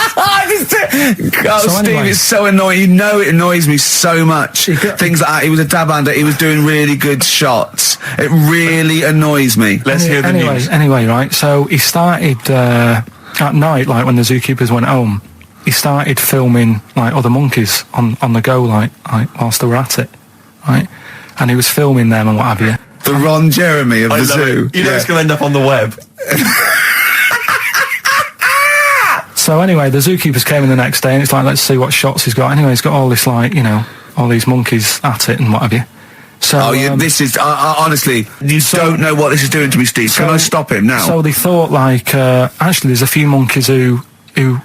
Steve, anyway. it's so annoying. You know it annoys me so much. Things like that. He was a dab hand. He was doing really good shots. It really annoys me. Let's hear the news. Anyway, right, so he started at night, like when the zookeepers went home, he started filming like other monkeys on the go, like whilst they were at it, right? And he was filming them and what have you. The Ron Jeremy of I the love zoo. it. You know it's going to end up on the web. So anyway, the zookeepers came in the next day and it's like, let's see what shots he's got. Anyway, he's got all this, like, you know, all these monkeys at it and what have you. So, this is honestly, you don't know what this is doing to me, Steve. Can I stop him now? So they thought, like, actually there's a few monkeys who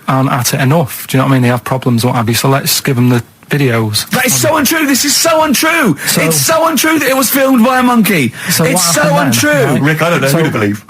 aren't at it enough. Do you know what I mean? They have problems and what have you. So let's give them the videos. That is so untrue. This is so untrue. So- It's so untrue that it was filmed by a monkey. So It's what so happened untrue. then, right? Rick, I don't know who to believe.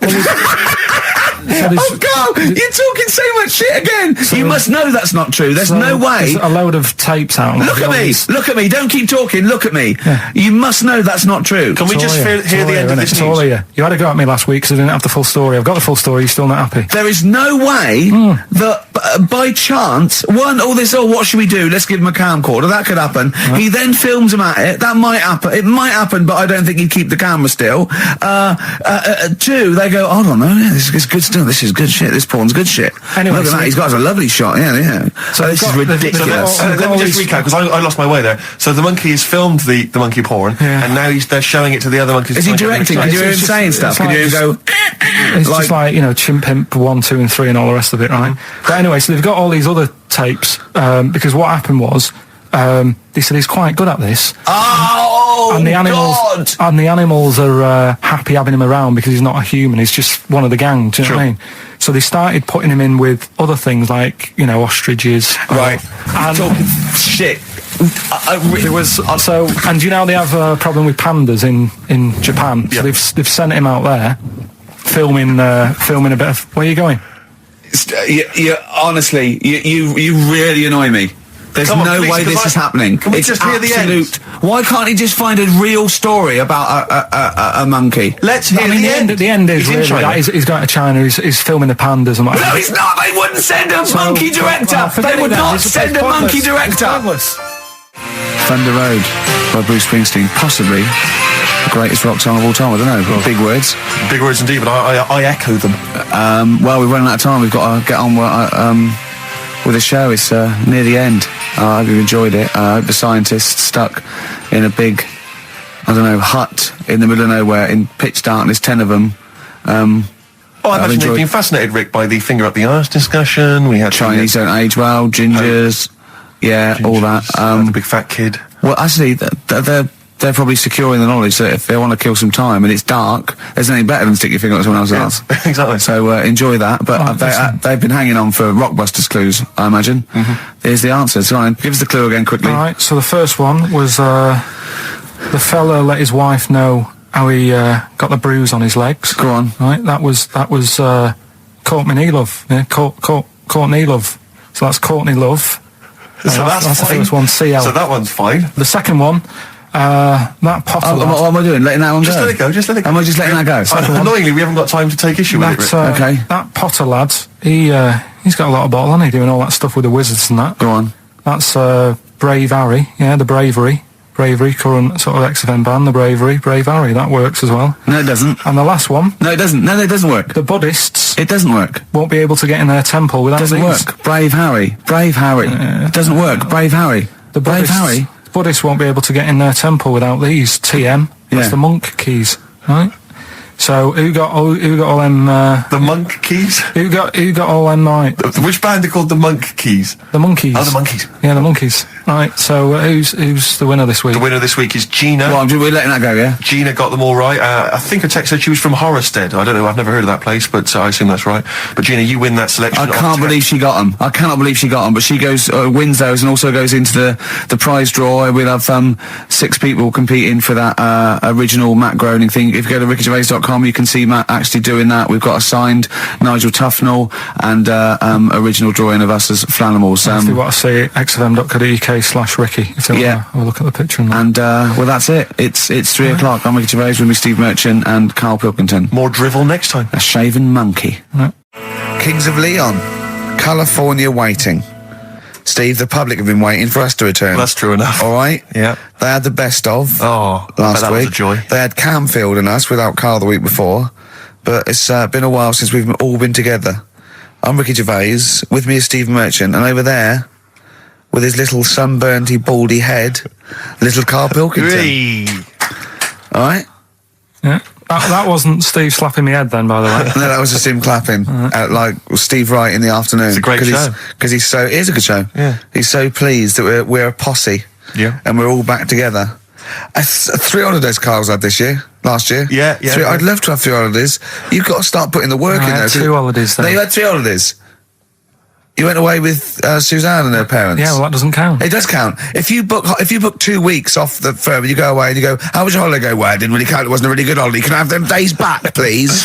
Oh, God, you're talking so much shit again. You must know that's not true. There's no way. There's a load of tapes out. Look at me. Look at me. Don't keep talking. Look at me. Yeah. You must know that's not true. Can we just hear the end of this It's all news? here. You had a go at me last week because I didn't have the full story. I've got the full story. You're still not happy. There is no way that by chance, what should we do? Let's give him a camcorder. That could happen. He then films him at it. That might happen. It might happen, but I don't think he'd keep the camera still. Two, they go, I don't know, yeah, this is good stuff. This is good shit. This porn's good shit. Anyway, look at that. He's got a lovely shot. Yeah. So this is ridiculous. Let me just recap, because I lost my way there. So the monkey has filmed the monkey porn, and now they're showing it to the other monkeys. Is he directing? Can you hear him saying stuff? Can you hear him go... It's just like, you know, Chimp Pimp 1, 2 and 3 and all the rest of it, right? But anyway, so they've got all these other tapes, because what happened was, they said he's quite good at this. Oh, And the animals are happy having him around because he's not a human, he's just one of the gang, do you know what I mean? So they started putting him in with other things like, you know, ostriches. Right. And talking shit. There was and you know they have a problem with pandas in Japan. So they've sent him out there, filming a bit of. Where are you going? Honestly, you really annoy me. There's no way this is happening. Can we just hear the end? Why can't he just find a real story about a monkey? Let's hear the end. The end is He's in really China. that he's going to China. He's filming the pandas and what. No, he's not. They wouldn't send a monkey director. They would not send a monkey director. Thunder Road by Bruce Springsteen, possibly the greatest rock song of all time. I don't know. Big words. Big words indeed, but I echo them. Well, we're running out of time. We've got to get on with the show. It's near the end. I hope you enjoyed it. I hope the scientists stuck in a big, hut in the middle of nowhere in pitch darkness, 10 of them. Oh, I imagine they've been fascinated, Rick, by the finger up the arse discussion. We had Chinese don't age well, gingers, all that. The big fat kid. Well, actually, they're probably securing the knowledge that if they want to kill some time and it's dark, there's anything better than stick your finger up someone else's ass. Exactly. So enjoy that. But they've been hanging on for Rockbusters clues, I imagine. Here's the answer. So give us the clue again quickly. All right, so the first one was the fella let his wife know how he got the bruise on his legs. Go on. Right, that was Courtney Love. Yeah, Courtney Love. So that's Courtney Love. So that's the fine. first one, CL. So that one's fine. The second one, that Potter lad. What am I doing? Letting that one Just go? let it go, just let it go. Am I just letting that go? Annoyingly, we haven't got time to take issue with it, Rick. Okay. That Potter lad, he's got a lot of bottle, hasn't he, doing all that stuff with the wizards and that. Go on. That's Brave Harry, the Bravery, current sort of XFM band, the Brave Harry, that works as well. No, it doesn't. And the last one, No, it doesn't. No, it doesn't work. the Buddhists It doesn't work. won't be able to get in their temple without Doesn't these. work. Brave Harry. It doesn't work. Brave Harry. The Brave Buddhists, Harry. Buddhists won't be able to get in their temple without these. TM, that's Yeah. the monk keys, right? So who got all them? The Monk Keys? Who got all them? Right, Which band are called the Monk Keys? the monkeys. Oh, the Monkeys. Yeah, the monkeys. Right. So who's the winner this week? The winner this week is Gina. Well, we're letting that go, yeah? Gina got them all right. I think her text said she was from Horrorstead. I don't know, I've never heard of that place, but I assume that's right. But Gina, you win that selection. I can't believe she got them. I cannot believe she got them. But she goes, wins those and also goes into the prize draw. We'll have 6 people competing for that original Matt Groening thing. If you go to rickygervais.com, you can see Matt actually doing that. We've got a signed Nigel Tufnell and original drawing of us as Flanimals. If they want to see it, xfm.co.uk/Ricky. If they want to have a look at the picture. And well, that's it. It's 3 o'clock. I'm Ricky Gervais with me, Steve Merchant and Karl Pilkington. More drivel next time. A shaven monkey. Right. Kings of Leon, California waiting. Steve, the public have been waiting for us to return. That's true enough. All right? Yeah. They had the best of Oh, I bet last that week. was a joy. They had Camfield and us without Carl the week before. But it's been a while since we've all been together. I'm Ricky Gervais, with me is Steve Merchant, and over there, with his little sunburnedy, baldy head, little Karl Pilkington. Hey. All right? Yeah. That wasn't Steve slapping me head then, by the way. No, that was just him clapping, like Steve Wright in the afternoon. It's a great show. Because he's so, it is a good show. Yeah. He's so pleased that we're a posse. Yeah. And we're all back together. 3 holidays Carl's had last year. Yeah. I'd love to have 3 holidays. You've got to start putting the work in I there. had 2 holidays then. No, you had 3 holidays. You went away with Suzanne and her parents. Yeah, well, that doesn't count. It does count. If you book 2 weeks off the firm, you go away and you go, how was your holiday? Go, well, I didn't really count. It wasn't a really good holiday. Can I have them days back, please?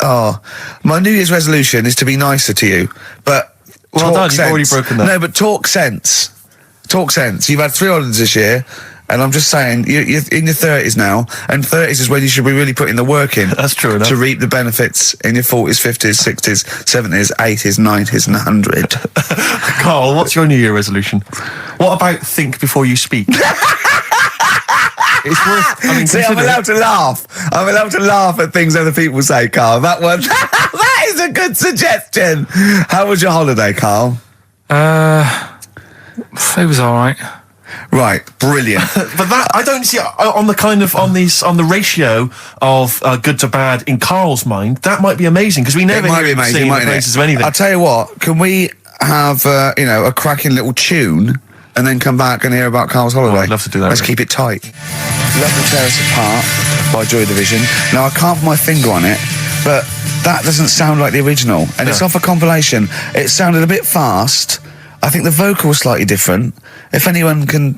My New Year's resolution is to be nicer to you, but Well talk done, sense. you've already broken that. No, but talk sense. Talk sense. You've had 3 holidays this year. And I'm just saying, you're in your 30s now, and 30s is when you should be really putting the work in. That's true enough. To reap the benefits in your 40s, 50s, 60s, 70s, 80s, 90s, and 100. Karl, what's your New Year resolution? What about think before you speak? It's worth. I mean, See, I'm allowed to laugh. I'm allowed to laugh at things other people say, Karl. That one, that is a good suggestion. How was your holiday, Karl? It was all right. Right, brilliant. But that I don't see on the kind of on the ratio of good to bad in Karl's mind. That might be amazing because we never It might be hear him amazing, singing the mightn't praises it? of anything. I'll tell you what. Can we have a cracking little tune and then come back and hear about Karl's holiday? Oh, I'd love to do that, Let's Rick. keep it tight. Love to Tear Us Apart by Joy Division. Now I can't put my finger on it, but that doesn't sound like the original, and it's off a compilation. It sounded a bit fast. I think the vocal was slightly different. If anyone can,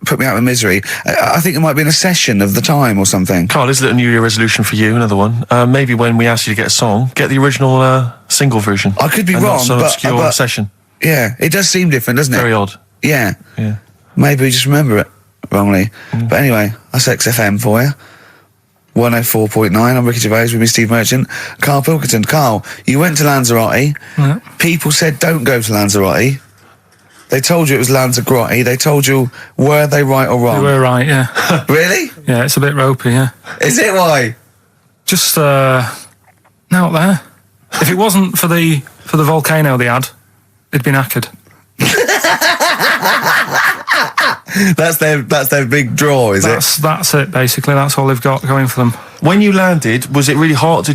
put me out of misery, I think it might be in a session of the time or something. Karl, is it a New Year resolution for you? Another one. Maybe when we ask you to get a song, get the original single version. I could be and wrong, not some but- obscure but- session. Yeah, it does seem different, doesn't it? Very odd. Yeah. Yeah. Maybe we just remember it wrongly. But anyway, that's XFM for you. 104.9, I'm Ricky Gervais with me, Steve Merchant. Karl Pilkington. Karl, you went to Lanzarote. Yeah. People said don't go to Lanzarote. They told you it was Lanzarote. They told you, were they right or You wrong? were right, yeah. Really? Yeah, it's a bit ropey, yeah. Is it why? Just, out there. If it wasn't for the volcano they had, it'd been knackered. That's their big draw, is it? That's it, basically. That's all they've got going for them. When you landed, was it really hot? Were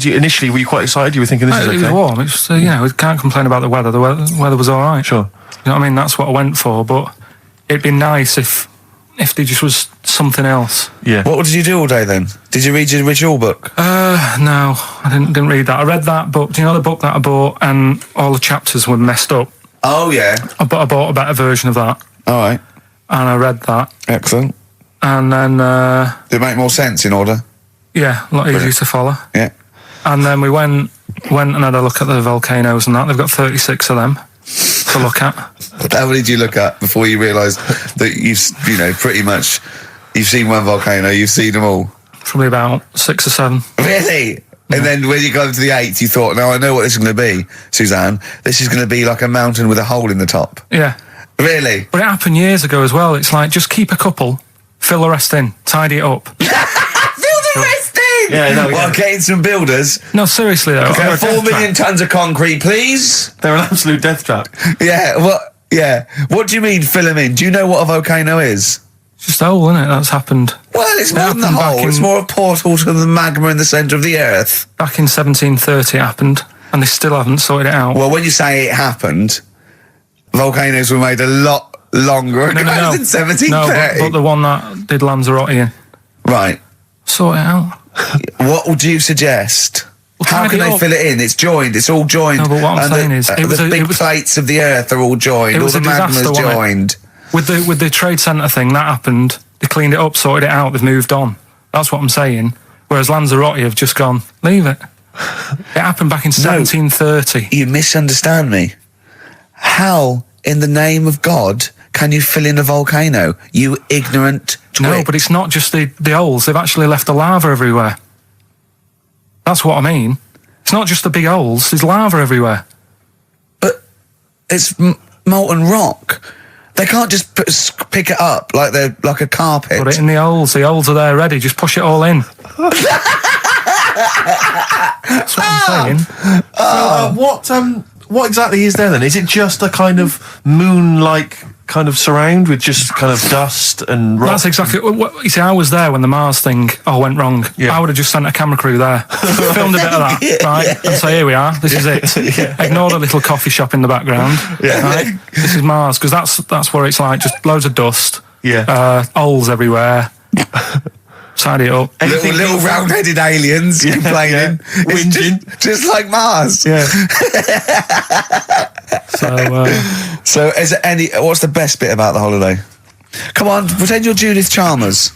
you quite excited? You were thinking this is okay? It was warm. It was, we can't complain about the weather. The weather was all right. Sure. You know what I mean? That's what I went for. But it'd be nice if there just was something else. Yeah. What did you do all day then? Did you read your ritual book? No, I didn't read that. I read that book. Do you know the book that I bought and all the chapters were messed up? Oh, yeah. I bought a better version of that. All right. And I read that. Excellent. And then... Did it make more sense in order? Yeah, a lot easier to follow. Yeah. And then we went and had a look at the volcanoes and that. They've got 36 of them to look at. How many did you look at before you realised that pretty much, you've seen one volcano, you've seen them all? Probably about 6 or 7. Really? And then when you got to the 8th, you thought, now I know what this is going to be, Suzanne. This is going to be like a mountain with a hole in the top. Yeah. Really? But it happened years ago as well. It's like, just keep a couple, fill the rest in, tidy it up. Fill the rest in! Yeah, no, Well, getting some builders. No, seriously though. Okay, 4 million tons of concrete, please. They're an absolute death trap. Yeah, what do you mean fill them in? Do you know what a volcano is? It's just a hole, isn't it? That's happened. Well, it's It more than the happened back hole. It's in- more a portal to the magma in the centre of the earth. Back in 1730 it happened, and they still haven't sorted it out. Well, when you say it happened, volcanoes were made a lot longer ago than 1730. No, but the one that did Lanzarote in. Right. Sort it out. What would you suggest? Well, How tidy can it they up. fill it in? It's joined. It's all joined. No, but what I'm And saying is, it was the a- big it was- plates of the earth are all joined. It All was the a disaster, magma's wasn't it? joined. With the trade centre thing, that happened. They cleaned it up, sorted it out, they've moved on. That's what I'm saying. Whereas Lanzarote have just gone, leave it. It happened back in 1730. You misunderstand me. How, in the name of God, can you fill in a volcano? You ignorant twit. No, but it's not just the holes. They've actually left the lava everywhere. That's what I mean. It's not just the big holes. There's lava everywhere. But it's molten rock. They can't just pick it up like they're like a carpet. Put it in the holes. The holes are there ready. Just push it all in. That's what I'm saying. What exactly is there then? Is it just a kind of moon-like kind of surround with just kind of dust and rock? That's exactly what you see. I was there when the Mars thing all went wrong. Yeah. I would have just sent a camera crew there, filmed a bit of that, right, and say, here we are. This is it. Ignore the little coffee shop in the background. Right? This is Mars, because that's where it's like just loads of dust. Holes everywhere. Tidy it up. Little round-headed aliens complaining. It's Whinging. just like Mars. Yeah. So is there what's the best bit about the holiday? Come on, pretend you're Judith Chalmers.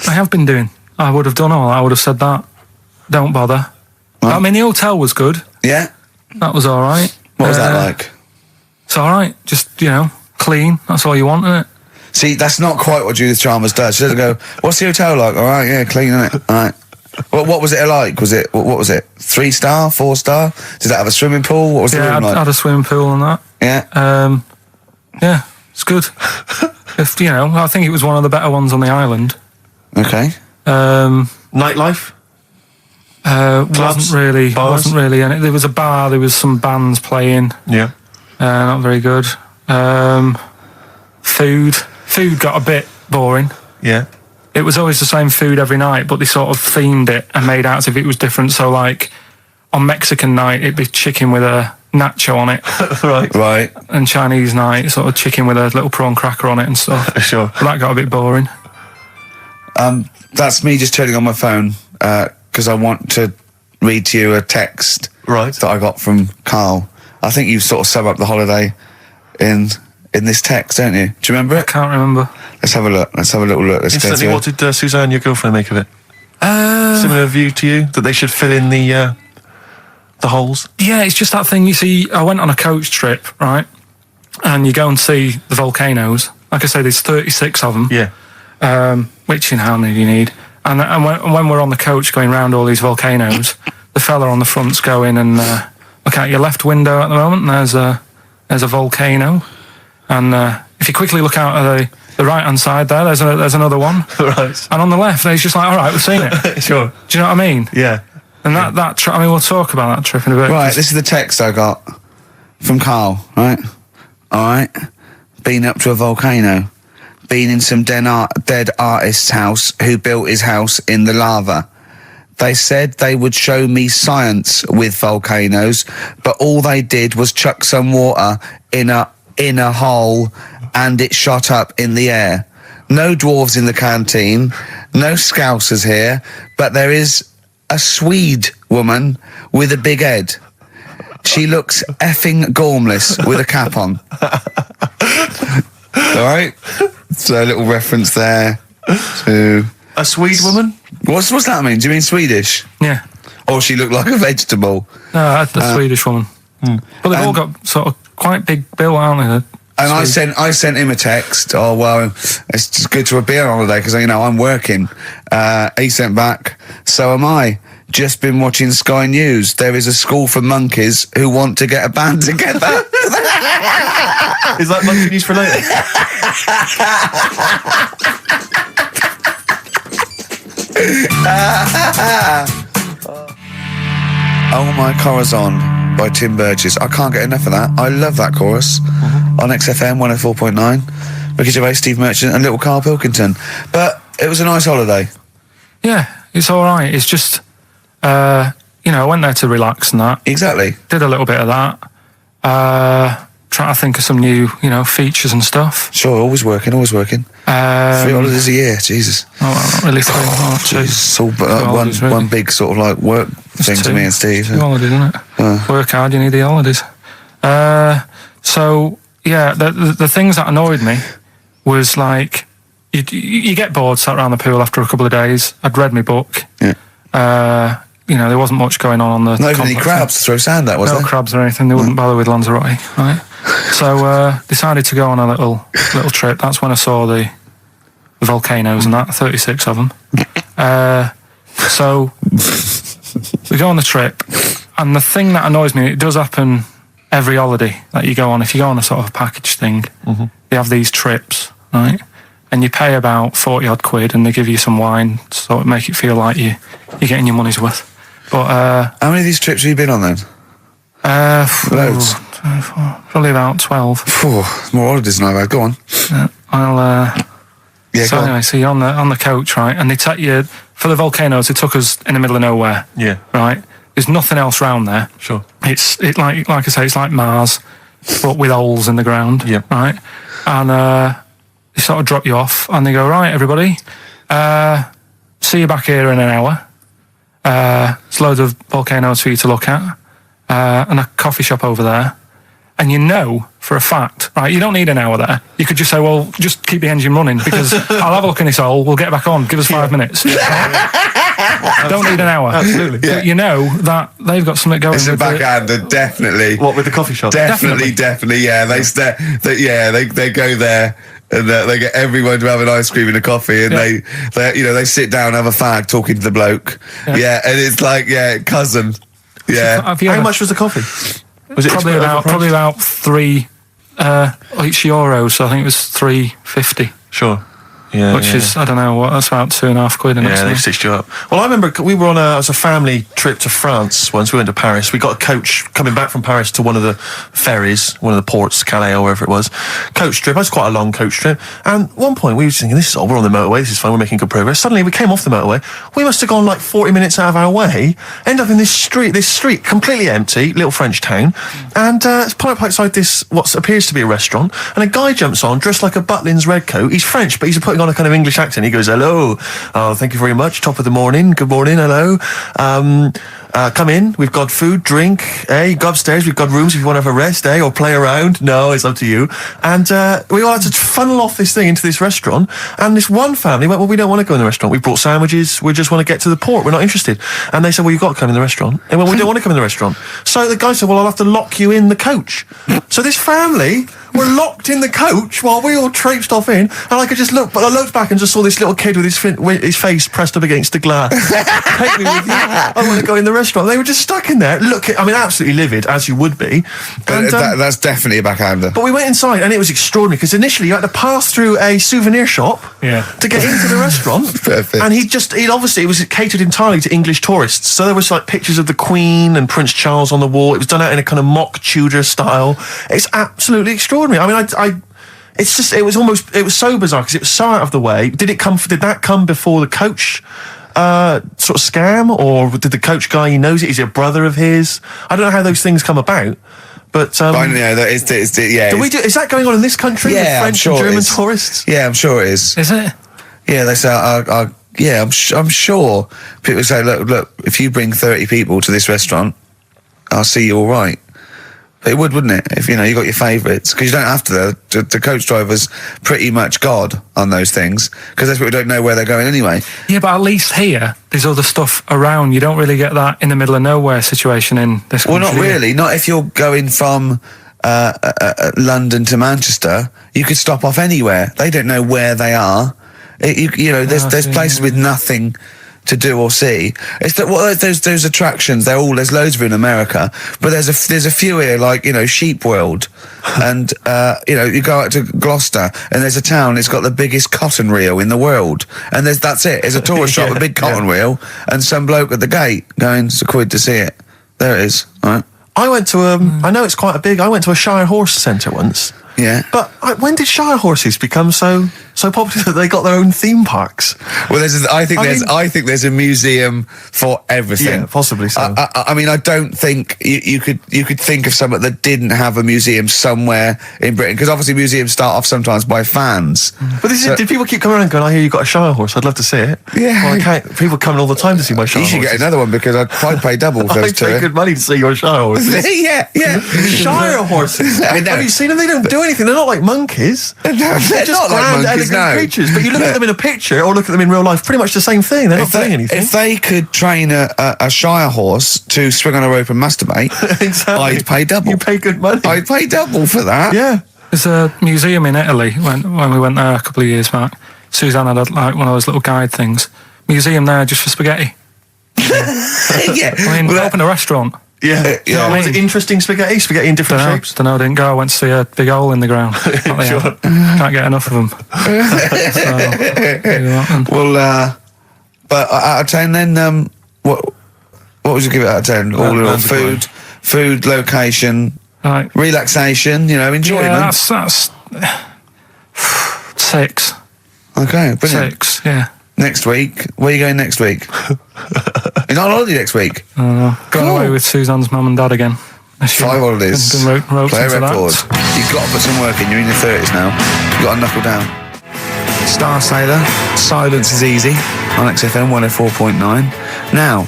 I have been doing. I would have done all. I would have said that. Don't bother. Right. I mean, the hotel was good. Yeah? That was all right. What was that like? It's all right. Just, clean. That's all you want, isn't it? See, that's not quite what Judith Chalmers does. She doesn't go, what's the hotel like? All right, yeah, clean, innit? All right. Well, what was it like? What was it? 3-star, 4-star? Did it have a swimming pool? What was the Yeah, room like? I had a swimming pool and that. Yeah? Yeah, it's good. I think it was one of the better ones on the island. Okay. Nightlife? Wasn't really. bars? Wasn't really. And there was a bar. There was some bands playing. Yeah. Not very good. Food got a bit boring. Yeah. It was always the same food every night, but they sort of themed it and made out as if it was different. So, like, on Mexican night, it'd be chicken with a nacho on it. Right. And Chinese night, sort of chicken with a little prawn cracker on it and stuff. Sure. But that got a bit boring. That's me just turning on my phone, because I want to read to you a text that I got from Karl. I think you sort of sum up the holiday in this text, don't you? Do you remember I it? can't remember. Let's have a look. Let's have a little look. Let's go Instantly, through what it. did Suzanne, your girlfriend, make of it? Similar view to you? That they should fill in the holes? Yeah, it's just that thing. You see, I went on a coach trip, right? And you go and see the volcanoes. Like I say, there's 36 of them. Yeah. Which, how many do you need? And when we're on the coach going round all these volcanoes, the fella on the front's going and look out your left window at the moment, and there's a volcano. And if you quickly look out at the right-hand side there's another one. Right. And on the left, it's just like, all right, we've seen it. Sure. Do you know what I mean? Yeah. And that trip, we'll talk about that trip in a bit. Right, this is the text I got from Karl, right? Alright. Been up to a volcano. Been in some dead artist's house who built his house in the lava. They said they would show me science with volcanoes, but all they did was chuck some water in a hole and it shot up in the air. No dwarves in the canteen, no Scousers here, but there is a Swede woman with a big head. She looks effing gormless with a cap on. Alright? So a little reference there to... A Swede woman? What's that mean? Do you mean Swedish? Yeah. Or she looked like a vegetable? No, the Swedish woman. But they've all got sort of quite big bill, aren't they? And I sent him a text. Oh well, it's just good to be on holiday because I'm working. He sent back. So am I. Just been watching Sky News. There is a school for monkeys who want to get a band together. Is that monkey news for later? Oh My Corazon by Tim Burgess. I can't get enough of that. I love that chorus. On XFM 104.9. Ricky Gervais, Steve Merchant and little Karl Pilkington. But it was a nice holiday. Yeah, it's all right. It's just, I went there to relax and that. Exactly. Did a little bit of that. Trying to think of some new, features and stuff. Sure, always working. 3 holidays a year, Jesus. Oh, not really 3 holidays. It's all one big sort of like work thing to me and Steve. 2 holidays, isn't it? Work hard, you need the holidays. So, yeah, the things that annoyed me was like, you get bored, sat around the pool after a couple of days. I'd read my book. Yeah. There wasn't much going on the... Not even any crabs to throw sand at, was there? No crabs or anything. They wouldn't bother with Lanzarote, right? So, decided to go on a little trip. That's when I saw the volcanoes and that, 36 of them. So, we go on the trip, and the thing that annoys me, it does happen every holiday that you go on. If you go on a sort of a package thing, they have these trips, right? And you pay about 40 odd quid, and they give you some wine, so it make it feel like you're getting your money's worth. But how many of these trips have you been on then? Loads. Probably about 12. More holidays than I've had. Go on. Yeah, so anyway, so you're on the coach, right? And they take you for the volcanoes. They took us in the middle of nowhere. Yeah. Right. There's nothing else round there. Sure. It's like I say, it's like Mars, but with holes in the ground. Yeah. Right. And they sort of drop you off, and they go, right, everybody, see you back here in an hour. There's loads of volcanoes for you to look at, and a coffee shop over there. And for a fact, right, you don't need an hour there. You could just say, well, just keep the engine running because I'll have a look in this hole, we'll get back on, give us 5 minutes. Don't need an hour. Absolutely. But that they've got something going. It's a backhander, definitely. What, with the coffee shop? Definitely, yeah. They go there. And they get everyone to have an ice cream and a coffee, and they sit down, have a fag, talking to the bloke. Yeah, and it's like, cousin. Yeah. How much was the coffee? Was it probably about €3 each euro? So I think it was $3.50. Sure. Yeah, which is, I don't know, that's about £2.5. Yeah, they've stitched you up. Well, I remember we were on a family trip to France once. We went to Paris. We got a coach coming back from Paris to one of the ferries, one of the ports, Calais or wherever it was. Coach trip. It was quite a long coach trip. And at one point we were thinking, we're on the motorway, this is fine, we're making good progress. Suddenly we came off the motorway. We must have gone like 40 minutes out of our way, end up in this street completely empty, little French town. And it's pulled up outside this, what appears to be a restaurant. And a guy jumps on, dressed like a Butlins red coat. He's French, but he's putting on a kind of English accent. He goes, hello, thank you very much, top of the morning, good morning, hello, come in, we've got food, drink, go upstairs, we've got rooms if you want to have a rest, or play around, no, it's up to you. And we all had to funnel off this thing into this restaurant, and this one family went, well, we don't want to go in the restaurant, we brought sandwiches, we just want to get to the port, we're not interested. And they said, well, you've got to come in the restaurant. They went, we don't want to come in the restaurant. So the guy said, well, I'll have to lock you in the coach. So this family were locked in the coach while we all traipsed off in, and I could just look, but I looked back and just saw this little kid with his face pressed up against the glass. Take me with you. I want to go in the restaurant. They were just stuck in there, absolutely livid, as you would be. And, that's definitely a backhander. But we went inside, and it was extraordinary, because initially you had to pass through a souvenir shop to get into the restaurant. Perfect. And it was catered entirely to English tourists. So there was like pictures of the Queen and Prince Charles on the wall. It was done out in a kind of mock Tudor style. It's absolutely extraordinary. I mean, it was so bizarre because it was so out of the way. Did that come before the coach sort of scam, or did the coach guy, he knows it, is he a brother of his? I don't know how those things come about, but I know that is is that going on in this country? Yeah, with French I'm and sure it German is. tourists? Yeah, I'm sure it is. Is it? Yeah, they say, I'm sure people say, look, if you bring 30 people to this restaurant, I'll see you all right. But it wouldn't it? If, you got your favourites. Because you don't have to, the coach driver's pretty much God on those things, because those people don't know where they're going anyway. Yeah, but at least here, there's other stuff around. You don't really get that in the middle of nowhere situation in this country. Well, not really. Not if you're going from London to Manchester. You could stop off anywhere. They don't know where they are. There's places with nothing to do or see. It's that those attractions. There's loads of in America, but there's a few here, like Sheep World, and you go out to Gloucester and there's a town. It's got the biggest cotton reel in the world, and that's it. There's a tourist shop, a big cotton reel, and some bloke at the gate going, "It's £1 to see it." There it is. All right. I went to I know it's quite a big. I went to a Shire Horse Centre once. Yeah. But when did Shire horses become so popular that they got their own theme parks? Well, I think there's a museum for everything. Yeah, possibly so. I mean, I don't think you could think of something that didn't have a museum somewhere in Britain, because obviously museums start off sometimes by fans. But did people keep coming around and going, "I hear you got a Shire horse. I'd love to see it." Yeah. Well, I can't. People coming all the time to see my Shire You should horses. get another one, because I'd pay double for those I'd two. pay good money to see your Shire horses. yeah. Shire horses. I know. Have you seen them? They don't do anything. They're not like monkeys. They're They're just not like grand, monkeys, elegant no. creatures. But you look at them in a picture or look at them in real life, pretty much the same thing. They're not doing anything. If they could train a Shire horse to swing on a rope and masturbate, Exactly. I'd pay double. You pay good money. I'd pay double for that. Yeah. There's a museum in Italy when we went there a couple of years back. Suzanne had like one of those little guide things. Museum there just for spaghetti. yeah. I mean, open a restaurant. Yeah. Yeah. Was it interesting spaghetti? Spaghetti in different shapes? Don't know, didn't go. I went to see a big hole in the ground. Sure. Can't get enough of them. Well, but out of 10 then, what would you give it out of 10? All in all, food, location, Right. relaxation, enjoyment. Yeah, that's 6. Okay, brilliant. 6, yeah. Next week, where are you going next week? You're not on holiday next week. Going Cool. away with Suzanne's mum and dad again. 5 holidays. Been roped Play a into record. that. You've got to put some work in. You're in your 30s now. You've got to knuckle down. Star Sailor, Silence is Easy on XFM 104.9. Now,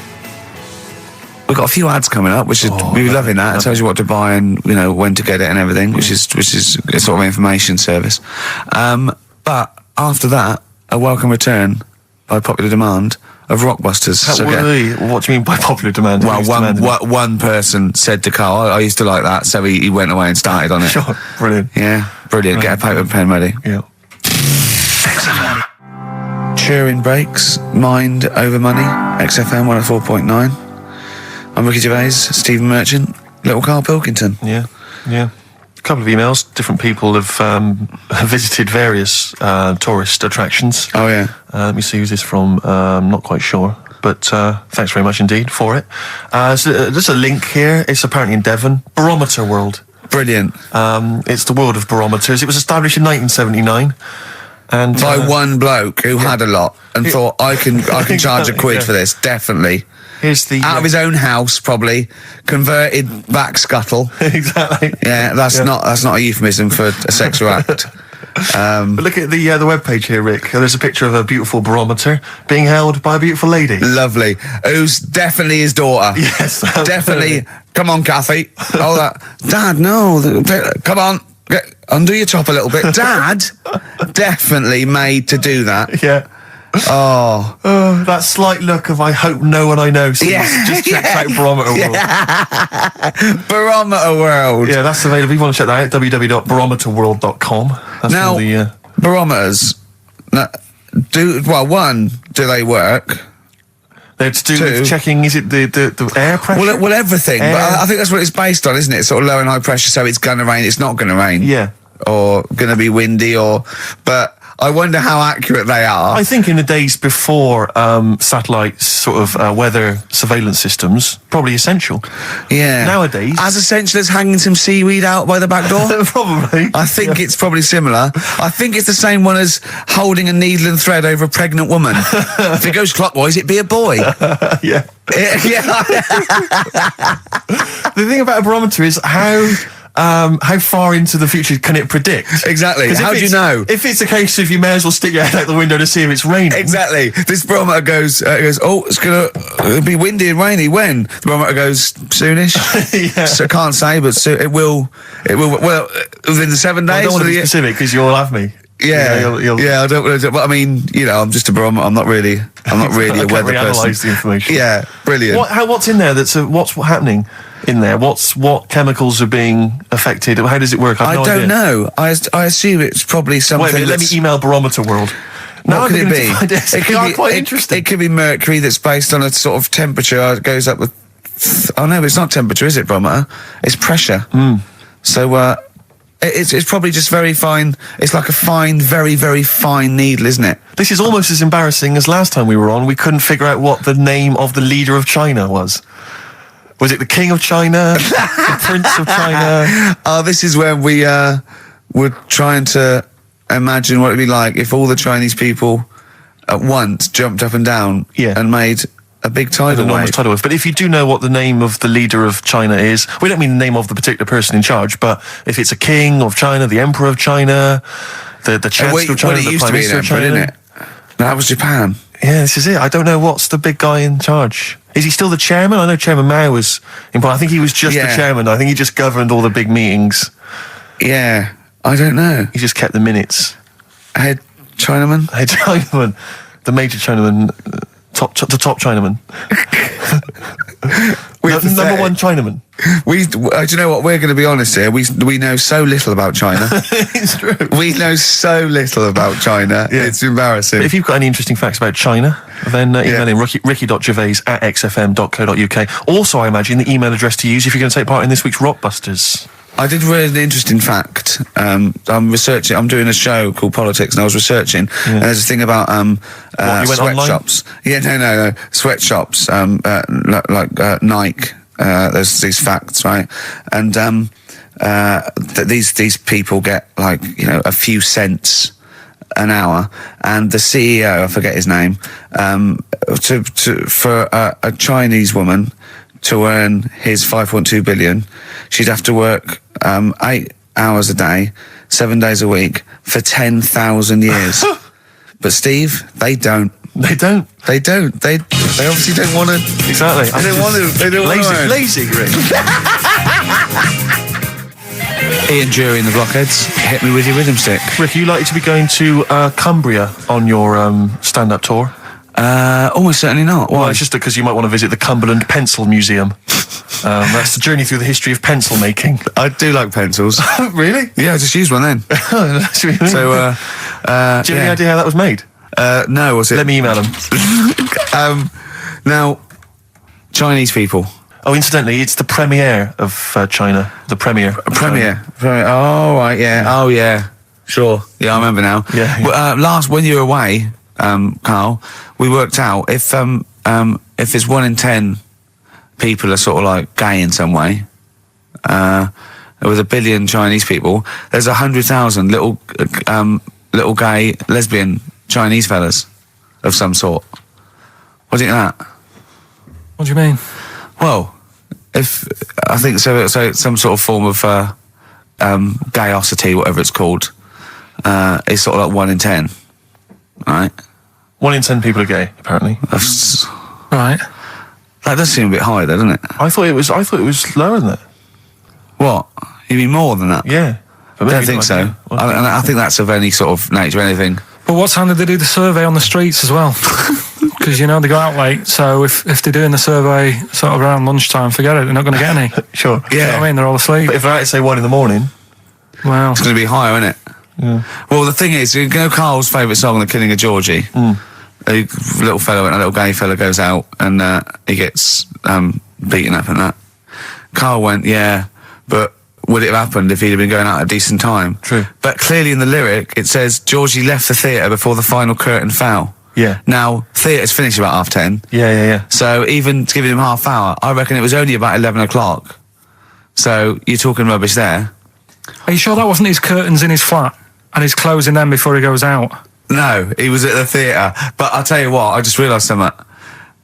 we've got a few ads coming up, which is we're loving that. It tells you what to buy and when to get it and everything, which is a sort of information service. But after that, a welcome return by popular demand of Rockbusters. What do you mean by popular demand? Well, Who's demanding it? one person said to Carl, I used to like that, so he went away and started on it. Sure, brilliant. Yeah, brilliant. Get a paper and pen ready. Yeah. Turing Breaks, Mind Over Money, XFM 104.9. I'm Ricky Gervais, Stephen Merchant, little Karl Pilkington. Yeah. A couple of emails. Different people have visited various tourist attractions. Oh, yeah. Let me see who's this from. I'm not quite sure. But thanks very much indeed for it. So there's a link here. It's apparently in Devon. Barometer World. Brilliant. It's the world of barometers. It was established in 1979. And By one bloke who had a lot and thought, I can charge £1 for this, definitely. Here's the Out of his own house, probably. Converted back scuttle. exactly. Yeah, that's not a euphemism for a sexual act. But look at the webpage here, Rick. There's a picture of a beautiful barometer being held by a beautiful lady. Lovely. Who's definitely his daughter. Yes, Definitely. Come on, Kathy. Oh, that. Dad, no. Come on. Undo your top a little bit. Dad, definitely made to do that. Yeah. Oh. That slight look of I hope no one I know sees. Yeah. Just check out Barometer World. Barometer World. Yeah, that's available. If you want to check that out, www.barometerworld.com. That's Now, all the, barometers. Do they work? they're to do with checking, is it the air pressure? Well, everything. But Air. I think that's what it's based on, isn't it? Sort of low and high pressure, so it's going to rain, it's not going to rain. Yeah. Or going to be windy, but I wonder how accurate they are. I think in the days before satellite sort of weather surveillance systems, probably essential. Yeah. Nowadays, As essential as hanging some seaweed out by the back door? probably. I think it's probably similar. I think it's the same one as holding a needle and thread over a pregnant woman. If it goes clockwise, it'd be a boy. Yeah. Yeah. The thing about a barometer is how far into the future can it predict? Exactly. 'Cause How do you know? If it's a case of you may as well stick your head out the window to see if it's raining. Exactly. This barometer goes, oh, it's gonna be windy and rainy. When? The barometer goes soonish. Yeah. So I can't say, but it will. Well, within the 7 days. I don't want to be or the- specific because you'll have me. Yeah, You'll yeah. I don't. But I mean, I'm just a barometer. I'm not really a I weather can't person. analyse the information. Yeah, brilliant. What's in there? What's happening in there? What chemicals are being affected? How does it work? I have no don't idea. know. I assume it's probably something. Wait a minute, let me email Barometer World. What could it be? It could be quite interesting. It could be mercury that's based on a sort of temperature. It goes up with. Oh no, it's not temperature, is it, barometer? It's pressure. So it's probably just very fine. It's like a fine, very, very fine needle, isn't it? This is almost as embarrassing as last time we were on. We couldn't figure out what the name of the leader of China was. Was it the King of China? The Prince of China? Oh, this is where we were trying to imagine what it'd be like if all the Chinese people at once jumped up and down and made a big tidal enormous wave. tidal wave. But if you do know what the name of the leader of China is, we don't mean the name of the particular person in charge, but if it's a king of China, the emperor of China, the chancellor of China, it the used prime to be an minister of emperor, China. didn't it? No, that was Japan. Yeah, this is it. I don't know what's the big guy in charge. Is he still the chairman? I know Chairman Mao was important. I think he was just the chairman. I think he just governed all the big meetings. Yeah, I don't know. He just kept the minutes. Head Chinaman? Head Chinaman. The major Chinaman. The top Chinaman. Number one Chinaman. Do you know what? We're going to be honest here. We know so little about China. It's true. We know so little about China. Yeah. It's embarrassing. But if you've got any interesting facts about China, then email in ricky.gervais@xfm.co.uk. Also, I imagine the email address to use if you're going to take part in this week's Rockbusters. I did read an interesting fact. I'm researching. I'm doing a show called Politics, and I was researching. And there's a thing about you went online? sweatshops. Yeah, no, sweatshops. Like Nike. There's these facts, right? And that these people get like a few cents an hour, and the CEO, I forget his name, for a Chinese woman to earn his 5.2 billion, she'd have to work 8 hours a day, 7 days a week for 10,000 years. But Steve, they don't. They don't. They obviously don't want to. Exactly. They don't want to. They don't want to. Lazy, Rick. Ian Jury and the Blockheads, hit me with your rhythm stick. Rick, are you likely to be going to Cumbria on your stand-up tour? Almost certainly not. Well, Why? it's just because you might want to visit the Cumberland Pencil Museum. That's the journey through the history of pencil making. I do like pencils. Really? Yeah, I just used one then. That's really So, do you have any idea how that was made? no, was it? Let me email them. Now, Chinese people. Oh, incidentally, it's the premiere of China. The premiere. Premier. Oh, right, yeah. Oh, yeah. Sure. Yeah, I remember now. Yeah. Well, when you were away, Carl, we worked out if there's 1 in 10 people are sort of like gay in some way, with 1 billion Chinese people, there's 100,000 little gay, lesbian Chinese fellas of some sort. What do you think of that? What do you mean? Well, I think so it's some sort of form of gayosity, whatever it's called, is sort of like 1 in 10, right? 1 in 10 people are gay, apparently. That's, Right. that does seem a bit high, though, doesn't it? I thought it was lower than that. What? You mean more than that? Yeah. But I don't maybe think not. so. I think that's of any sort of nature, anything. But what time did they do the survey on the streets as well? Because, they go out late, so if they're doing the survey sort of around lunchtime, forget it, they're not going to get any. Sure. You know what I mean? They're all asleep. But if I had to say 1 in the morning, Wow. It's going to be higher, isn't it? Yeah. Well, the thing is, Carl's favourite song, The Killing of Georgie. A little gay fella goes out and he gets beaten up and that. Carl went, yeah, but would it have happened if he'd have been going out at a decent time. True. But clearly in the lyric, it says, Georgie left the theatre before the final curtain fell. Yeah. Now, theatre's finished about 10:30. Yeah. So even to give him half hour, I reckon it was only about 11 o'clock. So you're talking rubbish there. Are you sure that wasn't his curtains in his flat and he's closing them before he goes out? No, he was at the theatre. But I'll tell you what, I just realised something.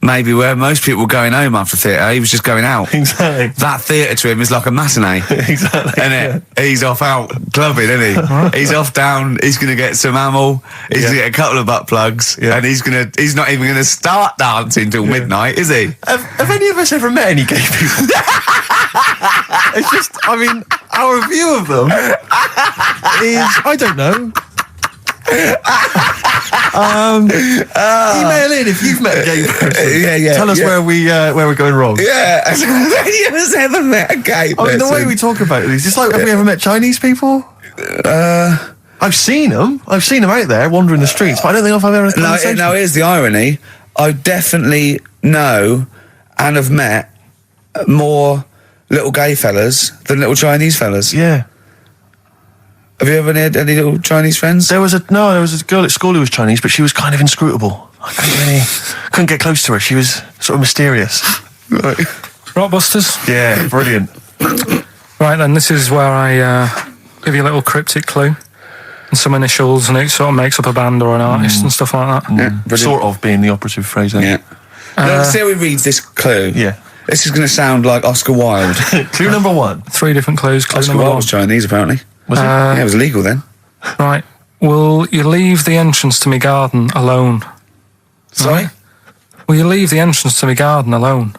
Maybe where most people were going home after theatre, he was just going out. Exactly. That theatre to him is like a matinee. Exactly. Innit? He's off out clubbing, isn't he? He's off down, he's going to get some ammo, he's going to get a couple of butt plugs, and he's not even going to start dancing till midnight, is he? Have any of us ever met any gay people? It's just, I mean, our view of them is, I don't know. Email in if you've met a gay person. Yeah. Tell us where we're going wrong. Yeah, have any of us ever met a gay person? I mean, the way we talk about it is just like, have we ever met Chinese people? I've seen them. I've seen them out there wandering the streets, but I don't think I've ever had a conversation. Now, here's the irony. I definitely know and have met more little gay fellas than little Chinese fellas. Yeah. Have you ever had any little Chinese friends? There was a girl at school who was Chinese, but she was kind of inscrutable. I couldn't get close to her. She was sort of mysterious. Right. Rockbusters? Yeah, brilliant. Right then, this is where I give you a little cryptic clue and some initials, and it sort of makes up a band or an artist and stuff like that. Yeah, brilliant. Sort of being the operative phrase there. Yeah. Let's see how he reads this clue. Yeah. This is going to sound like Oscar Wilde. Clue number 1. 3 different clues. Clue Oscar number Wilde 1. was Chinese, apparently. Was it? Yeah, it was illegal then. Right. Will you leave the entrance to my garden alone? Sorry? Right. Will you leave the entrance to my garden alone?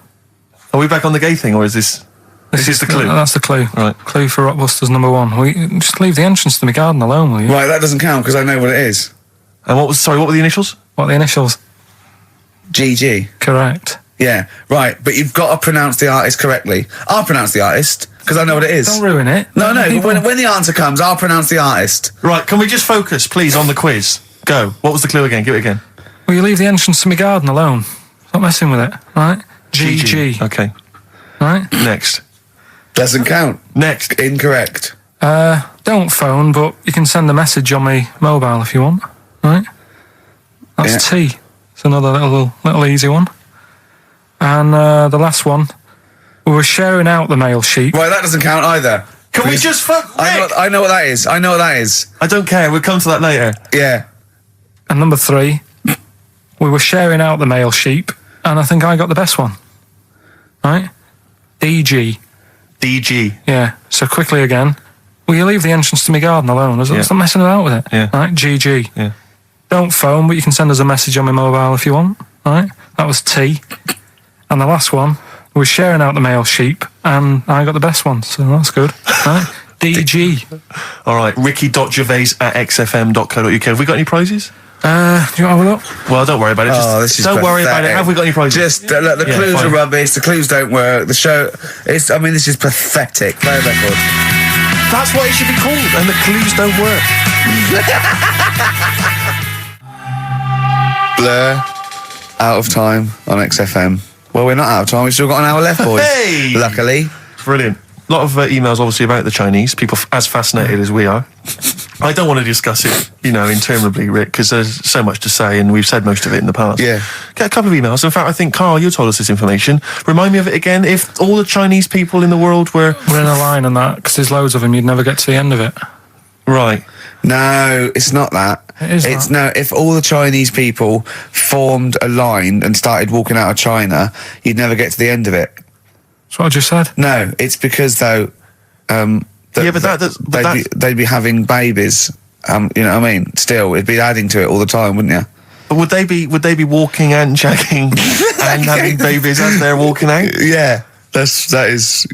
Are we back on the gay thing, or is this is the clue? That's the clue. Right. Clue for Rockbusters number 1. Will you just leave the entrance to my garden alone, will you? Right, that doesn't count because I know what it is. And what were the initials? What are the initials? GG. Correct. Yeah, right, but you've got to pronounce the artist correctly. I'll pronounce the artist, because I know what it is. Don't ruin it. No, but People- when the answer comes, I'll pronounce the artist. Right, can we just focus, please, on the quiz? Go. What was the clue again? Give it again. Will you leave the entrance to my garden alone? Stop messing with it, right? GG. Okay. Right? Next. Doesn't count. Next. Incorrect. Don't phone, but you can send a message on my mobile if you want, right? That's T. It's another little easy one. And the last one, we were sharing out the mail sheet. Right, that doesn't count either. Can we just fuck? I know what that is. I know what that is. I don't care. We'll come to that later. Yeah. And number 3, we were sharing out the mail sheep, and I think I got the best one. Right? DG. DG. Yeah. So quickly again, will you leave the entrance to my garden alone? Stop messing about with it. Yeah. Right? GG. Yeah. Don't phone, but you can send us a message on my mobile if you want. Right? That was T. And the last one, we were sharing out the mail sheep, and I got the best one, so that's good. Right? DG. All right. Ricky.gervais@xfm.co.uk. Have we got any prizes? Do you want to have a look? Well, don't worry about it. Don't worry about it. Have we got any prizes? Just look, the clues fine. are rubbish. The clues don't work. The show is. I mean, this is pathetic. Play a record. That's what it should be called. And the clues don't work. Blur. Out of time on XFM. Well, we're not out of time. We've still got an hour left, boys. Hey! Luckily. Brilliant. A lot of emails, obviously, about the Chinese. People as fascinated as we are. I don't want to discuss it, interminably, Rick, because there's so much to say, and we've said most of it in the past. Yeah. Get a couple of emails. In fact, I think, Karl, you told us this information. Remind me of it again. If all the Chinese people in the world were... We're in a line on that, because there's loads of them, you'd never get to the end of it. Right. No, it's not that. It's no. If all the Chinese people formed a line and started walking out of China, you'd never get to the end of it. That's what I just said. No, it's because though. They'd be having babies. You know what I mean? Still, it'd be adding to it all the time, wouldn't you? But would they be walking and shagging and having babies as they're walking out? Yeah, that is.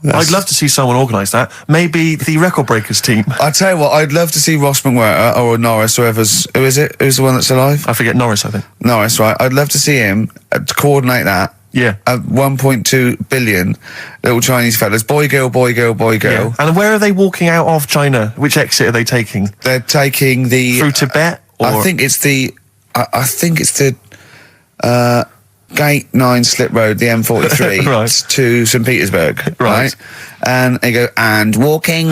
I'd love to see someone organise that. Maybe the Record Breakers team. I tell you what, I'd love to see Ross McWhirter or Norris, who is it? Who's the one that's alive? I forget Norris, I think. Norris, right? I'd love to see him to coordinate that. Yeah. 1.2 billion little Chinese fellas. Boy, girl, boy, girl, boy, girl. Yeah. And where are they walking out of China? Which exit are they taking? They're taking the... Through Tibet? Or? I think it's the Gate 9 Slip Road, the M43, Right. to St Petersburg, right? And they go, and walking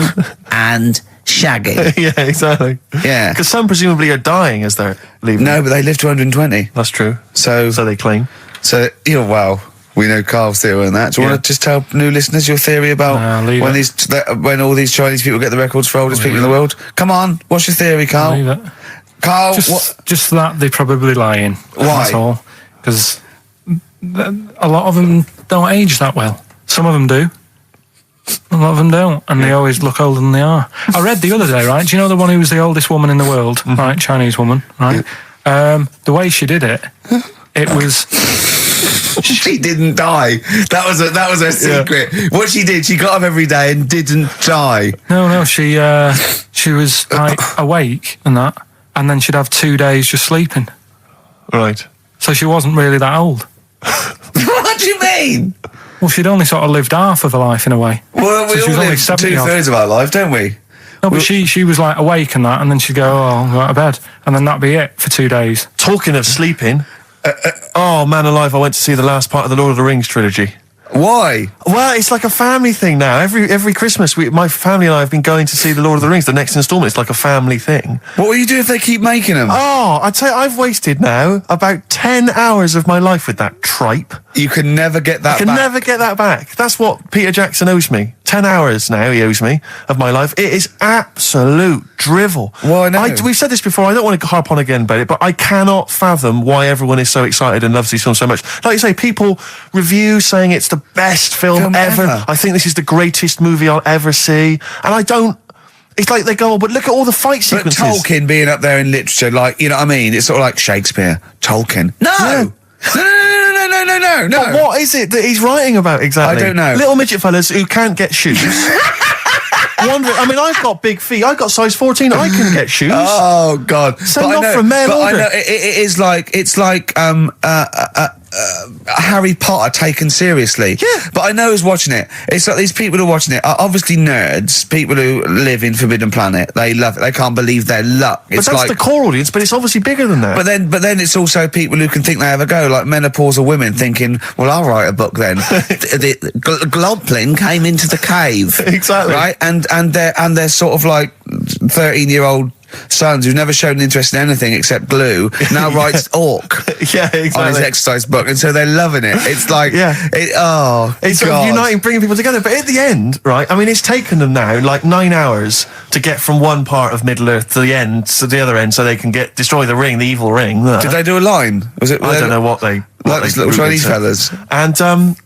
and shagging. Yeah, exactly. Yeah. Because some presumably are dying as they're leaving. No, but they live to 120. That's true. So they claim. Well, we know Carl's theory on that. Do you want to just tell new listeners your theory about leave when it. when all these Chinese people get the records for oldest people in the world? Come on, what's your theory, Carl? Leave it. Carl, Just that they're probably lying. Why? That's all. Because a lot of them don't age that well. Some of them do. A lot of them don't, and they always look older than they are. I read the other day, right? Do you know the one who was the oldest woman in the world, right? Chinese woman, right? The way she did it, it was. she didn't die. That was her secret. What she did, she got up every day and didn't die. No, she was like awake and that, and then she'd have 2 days just sleeping. Right. So she wasn't really that old. What do you mean? Well, she'd only sort of lived half of her life in a way. Well, we So she all was only live 70 odd. 2/3 of our life, don't we? No, but she was like awake and that, and then she'd go, I'll go to bed, and then that'd be it for 2 days. Talking of sleeping, oh man alive, I went to see the last part of the Lord of the Rings trilogy. Why? Well, it's like a family thing now. Every Christmas, my family and I have been going to see the Lord of the Rings, the next instalment. It's like a family thing. What will you do if they keep making them? Oh, I'd say I've wasted now about 10 hours of my life with that tripe. You can never get that I can back. never get that back. That's what Peter Jackson owes me. 10 hours now he owes me of my life. It is absolute drivel. Well, I know. We've said this before, I don't want to harp on again about it, but I cannot fathom why everyone is so excited and loves these films so much. Like you say, people review saying it's the best film ever. I think this is the greatest movie I'll ever see. And I don't... It's like they go, but look at all the fight But sequences. Tolkien being up there in literature, like, you know what I mean? It's sort of like Shakespeare. Tolkien. No! Yeah. No. But what is it that he's writing about exactly? I don't know. Little midget fellas who can't get shoes. I mean, I've got big feet. I've got size 14. I can get shoes. Oh, God. Send But I off know- from mail but order. I know, it is like, it's like, Harry Potter taken seriously. Yeah. But I know who's watching it. It's like these people who are watching it are obviously nerds, people who live in Forbidden Planet. They love it. They can't believe their luck. But It's that's like, the core audience, but it's obviously bigger than that. But then it's also people who can think they have a go, like menopausal women thinking, well, I'll write a book then. the Globplin came into the cave. Exactly. Right? And they're sort of like 13-year-old sons who've never shown an interest in anything except glue, now writes Orc Yeah, exactly. on his exercise book, and so they're loving it. It's like, It's sort of uniting, bringing people together. But at the end, right, I mean, it's taken them now like 9 hours to get from one part of Middle-earth to the end, to the other end, so they can destroy the ring, the evil ring. Did they do a line? Was it? I don't know what they... Like these little Chinese fellas. And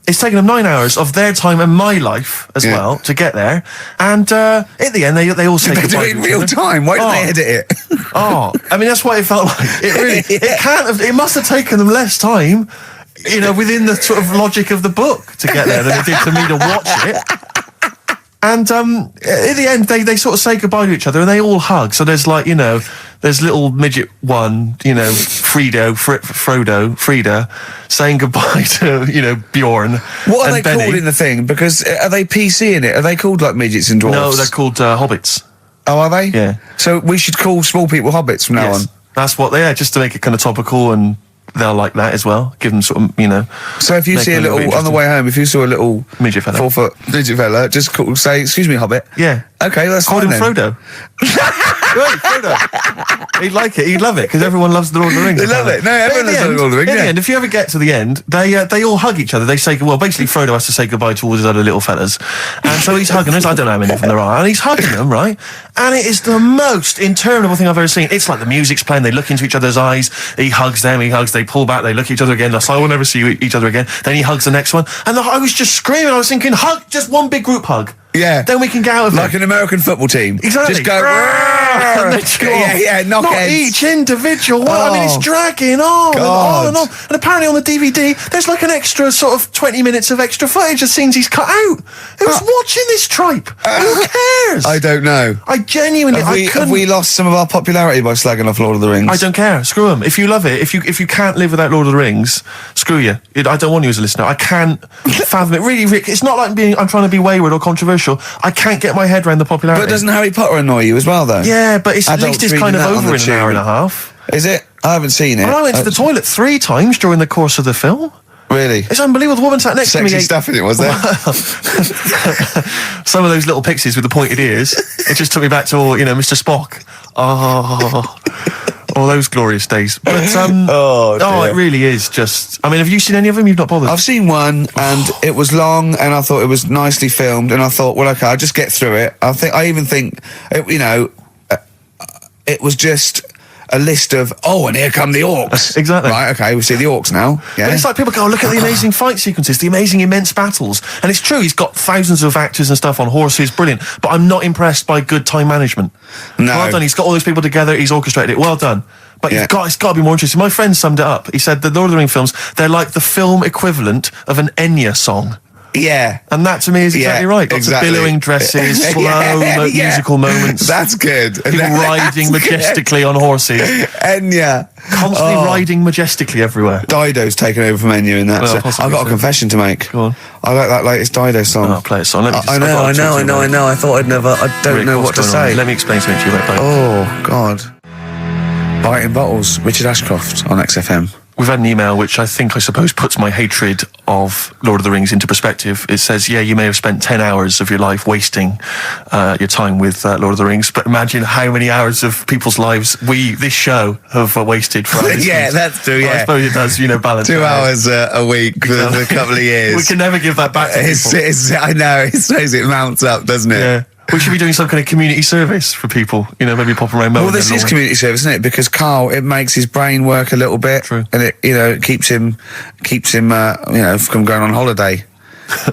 it's taken them 9 hours of their time and my life as well to get there. And at the end, they all say They do goodbye it in to each real other. time. Why did they edit it? Oh, I mean, that's what it felt like. It really, it can't have, it must have taken them less time, you know, within the sort of logic of the book to get there than it did for me to watch it. And at the end, they sort of say goodbye to each other and they all hug. So there's like, you know, there's little midget one, you know, Frida, saying goodbye to, you know, Bjorn. What are and they Benny. called in the thing? Because are they PC in it? Are they called like midgets and dwarves? No, they're called hobbits. Oh, are they? Yeah. So we should call small people hobbits from now on. That's what they are, just to make it kind of topical, and they'll like that as well. Give them sort of, you know. So if you make see it a little little, bit on the way home, if you saw a little midget fella, 4 foot midget fella, just say, excuse me, hobbit. Yeah. Okay, that's Call fine him then. Frodo. Right, Frodo. He'd like it. He'd love it because everyone loves the Lord of the Rings. They love it. No, But everyone at the loves the end- Lord of the Rings, At yeah. the end, if you ever get to the end, they all hug each other. They say, well, basically Frodo has to say goodbye to all his other little fellas, and so he's hugging us. I don't know how many of them there are, and he's hugging them, right? And it is the most interminable thing I've ever seen. It's like the music's playing. They look into each other's eyes. He hugs them. He hugs. They pull back. They look at each other again. That's like, we'll never see each other again. Then he hugs the next one, and I was just screaming. I was thinking, hug, just one big group hug. Yeah. Then we can get out of Like it. an American football team. Exactly. Just go. And they go off. Yeah, knock Not heads. each individual one. I mean, it's Oh. dragging on and God. on and on. And apparently on the DVD, there's like an extra sort of 20 minutes of extra footage of scenes he's cut out. Who's watching this tripe? Who cares? I don't know. I genuinely, Have we lost some of our popularity by slagging off Lord of the Rings? I don't care. Screw them. If you love it, if you can't live without Lord of the Rings, screw you. I don't want you as a listener. I can't fathom it. Really, Rick, it's not like I'm trying to be wayward or controversial. I can't get my head around the popularity. But doesn't Harry Potter annoy you as well, though? Yeah, but at Adults least it's reading kind of that on over the in an hour tube. and a half. Is it? I haven't seen it. And I went to the toilet 3 times during the course of the film. Really? It's unbelievable. The woman sat next to me. Sexy stuff in it, was there? Some of those little pixies with the pointed ears. It just took me back to all, Mr. Spock. Oh, all those glorious days. But it really is just. I mean, have you seen any of them? You've not bothered. I've seen one, and it was long, and I thought it was nicely filmed, and I thought, well, okay, I'll just get through it. I even think, it was just a list of, and here come the orcs. Exactly. Right, okay, we see the orcs now. Yeah. But it's like people go, look at the amazing fight sequences, the amazing immense battles. And it's true, he's got thousands of actors and stuff on horses, brilliant. But I'm not impressed by good time management. No. Well done, he's got all those people together, he's orchestrated it, well done. But it's got to be more interesting. My friend summed it up. He said the Lord of the Rings films, they're like the film equivalent of an Enya song. Yeah. And that to me is exactly right. Lots of billowing dresses, slow musical moments. That's good. People riding majestically on horses. Enya. Constantly riding majestically everywhere. Dido's taken over from Enya in that. Well, so I've got a confession to make. Go on. I like that latest Dido song. Oh, play a song. I know. I thought I'd never. I don't know what to say. Let me explain something to you about Dido. Oh, God. Biting Bottles, Richard Ashcroft on XFM. We've had an email which I suppose puts my hatred of Lord of the Rings into perspective. It says, you may have spent 10 hours of your life wasting your time with Lord of the Rings, but imagine how many hours of people's lives this show have wasted for our Yeah, that's true, yeah. I suppose it does, balance. 2 hours a week for a couple of years. We can never give that back to people. I know, it says it mounts up, doesn't it? Yeah. We should be doing some kind of community service for people, maybe popping around. Well, this is community service, isn't it? Because Karl, it makes his brain work a little bit. True. And it keeps him, from going on holiday,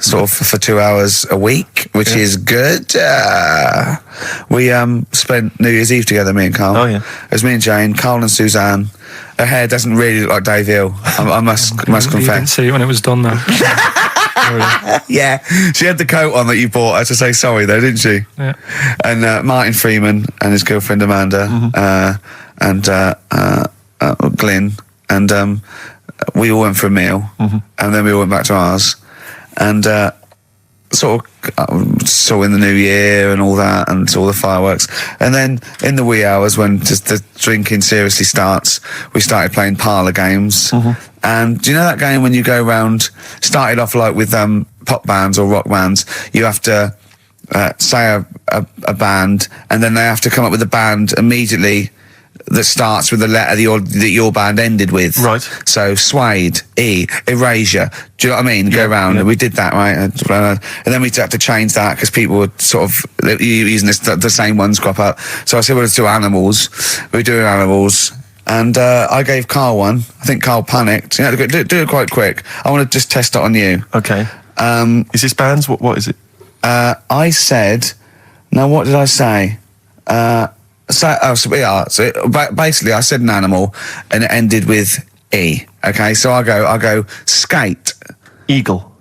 sort of for 2 hours a week, which is good. We spent New Year's Eve together, me and Karl. Oh, yeah. It was me and Jane, Karl and Suzanne. Her hair doesn't really look like Dave Hill, I must You didn't confess. see it when it was done, though. Yeah, she had the coat on that you bought her to say sorry, though, didn't she? Yeah. And Martin Freeman and his girlfriend Amanda, and Glyn, and we all went for a meal, and then we all went back to ours, and sort of saw in the new year and all that, and saw the fireworks, and then in the wee hours when just the drinking seriously starts, we started playing parlour games. And do you know that game when you go around, started off like with pop bands or rock bands, you have to say a band, and then they have to come up with a band immediately that starts with the letter that your band ended with. Right. So Suede, E, Erasure. Do you know what I mean? Go around. And we did that, right? And then we had to change that because people were sort of using the same ones crop up. So I said, let's do Animals. We were doing Animals. And I gave Karl one. I think Karl panicked. Do it quite quick. I want to just test it on you. Okay. Is this bands? What is it? I said... Now, what did I say? So basically, I said an animal, and it ended with E. Okay, so I go skate. Eagle.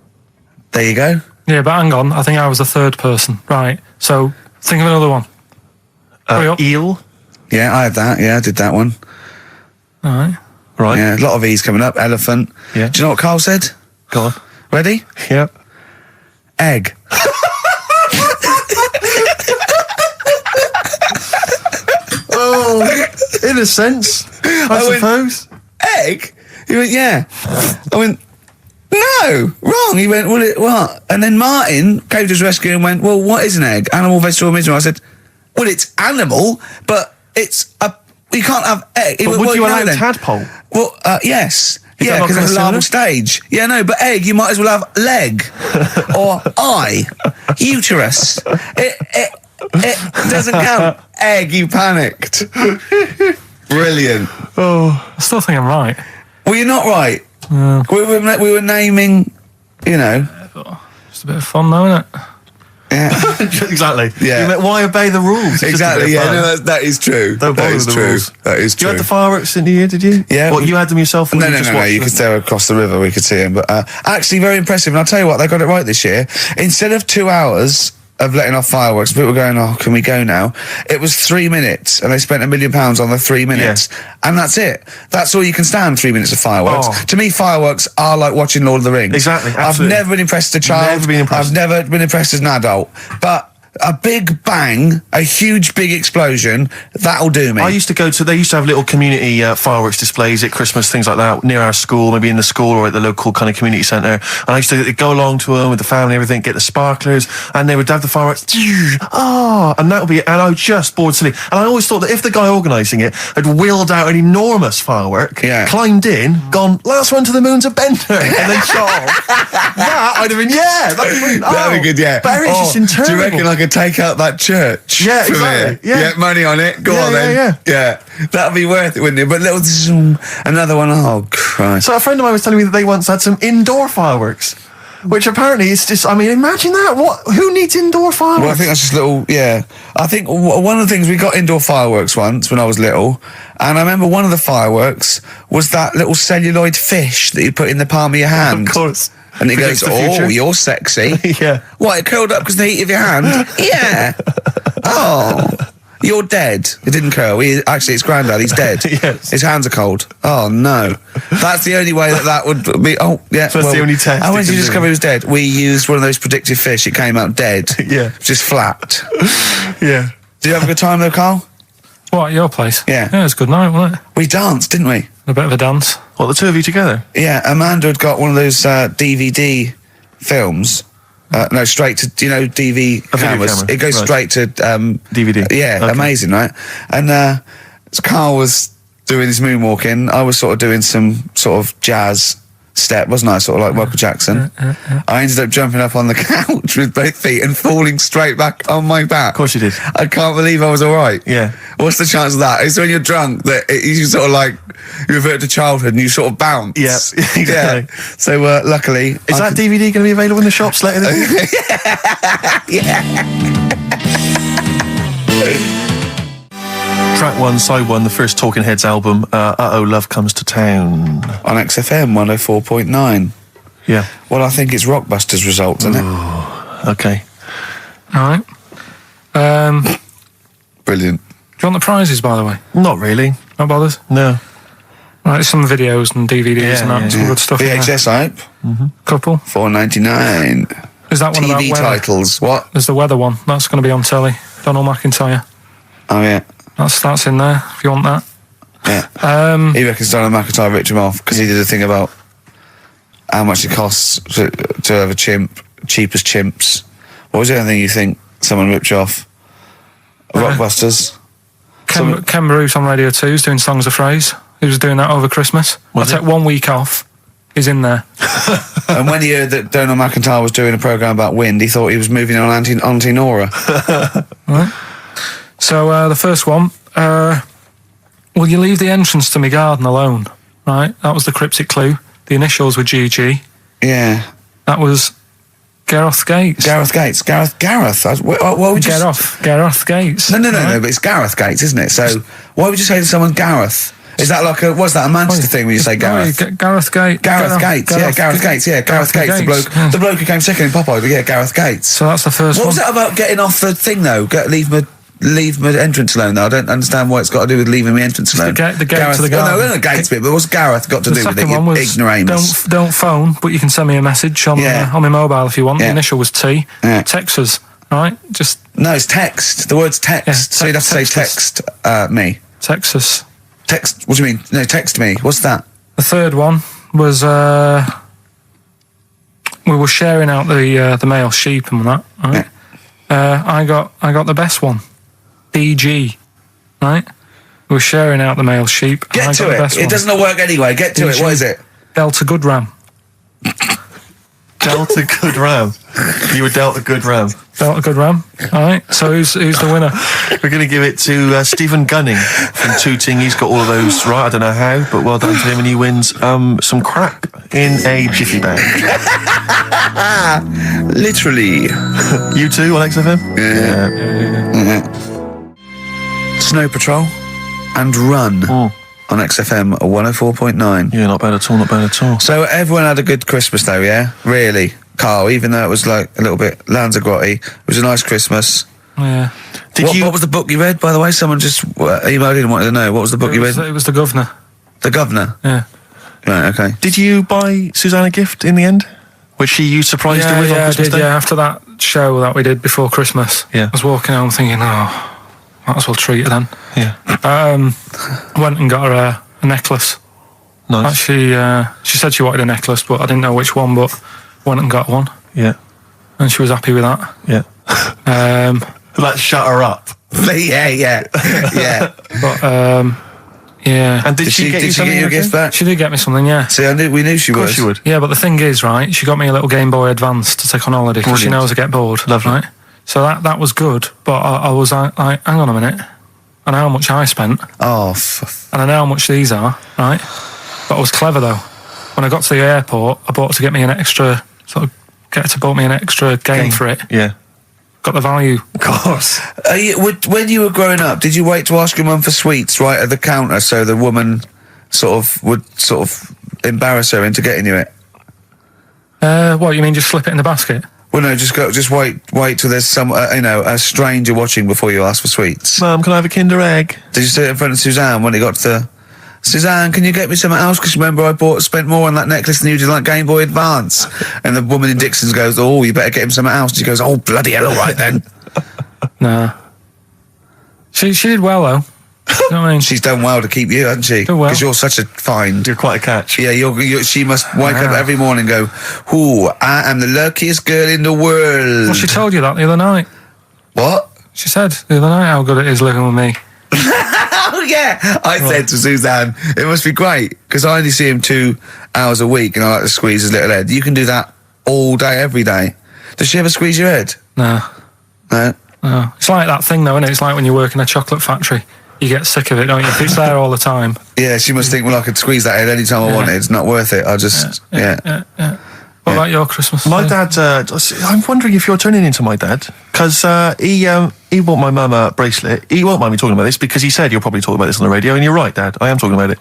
There you go. Yeah, but hang on. I think I was the third person. Right. So, think of another one. Hurry up. Eel. Yeah, I had that. Yeah, I did that one. All right. Right. Yeah, a lot of E's coming up. Elephant. Yeah. Do you know what Karl said? Go on. Ready? Yep. Egg. Oh, in a sense, I suppose. Egg? He went, yeah. I went, no, wrong. He went, well, what? And then Martin came to his rescue and went, well, what is an egg? Animal, vegetable, mineral. I said, well, it's animal, but it's you can't have egg. But would you allow tadpole? Well, yes. Is Yeah, that not because it's a larval considered? stage. Yeah, no, but egg, you might as well have leg or eye, uterus. It doesn't count. Egg, you panicked. Brilliant. I still think I'm right. Well, you're not right. We were naming, Just a bit of fun, though, isn't it? Yeah. Exactly. Yeah. You meant, why obey the rules? It's just a Exactly. bit of Yeah. fun. No, that is true. Don't That bother is with the true. rules. That is Did true. you have the fireworks in the year, did you? Yeah. What, you had them yourself? Or No, you no, just no, no. watched You them? could stare across the river. We could see him. But actually, very impressive. And I'll tell you what, they got it right this year. Instead of 2 hours of letting off fireworks, people were going, oh, can we go now? It was 3 minutes, and they spent £1 million on the 3 minutes. And that's it. That's all you can stand, 3 minutes of fireworks. Oh. To me, fireworks are like watching Lord of the Rings. Exactly, I've absolutely. never been impressed as a child. Never been impressed. I've never been impressed as an adult. But a big bang, a huge big explosion, that'll do me. I used to go to, they used to have little community fireworks displays at Christmas, things like that, near our school, maybe in the school or at the local kind of community centre. And I used to go along to them with the family and everything, get the sparklers, and they would have the fireworks, and that would be, and I was just bored silly. And I always thought that if the guy organising it had wheeled out an enormous firework, climbed in, gone, last one to the moon's a bender, and then shot off, that I'd have been, that'd be good, yeah. But it's just internal. Do you reckon I could take out that church? Yeah, from exactly. here? Yeah. Money on it. Go on then. Yeah. That'd be worth it, wouldn't it? But another one. Oh, Christ. So a friend of mine was telling me that they once had some indoor fireworks, which apparently is just, I mean, imagine that. Who needs indoor fireworks? Well, I think that's just little, I think one of the things, we got indoor fireworks once when I was little, and I remember one of the fireworks was that little celluloid fish that you put in the palm of your hand. Of course. And it goes, Predicts the future. oh, you're sexy. Yeah. What, it curled up because of the heat of your hand? Yeah. Oh, you're dead. It didn't curl. Actually, it's Grandad. He's dead. Yes. His hands are cold. Oh, no. That's the only way that would be... Oh, yeah. So that's the only test. How it did you can discover he was dead? We used one of those predictive fish. It came out dead. Yeah. Just flat. Yeah. Did you have a good time, though, Carl? What, at your place? Yeah. Yeah, it was a good night, wasn't it? We danced, didn't we? A bit of a dance. What, the two of you together? Yeah, Amanda had got one of those DVD films. No, straight to, DV A video cameras. camera, It goes right. straight to... DVD. Yeah, Okay. amazing, right? And Carl was doing his moonwalking. I was sort of doing some sort of jazz step, wasn't I? Sort of like Michael Jackson. I ended up jumping up on the couch with both feet and falling straight back on my back. Of course you did. I can't believe I was all right. Yeah. What's the chance of that? It's when you're drunk that you sort of like, you revert to childhood and you sort of bounce. Yeah, exactly. Yeah. So luckily... Is that DVD going to be available in the shops later this year? Track 1, side 1, the first Talking Heads album, Uh-Oh, Love Comes to Town. On XFM 104.9. Yeah. Well, I think it's Rockbusters results, isn't it? Okay. All right. Do Brilliant. you want the prizes, by the way? Not really. Not bothered? No. Right, some videos and DVDs and that, some good stuff in there. VHS hype, Couple. $4.99. Is that one about TV weather? titles, what? There's the weather one. That's going to be on telly. Donald McIntyre. Oh, yeah. That's in there, if you want that. Yeah. He reckons Donald McIntyre ripped him off because he did a thing about how much it costs to have a chimp, cheap as chimps. What was the other thing you think someone ripped you off? Rockbusters? Ken Bruce on Radio 2 is doing Songs of Phrase. He was doing that over Christmas. I take 1 week off. He's in there. And when he heard that Donald McIntyre was doing a programme about wind, he thought he was moving on Auntie Nora. Right. So the first one, will you leave the entrance to my garden alone? Right, that was the cryptic clue. The initials were GG. Yeah. That was Gareth Gates. Gareth Gates. Gareth. What would you Gareth Gates. No, but it's Gareth Gates, isn't it? So why would you say to someone Gareth? Is that like what's that, a Manchester thing when you say Gareth? Gareth Gates. Gareth Gates, Gareth Gates, the bloke who came second in Popeye, yeah, Gareth Gates. So that's the first one. What was that about getting off the thing though? Leave my entrance alone though. I don't understand what it's got to do with leaving my entrance alone. The gate Gareth, to the garden. No, Gates bit, but what's Gareth got to do with it? The second one was ignoramus. don't phone, but you can send me a message on my mobile if you want. Yeah. The initial was T. Yeah. Text us, right? Just No, it's text. The word's text. Yeah, So you'd have to say text me. text us. Text. What do you mean? No, text me. What's that? The third one was we were sharing out the male sheep and that. Right? Yeah. I got the best one. DG, right? We were sharing out the male sheep. and I Get got to the it. best It one. doesn't work anyway. Get to it. What is it? Delta Good Ram. Delta Good Ram. You were dealt a good ram. Delta Good Ram. All right. So who's the winner? We're going to give it to Stephen Gunning from Tooting. He's got all of those right. I don't know how, but well done to him, and he wins some crap in a jiffy bag. Literally. You too on XFM? Yeah. Snow Patrol and Run on XFM 104.9. Yeah, not bad at all. Not bad at all. So everyone had a good Christmas though, yeah? Really? Carl, even though it was like a little bit Lanzagrotte, it was a nice Christmas. Yeah. What was the book you read, by the way? Someone just emailed in and wanted to know. What was the book you read? It was The Governor. The Governor? Yeah. Right, okay. Did you buy Susanna a gift in the end? Which you surprised her with on I Christmas did, Day? yeah. After that show that we did before Christmas, Yeah. I was walking home thinking, oh, might as well treat her then. Yeah. Went and got her a necklace. Nice. Actually, she said she wanted a necklace, but I didn't know which one, but went and got one. Yeah. And she was happy with that. Yeah. That shut her up. yeah. But, yeah. And did she get you something? a gift back? She did get me something, yeah. See, we knew she Of would. course she would. Yeah, but the thing is, right, she got me a little Game Boy Advance to take on holiday because she Brilliant. knows I get bored. Lovely. Right? So that was good, but I was like, hang on a minute. I know how much I spent, Oh, and I know how much these are, right? But I was clever, though. When I got to the airport, I bought her to get me an extra, get her to bought me an extra game for it. Yeah. Got the value. Of course. when you were growing up, did you wait to ask your mum for sweets right at the counter so the woman would embarrass her into getting you it? What, you mean just slip it in the basket? Well, no, just wait till there's some, a stranger watching before you ask for sweets. Mum, can I have a Kinder Egg? Did you sit in front of Suzanne when it got to Suzanne, can you get me something else? Because remember I spent more on that necklace than you did on that Game Boy Advance. And the woman in Dixon's goes, oh, you better get him something else. And she goes, oh, bloody hell, all right then. Nah. She did well, though. You know what I mean? She's done well to keep you, hasn't she? Done well. Because you're such a find. You're quite a catch. Yeah, she must wake up every morning and go, ooh, I am the luckiest girl in the world. Well, she told you that the other night. What? She said the other night how good it is living with me. Oh, yeah. I said to Suzanne, it must be great, because I only see him 2 hours a week and I like to squeeze his little head. You can do that all day, every day. Does she ever squeeze your head? No. No? No. It's like that thing, though, isn't it? It's like when you work in a chocolate factory. You get sick of it, don't you? If it's there all the time. Yeah, she must think, well, I could squeeze that head any time I wanted. It's not worth it. I'll just, Yeah. What about your Christmas? My dad, I'm wondering if you're turning into my dad, because he bought my mum a bracelet. He won't mind me talking about this, because he said you'll probably talk about this on the radio, and you're right, Dad, I am talking about it.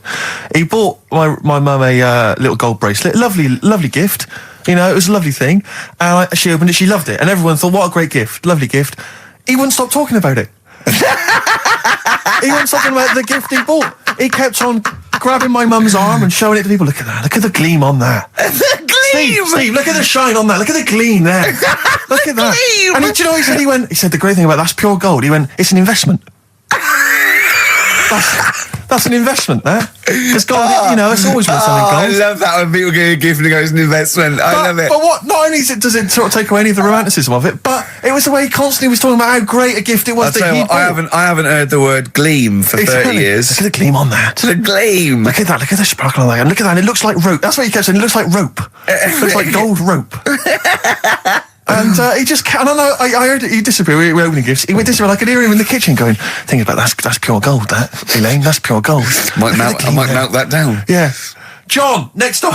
He bought my mum a little gold bracelet, lovely gift, you know, it was a lovely thing, and she opened it, she loved it, and everyone thought, what a great gift, lovely gift. He wouldn't stop talking about it. He wouldn't stop talking about the gift he bought. He kept on grabbing my mum's arm and showing it to people. Look at that, look at the gleam on that. Steve, look at the shine on that. Look at the gleam there. Look at that. Gleam. And do you know what he said the great thing about that's pure gold. He went, it's an investment. That's an investment there. Because gold, you know, it's always worth something I gold. love that when people get a gift and it goes an investment. I love it. But what? Not only does it sort of take away any of the romanticism of it, but it was the way he constantly was talking about how great a gift it was I'll that tell he you what, bought. I haven't heard the word gleam for 30 Exactly. years. Look at the gleam on that. The gleam. Look at that, look at the sparkle on that, and look at that, and it looks like rope. That's what he kept saying, it looks like rope. It looks like gold rope. And he just, and I heard it, he disappeared, we were opening gifts, he went disappear, I could hear him in the kitchen going, thinking about that's pure gold, that, Elaine, that's pure gold. I might melt that down. Yeah. John, next door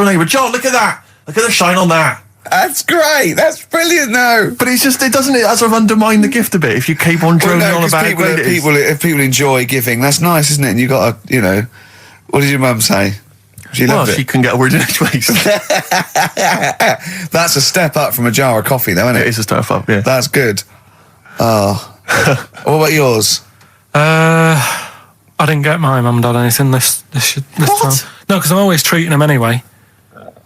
neighbour, John, look at that, look at the shine on that. That's great. That's brilliant, though. But it's just, it sort of undermine the gift a bit if you keep on droning on 'cause about how great it is. if people enjoy giving, that's nice, isn't it? And you got to, you know, what did your mum say? She Well, loved she it. couldn't get a word in edgeways. That's a step up from a jar of coffee, though, isn't it? It is a step up, yeah. That's good. Oh. What about yours? I didn't get my mum and dad anything this What? time. No, because I'm always treating them anyway.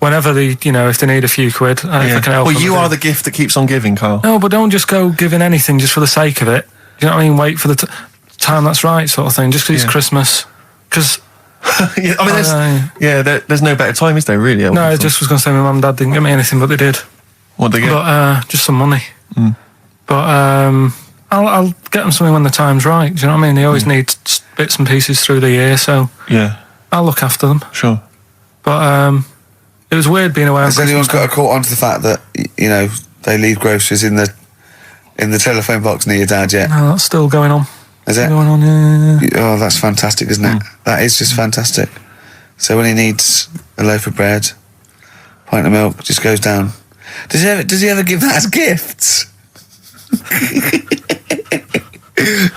Whenever they, you know, if they need a few quid, if I can help Well, them, you I do. are the gift that keeps on giving, Carl. No, but don't just go giving anything just for the sake of it. You know what I mean? Wait for the time that's right, sort of thing. Just because it's Christmas. Because Yeah, I mean, there's no better time, is there, really? no, I just was going to say my mum and dad didn't get me anything, but they did. What they get? But just some money. But I'll get them something when the time's right. Do you know what I mean? They always need bits and pieces through the year, so Yeah, I'll look after them. sure. But it was weird being away on Has anyone Christmas got a caught onto the fact that, you know, they leave groceries in the telephone box near your dad yet? No, that's still going on. Is it? Going on, yeah. Oh, that's fantastic, isn't it? That is just fantastic. So when he needs a loaf of bread, pint of milk, just goes down. Does he ever give that as gifts?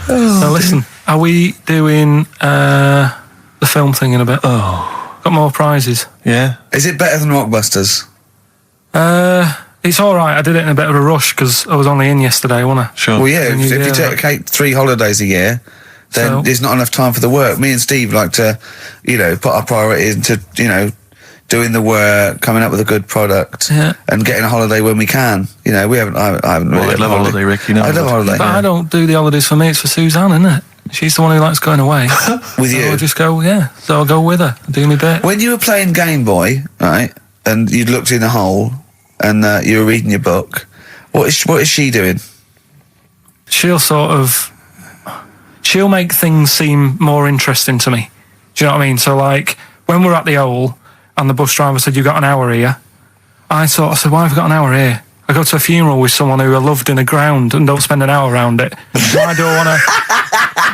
Now listen, are we doing the film thing in a bit? Oh, Got more prizes. yeah. Is it better than Rockbusters? It's all right. I did it in a bit of a rush because I was only in yesterday, wasn't I? Sure. Well, yeah, Can if you you do that? take 3 holidays a year, then So- there's not enough time for the work. Me and Steve like to, you know, put our priorities into, you know, doing the work, coming up with a good product, and getting a holiday when we can. You know, we haven't. I haven't really. I'd love a holiday, Rick. You know, I love a holiday. But I don't do the holidays for me. It's for Suzanne, isn't it? She's the one who likes going away. With you, I'll just go. Yeah, so I'll go with her. Do me bit. when you were playing Game Boy, right, and you'd looked in the hole, and you were reading your book. What is she doing? She'll make things seem more interesting to me. Do you know what I mean? So like when we're at the Owl and the bus driver said, "You've got an hour here," I said, "Why have I got an hour here? I go to a funeral with someone who I loved in the ground and don't spend an hour around it. Why do I want to?"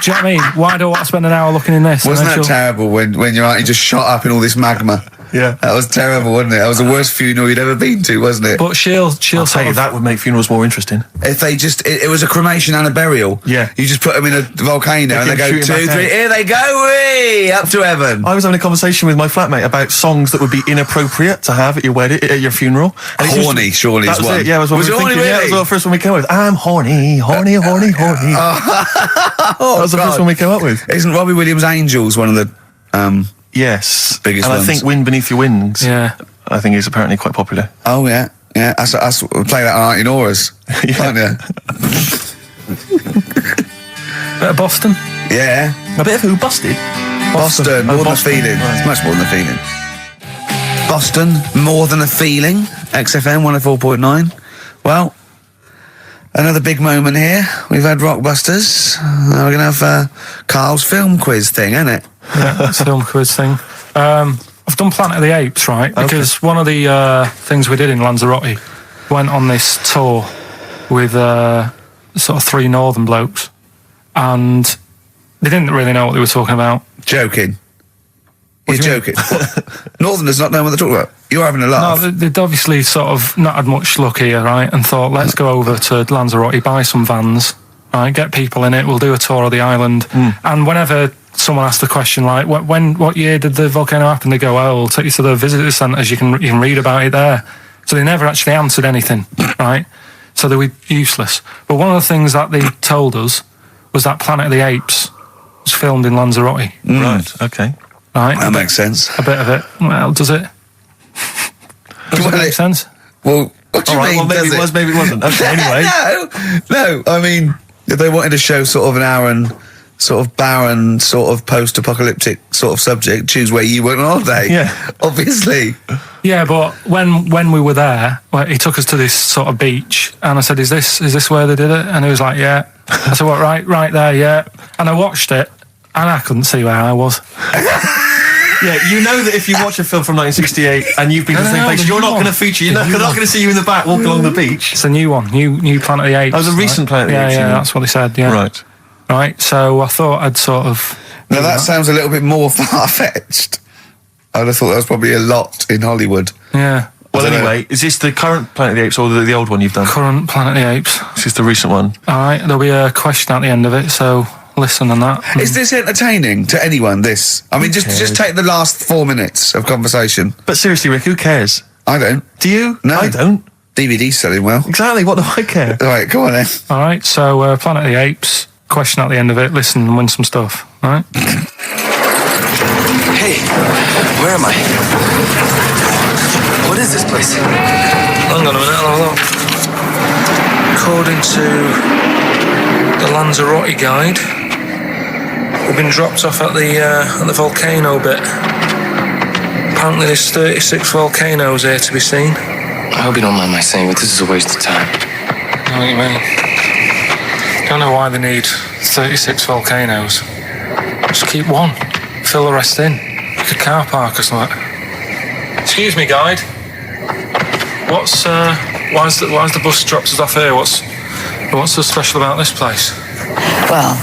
Do you know what I mean? Why do I want to spend an hour looking in this? Wasn't that terrible when your auntie just shot up in all this magma? Yeah. That was terrible, wasn't it? That was the worst funeral you'd ever been to, wasn't it? But she'll I'll tell sort you, of, that would make funerals more interesting. If they just, it was a cremation and a burial. Yeah. You just put them in a volcano and they go keep 2, shooting 3, back out. here they go, wee, up to heaven. I was having a conversation with my flatmate about songs that would be inappropriate to have at your wedding, at your funeral. And it's Horny, surely that is was one. it, yeah, was what Was we it were horny, thinking. Yeah, that really? was the first one we came up with. I'm horny, horny, horny, horny. That was the first one we came up with. Isn't Robbie Williams' Angels one of the, Yes. Biggest and ones. I think Wind Beneath Your Wings, yeah. I think is apparently quite popular. oh yeah, that's play that on Auntie Nora's, can't you? Bit of Boston. Yeah. A bit of who? Busted? Boston, Oh, more Boston. than a feeling. Right. It's much more than a feeling. Boston, more than a feeling. XFM 104.9. Well, another big moment here. We've had Rockbusters. Now we're going to have Carl's film quiz thing, isn't it? Yeah, it's a film quiz thing. I've done Planet of the Apes, right? Because one of the things we did in Lanzarote, went on this tour with sort of 3 northern blokes, and they didn't really know what they were talking about. Joking. You're do you mean? joking. Northerners not know what they're talking about. You're having a laugh. No, they'd obviously sort of not had much luck here, right? And thought, let's go over to Lanzarote, buy some vans, right? Get people in it. We'll do a tour of the island. And whenever someone asks the question, like, what year did the volcano happen? They go, "Oh, we'll take you to the visitor centres. You can read about it there." So they never actually answered anything, right? So they were useless. But one of the things that they told us was that Planet of the Apes was filmed in Lanzarote, Right, okay. right? That makes sense. A bit of it. Well, does it? Does it make sense? Well, what do you All right, mean, well, maybe does it was, maybe it wasn't. Okay, anyway. No, I mean, if they wanted to show sort of an Aaron, sort of barren, sort of post-apocalyptic sort of subject, choose where you went on holiday. Yeah. Obviously. Yeah, but when we were there, well, he took us to this sort of beach, and I said, "Is this where they did it?" And he was like, "Yeah." I said, "What? Right there, yeah." And I watched it, and I couldn't see where I was. Yeah, you know that if you watch a film from 1968 and you've been to the same No, place, the you're new not one. going to feature. You're The not new going to see you in the back walking along the beach. It's a new one, new Planet of the Apes. Oh, it was a recent Planet of the Apes, Yeah, you mean? that's what they said. Yeah, Right. right. So I thought I'd sort of. Now that sounds a little bit more far-fetched. I'd have thought that was probably a lot in Hollywood. Yeah, Well, I don't anyway, is this the current Planet of the Apes or the old one you've done? current Planet of the Apes. This is the recent one. All right, there'll be a question at the end of it, so listen on that. Is this entertaining to anyone, this? I mean, just take the last 4 minutes of conversation. But seriously, Rick, who cares? I don't. Do you? No. I don't. DVD's selling well. Exactly, what do I care? All right, come on then. All right, so Planet of the Apes. Question at the end of it. Listen and win some stuff. All right. Hey, where am I? What is this place? Hang on a minute, I'll have a look. According to the Lanzarote guide, we've been dropped off at the volcano bit. Apparently there's 36 volcanoes here to be seen. I hope you don't mind my saying, but this is a waste of time. I know what you mean. Don't know why they need 36 volcanoes. Just keep one. Fill the rest in. Like a car park or something. Excuse me, guide. Why's the bus dropped us off here? What's so special about this place? Well,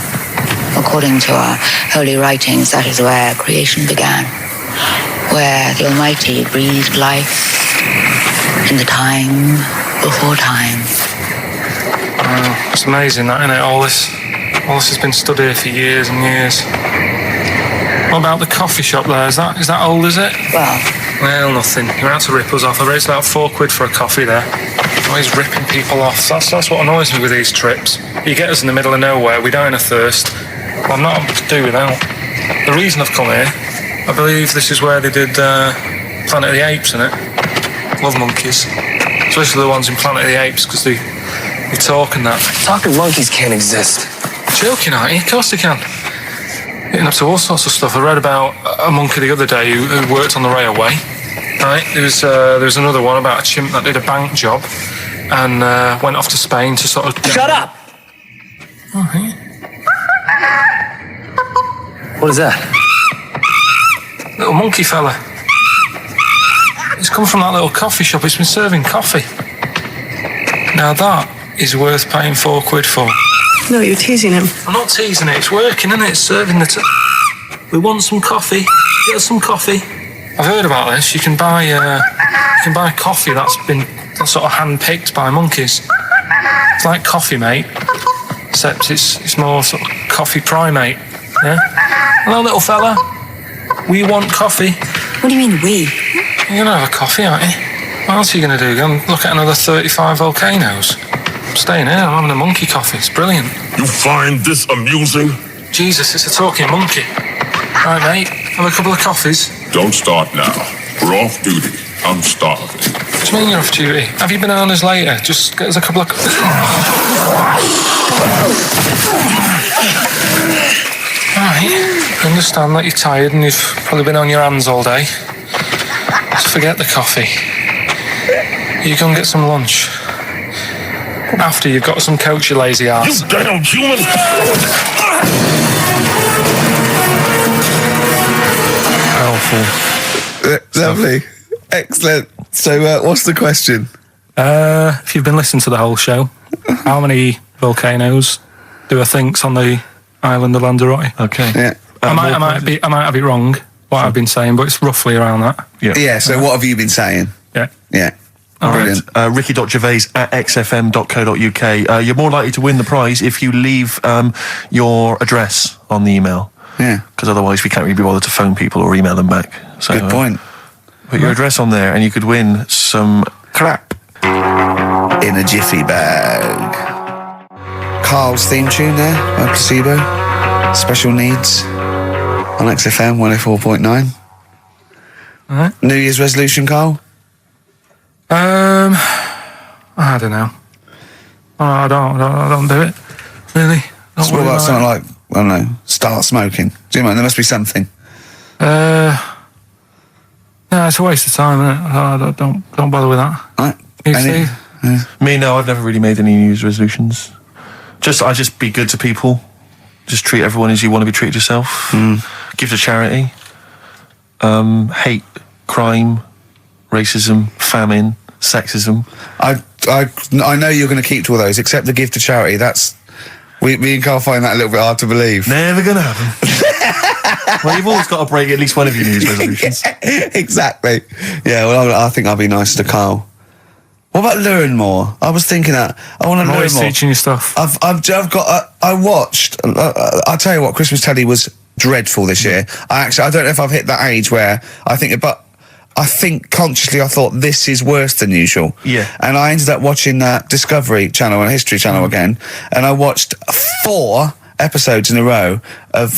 according to our holy writings, that is where creation began, where the Almighty breathed life in the time before time. It's amazing, that, isn't it? All this has been stood here for years and years. What about the coffee shop there? Is that old, is it? Well, nothing. You're out to rip us off. I raised about £4 for a coffee there. Always ripping people off. That's what annoys me with these trips. You get us in the middle of nowhere, we die in a thirst. Well, I'm not able to do without. The reason I've come here, I believe this is where they did Planet of the Apes, innit? Love monkeys. Especially the ones in Planet of the Apes, because they talk and that. Talking monkeys can't exist. Joking, aren't you? Of course they can. Getting up to all sorts of stuff. I read about a monkey the other day who worked on the railway. Right? There was another one about a chimp that did a bank job and went off to Spain to sort of... Shut up! Oh, yeah. What is that? Little monkey fella. It's come from that little coffee shop. It's been serving coffee. Now that is worth paying £4 for. No, you're teasing him. I'm not teasing it. It's working, isn't it? It's serving the... We want some coffee. Get us some coffee. I've heard about this. You can buy coffee that's been sort of hand-picked by monkeys. It's like Coffee Mate, except it's more sort of coffee primate. Yeah. Hello, little fella. We want coffee. What do you mean, we? You're gonna have a coffee, aren't you? What else are you gonna do? Go and look at another 35 volcanoes? I'm staying here. I'm having a monkey coffee. It's brilliant. You find this amusing? Jesus, it's a talking monkey. Right, mate. Have a couple of coffees. Don't start now. We're off duty. I'm starving. What do you mean you're off duty? Have you bananas later? Just get us a couple of... Right. I understand that you're tired and you've probably been on your hands all day. Just forget the coffee. You go and get some lunch. After you've got some coach, you lazy ass. You damn human! Powerful. Lovely. Excellent. So, what's the question? If you've been listening to the whole show, how many volcanoes do I think's on the island of Lanzarote? Okay. Yeah. I might have it wrong, what I've been saying, but it's roughly around that. Yeah, so what have you been saying? Yeah. Yeah. All Brilliant. Ricky.gervais at xfm.co.uk. You're more likely to win the prize if you leave your address on the email. Yeah. Because otherwise we can't really be bothered to phone people or email them back. So, Good point. Put your address on there and you could win some crap. In a jiffy bag. Carl's theme tune there by Placebo. Special Needs on XFM 104.9. Alright. New Year's resolution, Carl? I don't know. I don't do it. Really. So what about something like, I don't know, start smoking? Do you mind? There must be something. No, it's a waste of time, isn't it? Don't bother with that. Right. You, Steve? Me, no, I've never really made any New Year's resolutions. I just be good to people. Just treat everyone as you want to be treated yourself. Give to charity. Hate crime, racism, famine, sexism. I know you're going to keep to all those, except the give to charity. That's... Me and Carl find that a little bit hard to believe. Never gonna happen. Well, you've always got to break at least one of your New Year's resolutions. Exactly. Yeah, well, I think I'll be nice to Carl. What about learn more? I was thinking that. I want to learn always more. teaching you stuff. I've got... I watched... I'll tell you what, Christmas telly was dreadful this year. I don't know if I've hit that age where I think... But I think consciously I thought this is worse than usual. Yeah. And I ended up watching that Discovery Channel and History Channel again, and I watched 4 episodes in a row of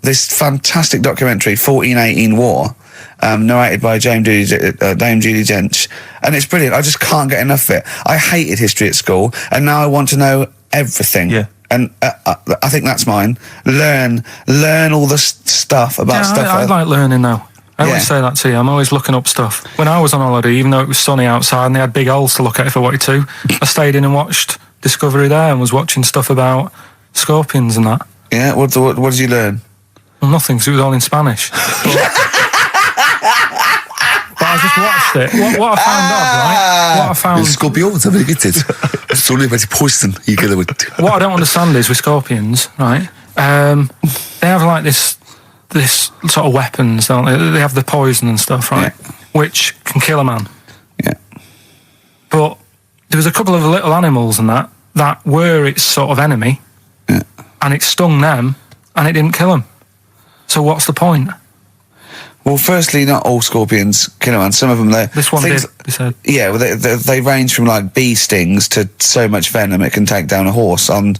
this fantastic documentary, 1418 War, narrated by Dame Judi Dench, and it's brilliant. I just can't get enough of it. I hated history at school, and now I want to know everything. Yeah. And I think that's mine. Learn all the stuff about stuff. I like learning though. I always Yeah. say that to you. I'm always looking up stuff. When I was on holiday, even though it was sunny outside and they had big holes to look at if I wanted to, I stayed in and watched Discovery there and was watching stuff about scorpions and that. Yeah, what did you learn? Well, nothing, because it was all in Spanish. But I just watched it. What I found out, right? What I found... Scorpions, I'm get it. It's only about poison you get with. What I don't understand is with scorpions, right? They have like this sort of weapons, don't they? They have the poison and stuff, right? Yeah. Which can kill a man. Yeah. But there was a couple of little animals and that were its sort of enemy, and it stung them, and it didn't kill them. So what's the point? Well, firstly, not all scorpions kill a man. Some of them, This one did, they said. Yeah, well, they range from like bee stings to so much venom it can take down a horse on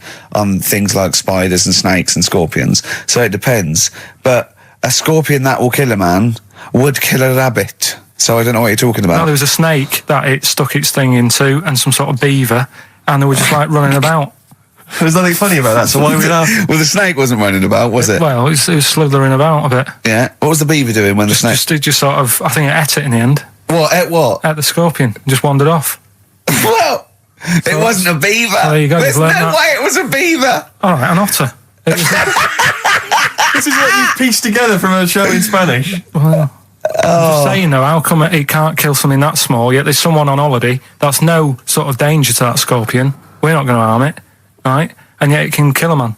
things like spiders and snakes and scorpions. So it depends. But a scorpion that will kill a man would kill a rabbit. so I don't know what you're talking No, about. there was a snake that it stuck its thing into, and some sort of beaver, and they were just like running about. There's nothing funny about that, so why are we laughing? Well, the snake wasn't running about, was it? Well, it was slithering about a bit. Yeah. What was the beaver doing when the snake... Just sort of, I think it ate it in the end. What? Ate what? Ate the scorpion. Just wandered off. Well, it wasn't a beaver. There you go, There's you've no learnt that. way it was a beaver. All right, an otter. It was, This is what you pieced together from a show in Spanish. well, I'm just saying though, how come it can't kill something that small, yet there's someone on holiday that's no sort of danger to that scorpion. We're not going to harm it, right? And yet it can kill a man.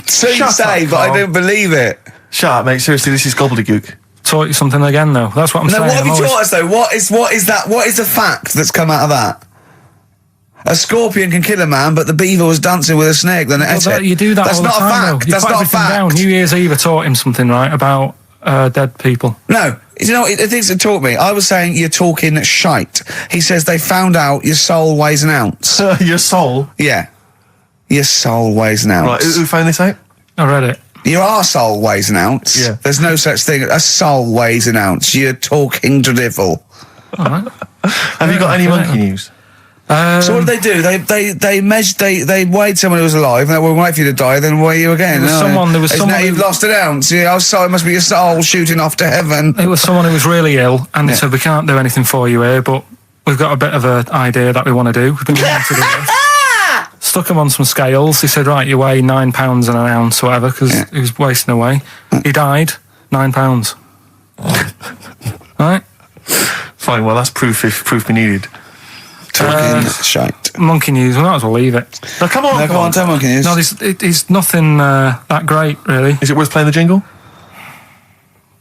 So you Shut say, up, but I Carl. don't believe it. Shut up, mate. Seriously, this is gobbledygook. Taught you something again though. That's what I'm No, saying. what have I'm you always- taught us though? What is that? What is the fact that's come out of that? A scorpion can kill a man, but the beaver was dancing with a snake. Then it Well, ate that, it. you do that That's all the not time, a fact. though. You That's put not a everything fact. down. New Year's Eve I taught him something, right, about dead people. No, you know, the things that taught me. I was saying you're talking shite. He says they found out your soul weighs an ounce. Your soul. Yeah, your soul weighs an ounce. Right, who found this out? I read it. Your arsehole weighs an ounce. Yeah. There's no such thing. A soul weighs an ounce. You're talking drivel. All right. Have you got any monkey news? So what did they do? They measured. They weighed someone who was alive, and they will wait for you to die, then weigh you again. There was someone Now you've who- lost an ounce. Yeah, our soul, it must be your soul shooting off to heaven. It was someone who was really ill, and they said, we can't do anything for you here, but we've got a bit of an idea that we want to do. We've been wanting to do this. Stuck him on some scales. He said, right, you weigh 9 pounds and an ounce or whatever, because he was wasting away. He died, 9 pounds. Right? Fine, well, that's proof if proof be needed. Talking shite. Monkey news, we might as well leave it. Now, come on, No, come on, tell monkey news. No, it's nothing that great, really. Is it worth playing the jingle?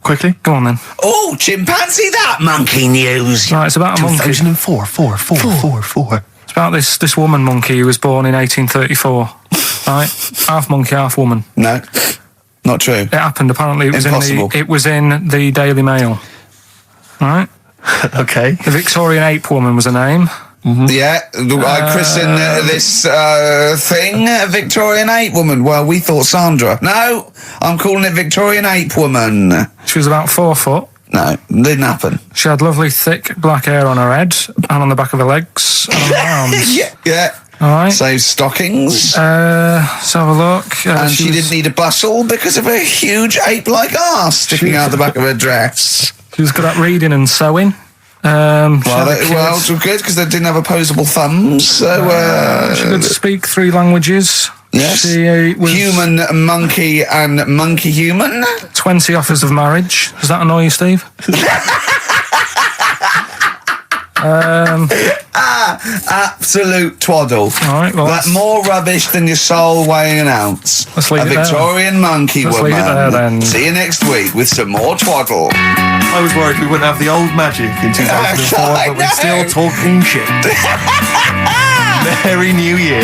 Quickly? Go on then. Oh, chimpanzee, that monkey news. Right, it's about a monkey. 2004, 4. It's about this woman monkey who was born in 1834. Right? Half monkey, half woman. No, not true. It happened, apparently. Impossible. It was in the Daily Mail. Right? Okay. The Victorian ape woman was her name. Yeah, I christened this thing Victorian ape woman. Well, we thought Sandra. No, I'm calling it Victorian ape woman. She was about 4 foot. No, didn't happen. She had lovely thick black hair on her head and on the back of her legs and on her arms. Yeah. All right. Save stockings. Let's have a look. And she didn't need a bustle because of a huge ape-like arse sticking out the back of her dress. She was good at reading and sewing. Well, it's good because they didn't have opposable thumbs. So she could speak 3 languages. yes, She was human, monkey, and monkey human. 20 offers of marriage. Does that annoy you, Steve? Absolute twaddle. All right, well, That's more rubbish than your soul weighing an ounce. Let's leave a it there. Victorian monkey Let's woman. leave it there, then. See you next week with some more twaddle. I was worried we wouldn't have the old magic in 2004, I but we're still know. talking shit. Merry New Year.